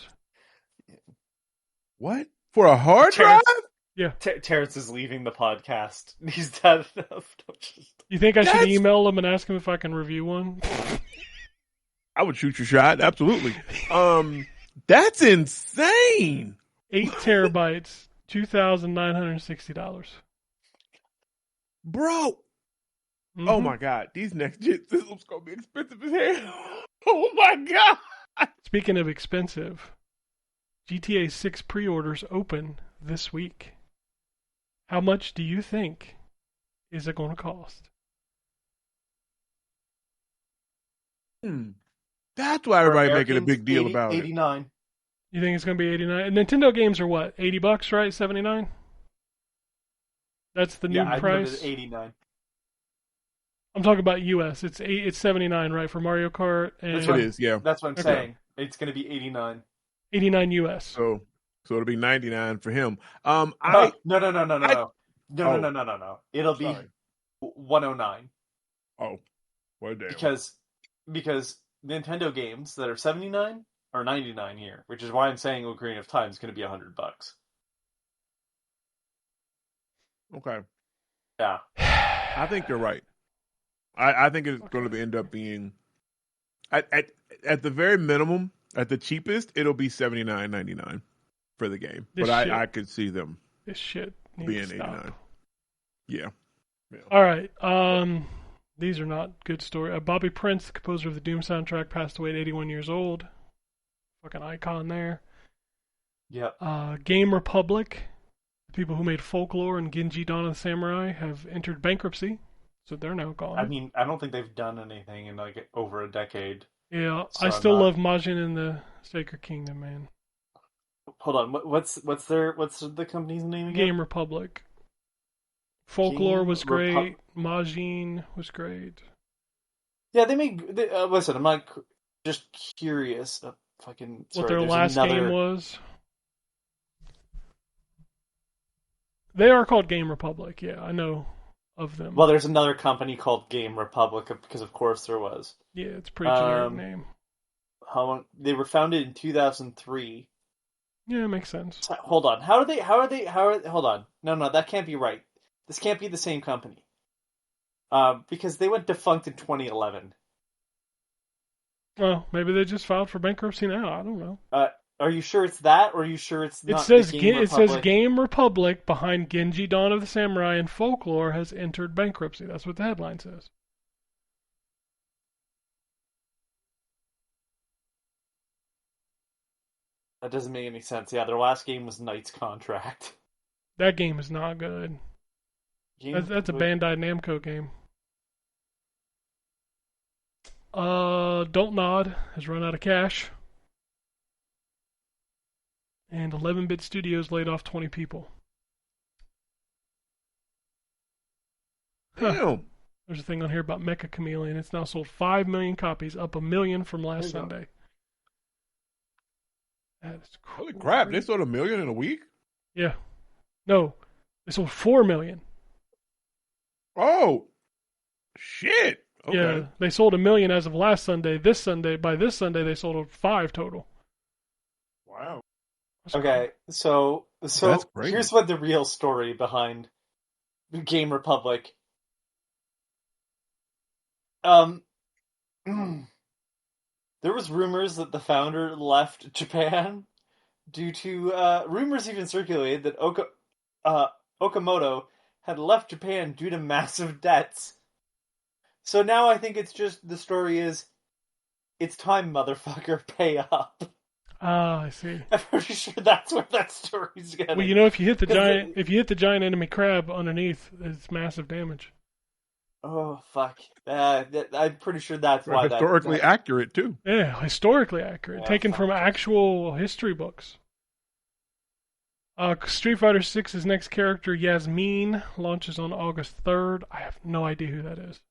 What? For a hard Terrence, drive? Yeah. Terrence is leaving the podcast. He's dead enough. You think I should email him and ask him if I can review one? I would shoot your shot, absolutely. That's insane. 8 terabytes, $2,960. Bro. Mm-hmm. Oh my God. These next gen systems gonna be expensive as hell. Oh my God. Speaking of expensive, GTA 6 pre-orders open this week. How much do you think is it going to cost? That's why everybody making a big deal about 89. it. You think it's going to be 89? And Nintendo games are what? $80, right? 79? That's the new price. Yeah, 89. I'm talking about US. It's 79, right, for Mario Kart? And That's what it is, yeah. That's what I'm saying. It's going to be 89. 89 US. So it'll be 99 for him. No. It'll be 109. Oh, well, damn. Because Nintendo games that are 79 are 99 here, which is why I'm saying Ocarina of Time is going to be $100. Okay. Yeah. I think you're right. I think it's going to end up being at the very minimum, at the cheapest, it'll be $79.99 for the game. But I could see them this shit being 89. Yeah. All right. These are not good stories. Bobby Prince, the composer of the Doom soundtrack, passed away at 81 years old. Fucking icon there. Yep. Game Republic, the people who made Folklore and Genji Dawn of the Samurai, have entered bankruptcy, so they're now gone. I mean, I don't think they've done anything in like over a decade. Yeah, so I still love Majin and the Sacred Kingdom, man. Hold on, what's the company's name again? Game Republic. Folklore was great. Repu- Majin was great. Yeah, listen, I'm not just curious. What their last game was. They are called Game Republic. Yeah, I know of them. Well, there's another company called Game Republic because, of course, there was. Yeah, it's a pretty generic name. They were founded in 2003. Yeah, it makes sense. Hold on. Hold on. No, that can't be right. This can't be the same company. Because they went defunct in 2011. Well, maybe they just filed for bankruptcy now. I don't know. Are you sure it's that, or are you sure it's not? It says Game Republic behind Genji Dawn of the Samurai and Folklore has entered bankruptcy. That's what the headline says. That doesn't make any sense. Yeah, their last game was Knight's Contract. That game is not good. That's a Bandai Namco game. Don't Nod has run out of cash. And 11-Bit Studios laid off 20 people. Damn. There's a thing on here about Mecha Chameleon. It's now sold 5 million copies, up 1 million from last Sunday. That is holy crap! They sold 1 million in a week. Yeah. No, they sold 4 million. Oh, shit. Okay. Yeah, they sold 1 million as of last Sunday. By this Sunday, they sold 5 total. Wow. Okay, so here's what the real story behind Game Republic. There was rumors that the founder left Japan due to rumors even circulated that Okamoto had left Japan due to massive debts. So now I think it's just the story is, it's time, motherfucker, pay up. Ah, I see. I'm pretty sure that's where that story's going. Well, you know, if you hit the giant enemy crab underneath, it's massive damage. Oh fuck! I'm pretty sure that's why historically accurate too. Yeah, historically accurate, taken from actual history books. Street Fighter 6's next character, Yasmine, launches on August 3rd. I have no idea who that is.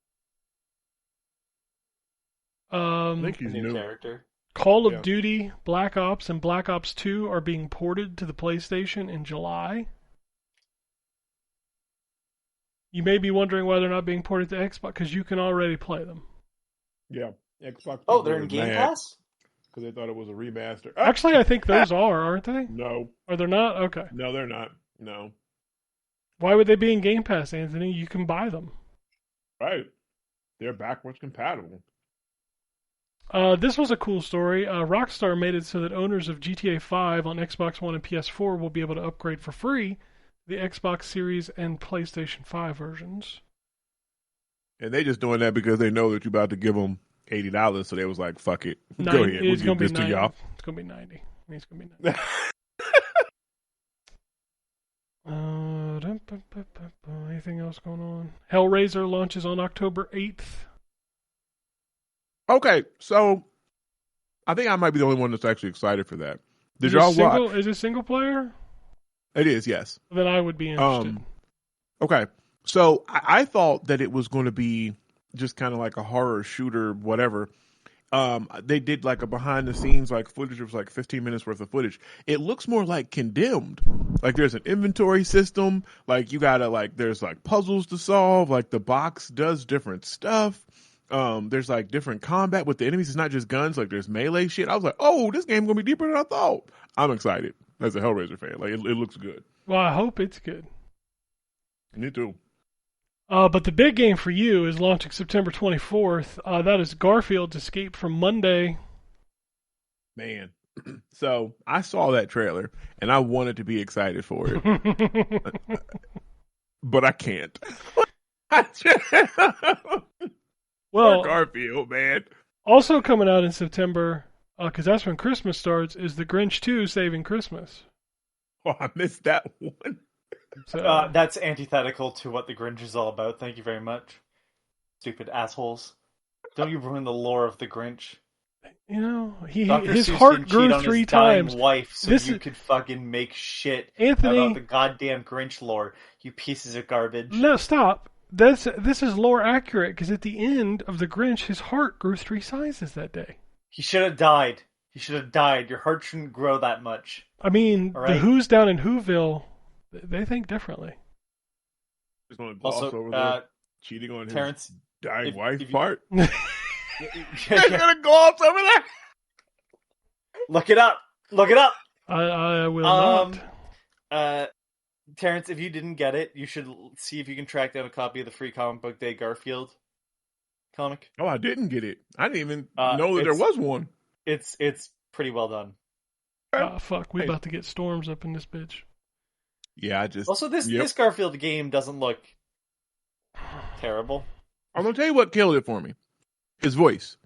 I think he's new. Character. Call of Duty, Black Ops, and Black Ops 2 are being ported to the PlayStation in July. You may be wondering why they're not being ported to Xbox, because you can already play them. Yeah, Xbox. Oh, they're in Game Pass? Because they thought it was a remaster. Actually, I think those aren't they? No. Are they not? Okay. No, they're not. No. Why would they be in Game Pass, Anthony? You can buy them. Right. They're backwards compatible. This was a cool story. Rockstar made it so that owners of GTA 5 on Xbox One and PS4 will be able to upgrade for free the Xbox Series and PlayStation 5 versions. And they just doing that because they know that you're about to give them $80, so they was like, fuck it. Go ahead. We'll give this to y'all. It's going to be 90. It's going to be 90. Anything else going on? Hellraiser launches on October 8th. Okay, so I think I might be the only one that's actually excited for that. Did y'all watch? Is it single player? It is, yes. Then I would be interested. Okay, so I thought that it was going to be just kind of like a horror shooter, whatever. They did like a behind the scenes like footage. It was like 15 minutes worth of footage. It looks more like Condemned. Like there's an inventory system. Like you gotta there's like puzzles to solve. Like the box does different stuff. There's like different combat with the enemies. It's not just guns. Like there's melee shit. I was like, oh, this game's gonna be deeper than I thought. I'm excited as a Hellraiser fan. Like it looks good. Well, I hope it's good. Me too. But the big game for you is launching September 24th. That is Garfield's Escape from Monday. Man. So I saw that trailer and I wanted to be excited for it. But I can't. Well, poor Garfield, man. Also coming out in September, because that's when Christmas starts, is The Grinch 2 Saving Christmas. Oh, I missed that one. So, that's antithetical to what The Grinch is all about. Thank you very much. Stupid assholes. Don't you ruin the lore of The Grinch. You know, his heart grew 3 times. Wife, so you could fucking make shit Anthony, about the goddamn Grinch lore, you pieces of garbage. No, stop. This is lore accurate, because at the end of The Grinch, his heart grew 3 sizes that day. He should have died. Your heart shouldn't grow that much. I mean, right? The Who's down in Whoville, they think differently. Just want to gloss over there, cheating on Terrence, his dying wife part. They're gonna gloss over there. Look it up. I will not. Terrence, if you didn't get it, you should see if you can track down a copy of the Free Comic Book Day Garfield comic. Oh, I didn't get it. I didn't even know that there was one. It's pretty well done. Oh, fuck. We about to get storms up in this bitch. Yeah, Also, this Garfield game doesn't look terrible. I'm going to tell you what killed it for me. His voice.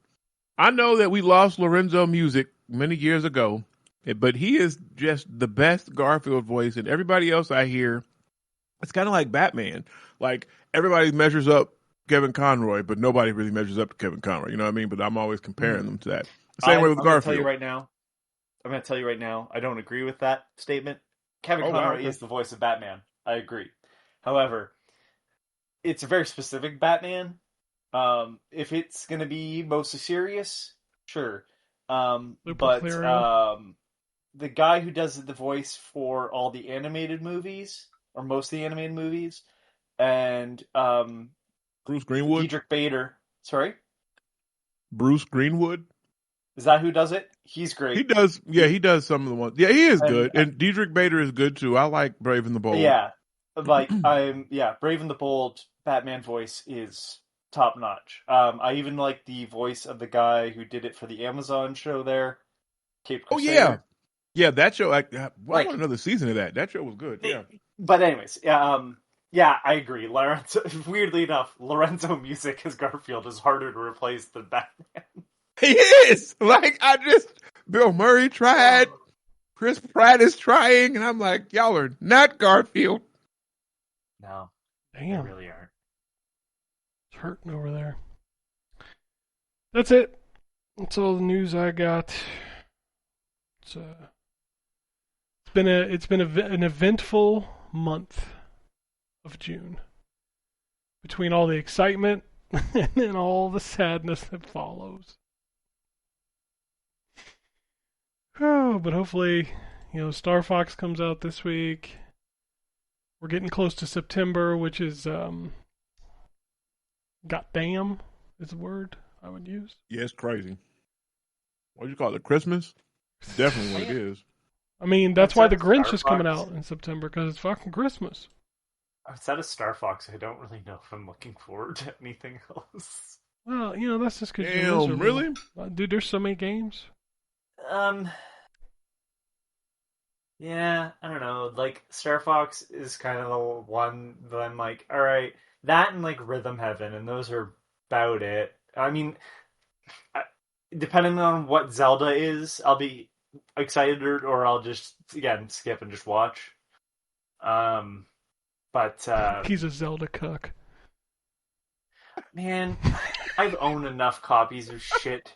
I know that we lost Lorenzo Music many years ago, but he is just the best Garfield voice, and everybody else I hear, it's kind of like Batman. Like, everybody measures up Kevin Conroy, but nobody really measures up to Kevin Conroy. You know what I mean? But I'm always comparing them to that. Same way with Garfield. I'm going to tell you right now, I don't agree with that statement. Kevin Conroy is the voice of Batman. I agree. However, it's a very specific Batman. If it's going to be mostly serious, sure. But the guy who does the voice for all the animated movies, or most of the animated movies, and Bruce Greenwood? Diedrich Bader. Sorry? Bruce Greenwood? Is that who does it? He's great. He does some of the ones. Yeah, he is good. And Diedrich Bader is good too. I like Brave and the Bold. Yeah. Brave and the Bold Batman voice is top notch. I even like the voice of the guy who did it for the Amazon show there, Cape Crusader. Oh yeah. Yeah, that show. I Like- want another season of that. That show was good. Yeah. But anyways, yeah, I agree. Lorenzo, weirdly enough, Lorenzo Music as Garfield is harder to replace than Batman. He is. Like, Bill Murray tried. Chris Pratt is trying. And I'm like, y'all are not Garfield. No, Damn. they really aren't. It's hurting over there. That's it. That's all the news I got. It's been an eventful month of June. Between all the excitement and then all the sadness that follows. Oh, but hopefully, Star Fox comes out this week. We're getting close to September, which is goddamn is the word I would use. Yeah, it's crazy. What do you call it? Christmas? Definitely what it is. I mean, that's why the Outside of Grinch is Star coming Fox. out in September, because it's fucking Christmas. Outside of Star Fox, I don't really know if I'm looking forward to anything else. Well, that's just because you're Damn, miserable. really? Dude, there's so many games. Yeah, I don't know. Like, Star Fox is kind of the one that I'm like, all right, that and like Rhythm Heaven, and those are about it. I mean, depending on what Zelda is, I'll be excited or I'll just again skip and just watch. But He's a Zelda cuck. man, I've owned enough copies of shit.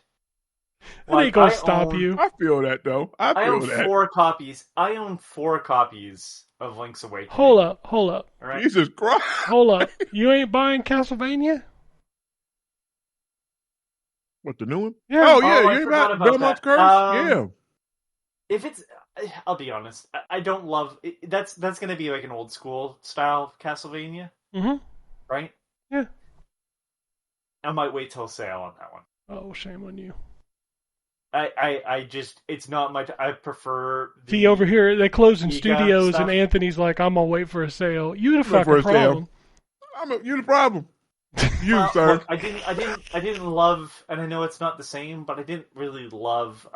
That ain't gonna stop you. I feel that, though. I own feel that. 4 copies. I own 4 copies of Link's Awakening. Hold up. All right? Jesus Christ. Hold up. You ain't buying Castlevania? What, the new one? Yeah. Oh, yeah. I You ain't forgot about about Belmont's that. Curse? Yeah. If it's, I'll be honest, I don't love it. That's going to be like an old school style Castlevania, Mm-hmm. right? Yeah. I might wait till sale on that one. Oh, shame on you. I just, it's not my. I prefer. See, over here, they closing Giga studios, stuff. and Anthony's like, I'm gonna wait for a sale. You the Wait for fucking a sale. problem. You're the problem. You, Well, sir. look, I didn't love, and I know it's not the same, but I didn't really love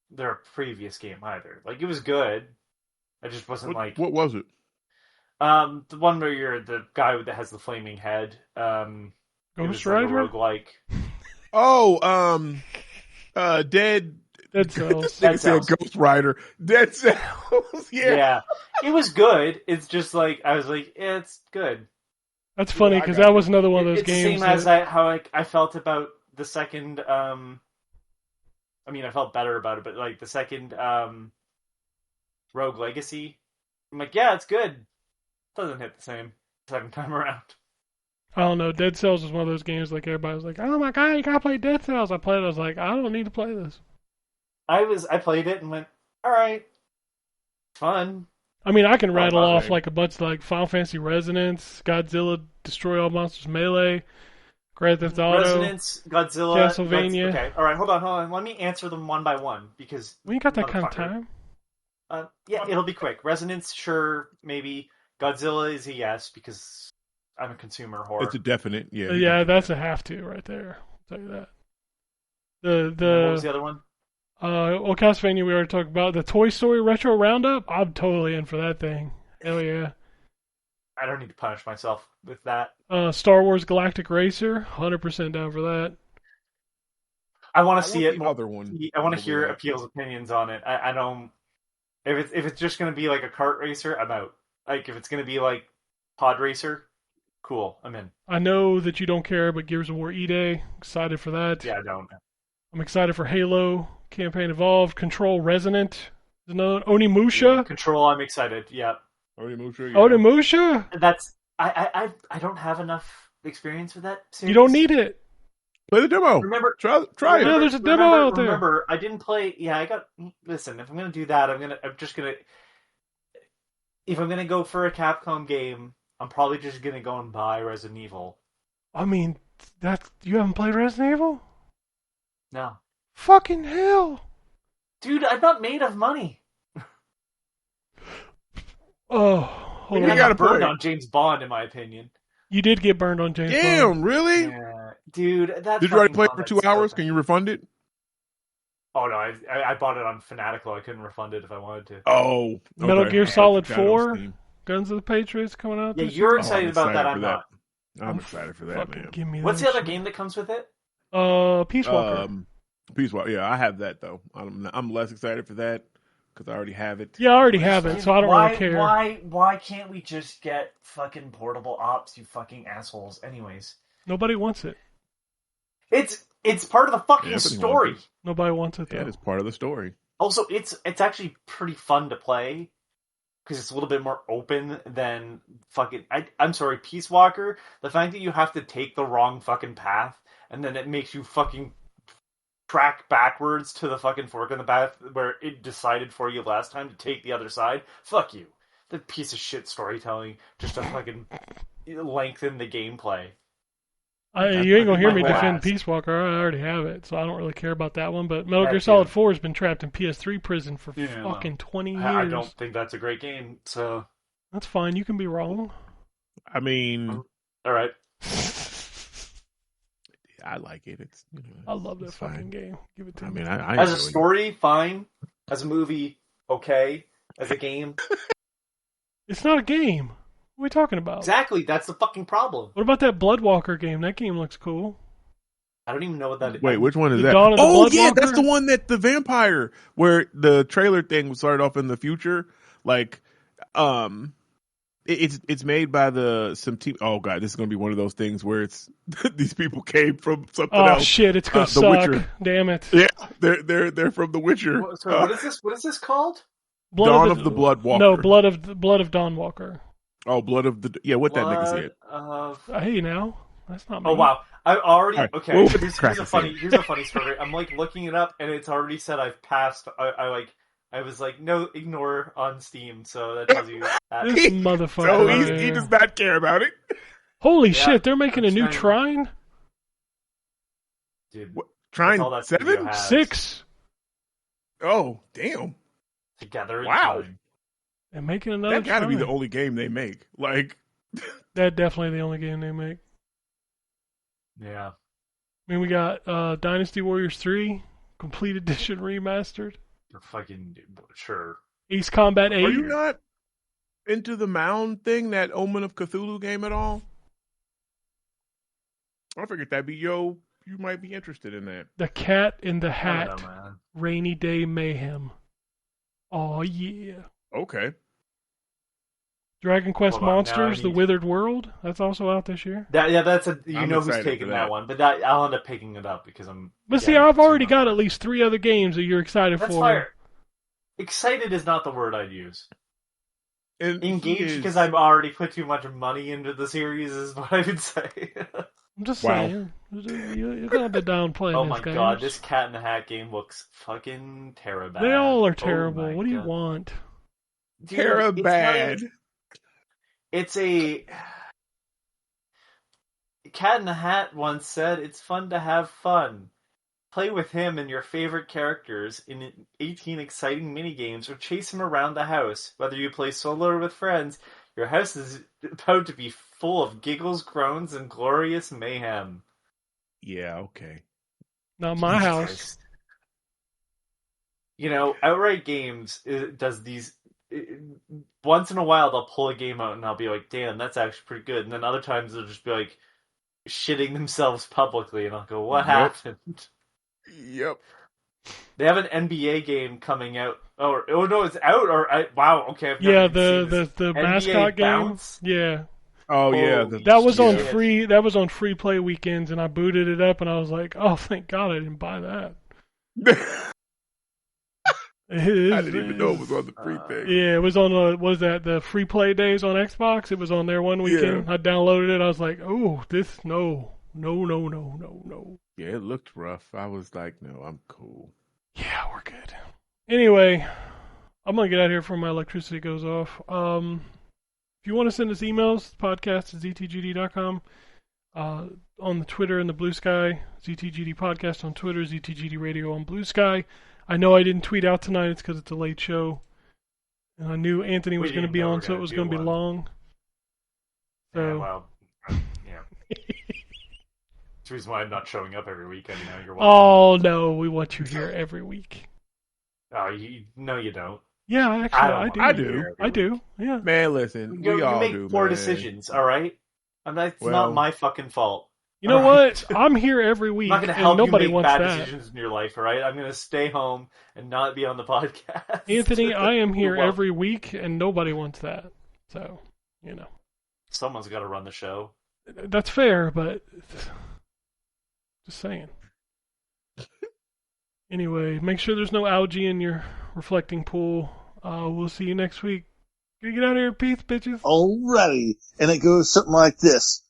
their previous game either. Like, it was good. I just wasn't What was it? the one where you're the guy that has the flaming head. It Ghost was like a Rider? roguelike. Oh, Dead. Dead Cells. This Dead nigga said Cells. Ghost Rider. Dead Cells. Yeah. Yeah, it was good. It's just like I was like, yeah, it's good. That's funny I because got that you. was another one of those It's the games. same as that- how I felt about the second. I mean, I felt better about it, but like the second Rogue Legacy, I'm like, yeah, it's good. Doesn't hit the same second time around. I don't know. Dead Cells was one of those games like everybody was like, "Oh my god, you gotta play Dead Cells." I played it. I was like, I don't need to play this. I played it and went, all right, fun. I mean, I can rattle okay. off like a bunch of like Final Fantasy Resonance, Godzilla, Destroy All Monsters Melee, Grand Theft Auto. Resonance, Godzilla, Castlevania. Okay, all right, hold on. Let me answer them one by one because We ain't got that kind of motherfucker. time. Yeah, it'll be quick. Resonance, sure, maybe. Godzilla is a yes because I'm a consumer whore. It's a definite. Yeah. Yeah, that's a have to right there. I'll tell you that. And what was The the other one? well, Castlevania we already talked about. The Toy Story Retro Roundup. I'm totally in for that thing. Hell yeah. I don't need to punish myself with that. Star Wars Galactic Racer. 100% down for that. I want I to see want it the more. other one. I want to over hear that. Appeal's opinions on it. I don't. If it's just gonna be like a kart racer, I'm out. Like if it's gonna be like pod racer, cool, I'm in. I know that you don't care, but Gears of War E-Day. Excited for that. Yeah, I don't. I'm excited for Halo Campaign Evolved. Control Resonant. There's another Onimusha. Control, I'm excited. Yeah, Onimusha, yeah. Onimusha. that's I don't have enough experience with that series. You don't need it. Play the demo. Remember, Try it. Yeah, there's a demo out there. Remember, I didn't play. Yeah, listen, if I'm gonna do that, if I'm gonna go for a Capcom game, I'm probably just gonna go and buy Resident Evil. I mean, you haven't played Resident Evil? No, Fucking hell. dude, I'm not made of money. Oh, I hold on. You gotta got burned play. on James Bond, in my opinion. You did get burned on James Bond. Damn, really? Yeah, dude, that. Did you already fucking play Bond, for that's 2 so hours? bad. Can you refund it? Oh no, I bought it on Fanatical. I couldn't refund it if I wanted to. Oh, okay. Metal Gear I thought Solid you got it on 4, Steam. Guns of the Patriots coming out Yeah, this you're year. excited about that. I'm for that. not. I'm excited for that, Fucking man. give me What's that the other shit. game that comes with it? Peace Walker. Peace Walker. Yeah, I have that though. I'm less excited for that because I already have it. Yeah, I already have it, so I don't really care. Why can't we just get fucking portable ops, you fucking assholes? Anyways, Nobody wants it. It's part of the fucking Everybody story. wants Nobody wants it though. Yeah, it's part of the story. Also, it's actually pretty fun to play because it's a little bit more open than fucking. I'm sorry, Peace Walker. The fact that you have to take the wrong fucking path and then it makes you fucking track backwards to the fucking fork in the path where it decided for you last time to take the other side. Fuck you. The piece of shit storytelling just to fucking lengthen the gameplay. You ain't gonna hear me my defend ass. Peace Walker. I already have it, so I don't really care about that one. But Metal Yeah, Gear Solid dude. 4 has been trapped in PS3 prison for Yeah, fucking 20 years. I don't think that's a great game, so... That's fine. You can be wrong. I mean, Alright. I like it. It's I love that it's fucking fine. game. Give it to I me. mean, I As a enjoy it. story, fine. As a movie, okay. As a game, It's not a game. What are we talking about? exactly. That's the fucking problem. What about that Bloodwalker game? That game looks cool. I don't even know what that is. Wait, which one is The that? Dawn of the Oh yeah, Bloodwalker? that's the one that the vampire, where the trailer thing started off in the future. Like, it's made by some team. Oh god, this is gonna be one of those things where it's these people came from something Oh else. shit, it's gonna The suck. Witcher. Damn it. Yeah, they're from The Witcher. Sorry, what is this? What is this called? Dawn of the Bloodwalker. No, Blood of Dawn Walker. Oh, Blood of the What that nigga said. Hey now, that's not me. Oh wow! I already All right, okay. we'll Here's crack a this funny. in. Here's a funny story. I'm like looking it up, and it's already said I've passed. I was like, no, ignore on Steam. So that tells you that. This motherfucker. So right he here. does not care about it. Holy Yeah, shit, they're making a new I'm Trine? Dude, What, that's all trying that studio 7? has. 6. Oh, damn. Together. In Wow. time. They're making another That gotta be Trine. the only game they make. Like, That's definitely the only game they make. Yeah. I mean, we got Dynasty Warriors 3, Complete Edition Remastered, You're fucking sure. Ace Combat 8. are you not into the Mound thing, that Omen of Cthulhu game at all? I figured that'd be you might be interested in that. The Cat in the I Hat, don't know, man. Rainy Day Mayhem. Oh yeah. Okay. Dragon Quest Hold on, now I Monsters, The need- Withered World. That's also out this year. That's a. You I'm know who's excited taking for that that. one, but I'll end up picking it up because I'm. But see, again, I've already too got much. at least 3 other games that you're excited That's for. fire. Excited is not the word I'd use. And Engaged because I've already put too much money into the series is what I would say. I'm just Wow. saying. You're going to be down playing Oh these my games. god, this Cat in the Hat game looks fucking terrible. They all are Oh terrible. my What do you God. want? Dude, Terra it's not bad. even- It's a. Cat in the Hat once said, "It's fun to have fun. Play with him and your favorite characters in 18 exciting minigames or chase him around the house. Whether you play solo or with friends, your house is about to be full of giggles, groans, and glorious mayhem." Yeah, okay. Not my Jesus house. Christ. You know, Outright Games does these. Once in a while, they'll pull a game out and I'll be like, damn, that's actually pretty good. And then other times they'll just be like, shitting themselves publicly, and I'll go, what Yep. happened? Yep. They have an NBA game coming out. Oh no, it's out. Wow, okay. I've Yeah, never even seen this. the NBA mascot game. Bounce? Yeah. Oh yeah. Holy That was on shit. free. That was on free play weekends, and I booted it up, and I was like, "Oh, thank God I didn't buy that." I didn't even know it was on the free thing. Yeah, it was on. Was that the free play days on Xbox? It was on there one weekend. Yeah. I downloaded it. I was like, "Oh, this no." Yeah, it looked rough. I was like, no, I'm cool. Yeah, we're good. Anyway, I'm gonna get out of here before my electricity goes off. If you want to send us emails, podcast at ztgd.com. On the Twitter and the Blue Sky, ZTGD Podcast on Twitter, ZTGD Radio on Blue Sky. I know I didn't tweet out tonight. It's because it's a late show. And I knew Anthony was We going to didn't be know we on, were so it gonna was do going to be one. long. Yeah, So, well, yeah. That's the reason why I'm not showing up every week. I know you're welcome. Oh no, we want you here every week. Oh, no, you don't. Yeah, actually, I do. I do. Yeah. Man, listen, we all make do. poor Man. decisions, all right? It's Well, not my fucking fault. You know what? I'm here every week, I'm not going to and help you nobody make wants bad that. decisions in your life, all right? I'm going to stay home and not be on the podcast. Anthony, I am here every week, and nobody wants that. So, you know. Someone's got to run the show. That's fair, but just saying. Anyway, make sure there's no algae in your reflecting pool. We'll see you next week. Get out of here, peace, bitches. Alrighty. And it goes something like this.